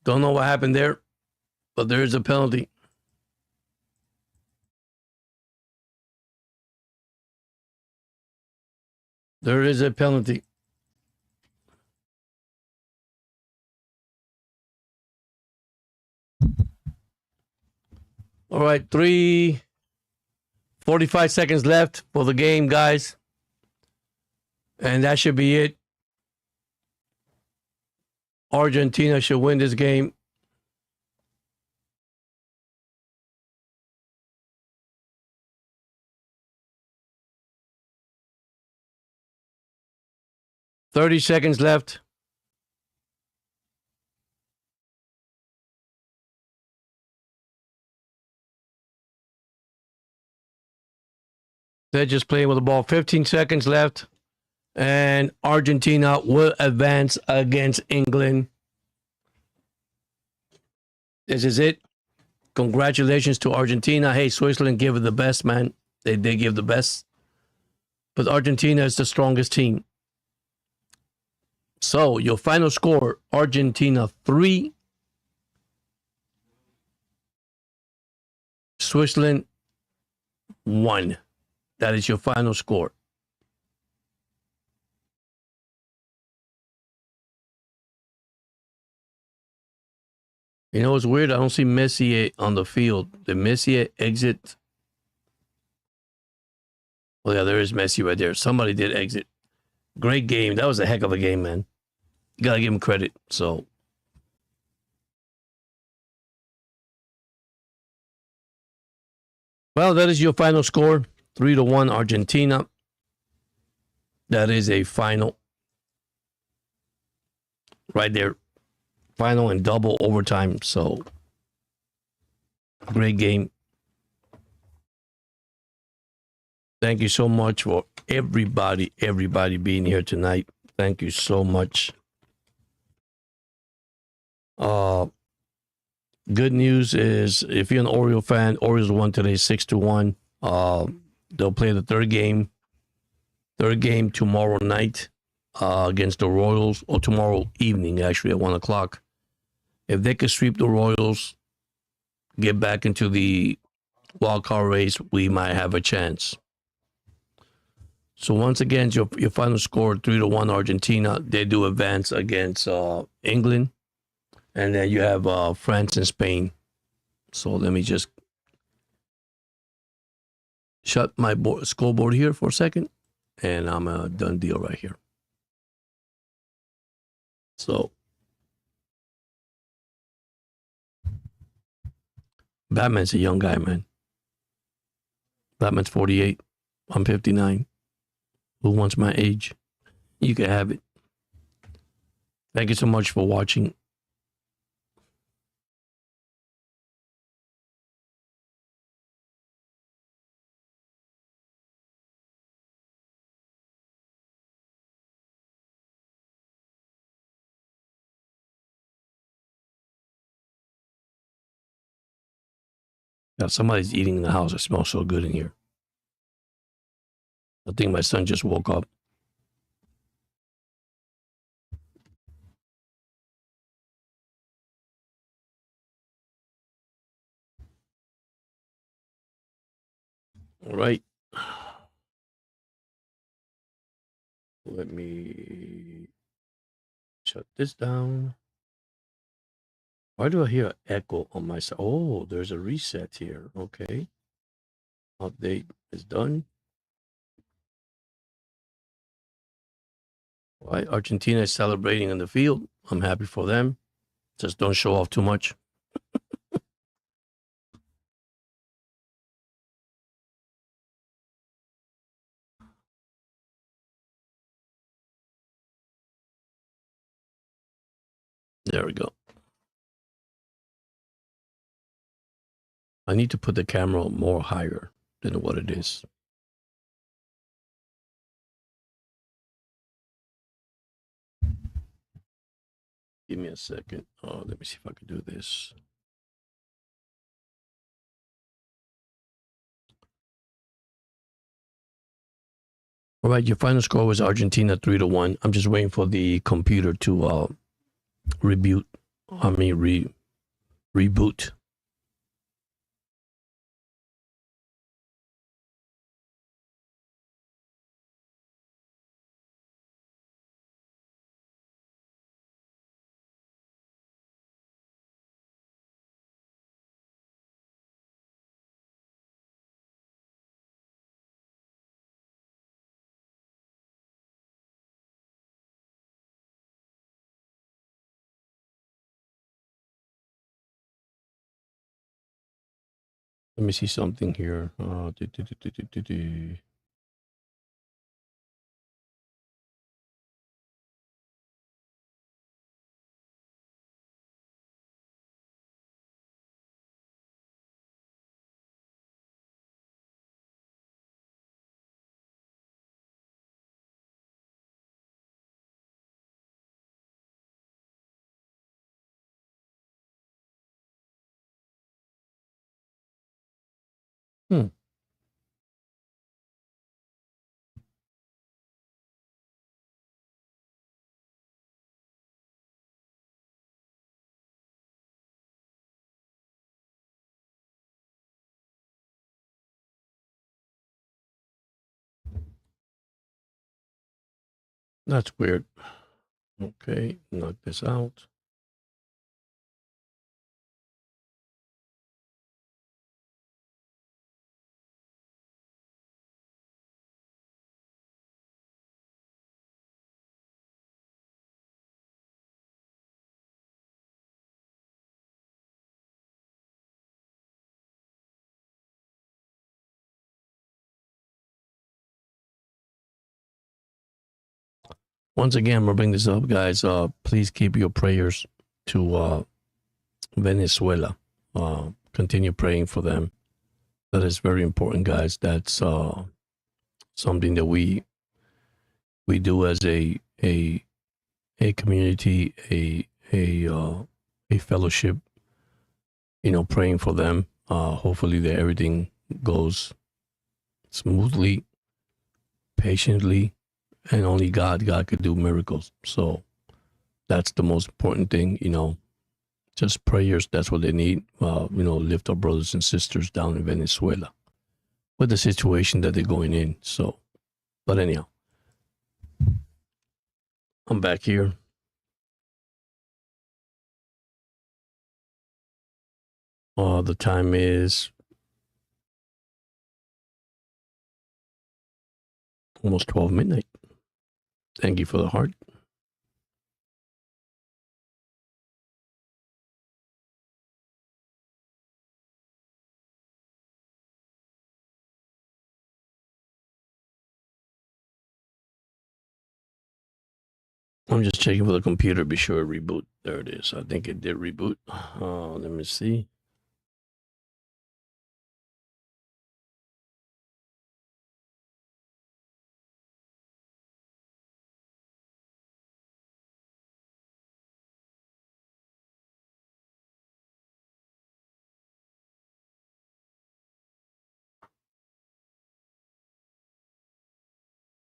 Don't know what happened there, but there is a penalty. There is a penalty. All right, 3:45 seconds left for the game, guys. And that should be it. Argentina should win this game. "30 seconds left. They're just playing with the ball. 15 seconds left. And Argentina will advance against England. This is it. Congratulations to Argentina. Hey, Switzerland give it the best, man. They give the best. But Argentina is the strongest team. So your final score, Argentina 3, Switzerland 1. That is your final score. You know, it's weird. I don't see Messier on the field. Did Messier exit? Oh, yeah, there is Messi right there. Somebody did exit. Great game. That was a heck of a game, man. You got to give him credit. So, well, that is your final score. 3-1 Argentina. That is a final. Right there. Final and double overtime. So, great game. Thank you so much for everybody being here tonight. Thank you so much. Good news is if you're an Oriole fan, Orioles won today 6-1. They'll play the third game tomorrow night against the Royals, or tomorrow evening, actually, at 1 o'clock. If they could sweep the Royals, get back into the wild card race, we might have a chance. So once again, your final score 3-1 Argentina. They do advance against England, and then you have France and Spain. So let me just shut my scoreboard here for a second, and I'm a done deal right here. So Batman's a young guy, man. Batman's 48. I'm 59. Who wants my age? You can have it. Thank you so much for watching. Yeah, somebody's eating in the house. It smells so good in here. I think my son just woke up. All right. Let me shut this down. Why do I hear an echo on my side? Oh, there's a reset here. Okay. Update is done. Why? Argentina is celebrating in the field. I'm happy for them. Just don't show off too much. There we go. I need to put the camera more higher than what it is. Give me a second. Oh, let me see if I can do this. All right, your final score was Argentina 3-1. I'm just waiting for the computer to reboot. Reboot. Let me see something here. Hmm. That's weird. Okay, knock this out. Once again, we'll bring this up, guys. Please keep your prayers to Venezuela. Continue praying for them. That is very important, guys. That's something that we do as a community, a fellowship. You know, praying for them. Hopefully, that everything goes smoothly, patiently, and only God could do miracles. So that's the most important thing. You know, just prayers. That's what they need. You know, lift our brothers and sisters down in Venezuela with the situation that they're going in. So, but anyhow, I'm back here. The time is almost 12 midnight. Thank you for the heart. I'm just checking for the computer. Be sure to reboot. There it is. I think it did reboot. Let me see.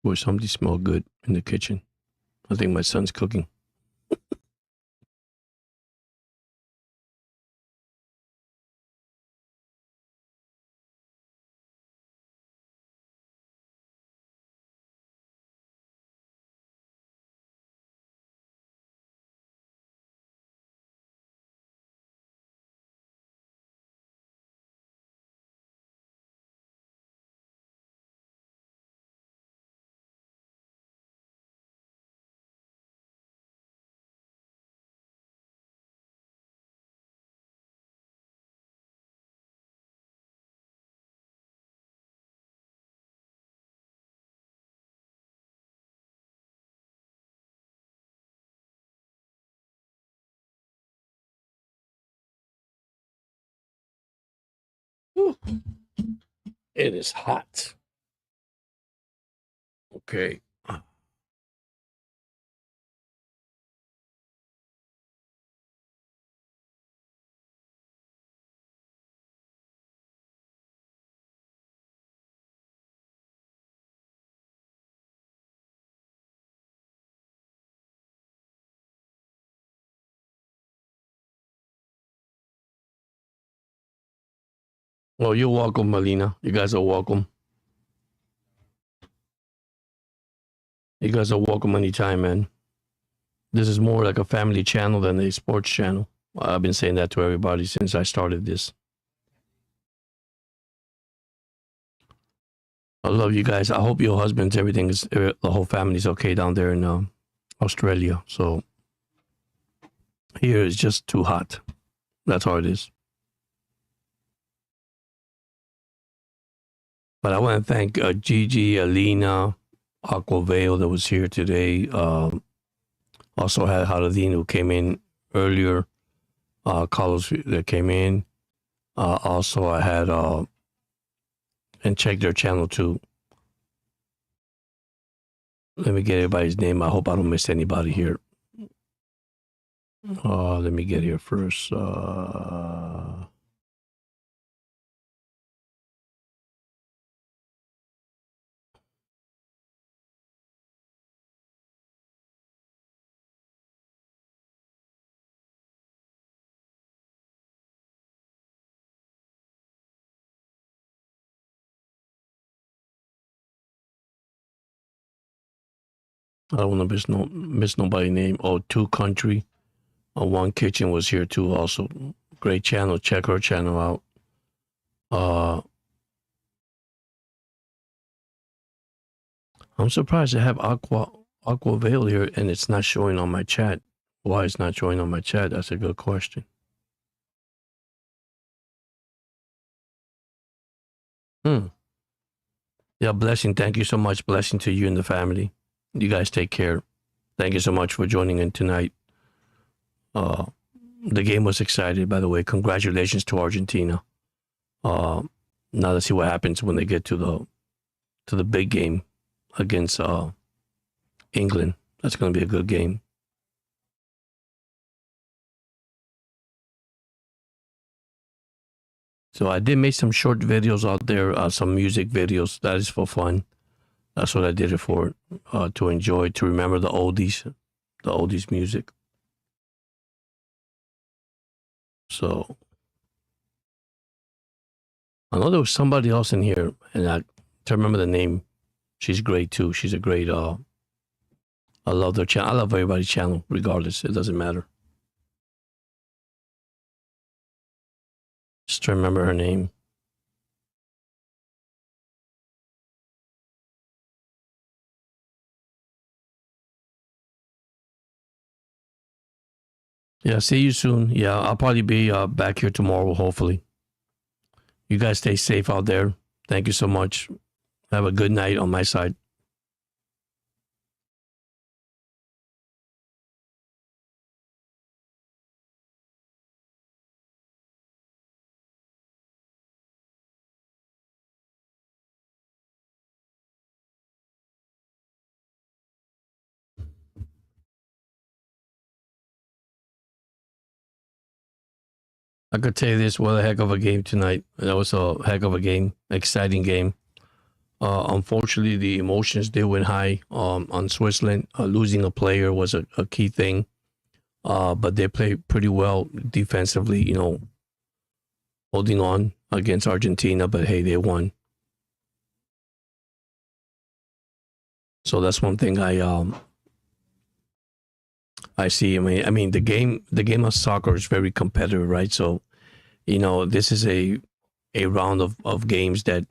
Boy, something smells good in the kitchen. I think my son's cooking. Whew. It is hot. Okay. Well, you're welcome, Melina. You guys are welcome. You guys are welcome anytime, man. This is more like a family channel than a sports channel. I've been saying that to everybody since I started this. I love you guys. I hope your husbands, everything is, the whole family's okay down there in Australia. So here it's just too hot. That's all it is. But I want to thank Gigi, Alina, Aquavale that was here today. Also had Haradin who came in earlier. Carlos that came in. Also I had and check their channel too. Let me get everybody's name. I hope I don't miss anybody here. Let me get here first. I don't want to miss nobody's name. Oh, Two Country, One Kitchen was here too. Also, great channel. Check her channel out. I'm surprised I have Aquavale here and it's not showing on my chat. Why it's not showing on my chat? That's a good question. Yeah, blessing. Thank you so much. Blessing to you and the family. You guys take care. Thank you so much for joining in tonight. The game was exciting, by the way. Congratulations to Argentina. Now let's see what happens when they get to the big game against England. That's going to be a good game. So I did make some short videos out there, some music videos. That is for fun. That's what I did it for, to enjoy, to remember the oldies music. So I know there was somebody else in here, and I to remember the name. She's great too. She's a great. I love their channel. I love everybody's channel, regardless. It doesn't matter. Just to remember her name. Yeah, see you soon. Yeah, I'll probably be back here tomorrow, hopefully. You guys stay safe out there. Thank you so much. Have a good night on my side. I could tell you this, what a heck of a game tonight. That was a heck of a game, exciting game. Unfortunately, the emotions they went high on Switzerland. Losing a player was a key thing, but they played pretty well defensively. You know, holding on against Argentina, but hey, they won. So that's one thing I see. I mean the game of soccer is very competitive, right? So you know this is a round of games that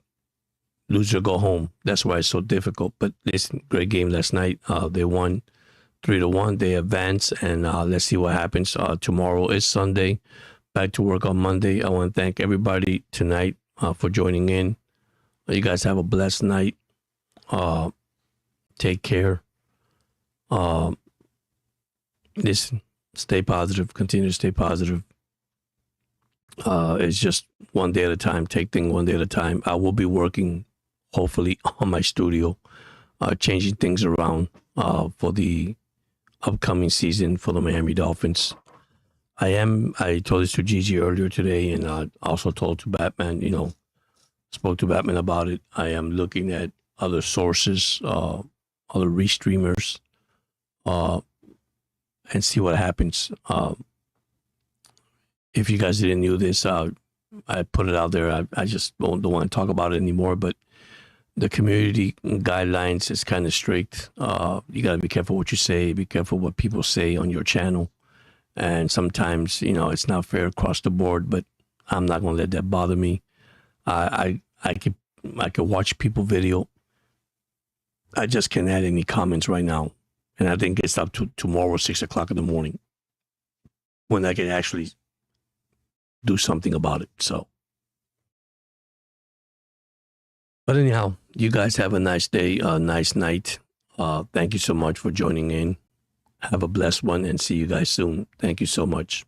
loser go home. That's why it's so difficult. But it's a great game last night. They won 3-1. They advance, and let's see what happens. Tomorrow is Sunday. Back to work on Monday. I want to thank everybody tonight for joining in. You guys have a blessed night. Take care. Listen, stay positive. Continue to stay positive. It's just one day at a time. Take things one day at a time. I will be working, hopefully, on my studio, changing things around for the upcoming season for the Miami Dolphins. I told this to Gigi earlier today, and I also told to Batman, you know, spoke to Batman about it. I am looking at other sources, other restreamers, and see what happens. If you guys didn't know this, I put it out there. I just don't want to talk about it anymore, but the community guidelines is kind of strict. You got to be careful what you say, be careful what people say on your channel. And sometimes, you know, it's not fair across the board, but I'm not going to let that bother me. I could watch people video. I just can't add any comments right now. And I think it's up to tomorrow, 6 o'clock in the morning, when I can actually do something about it. So, but anyhow, you guys have a nice day, a nice night. Thank you so much for joining in. Have a blessed one and see you guys soon. Thank you so much.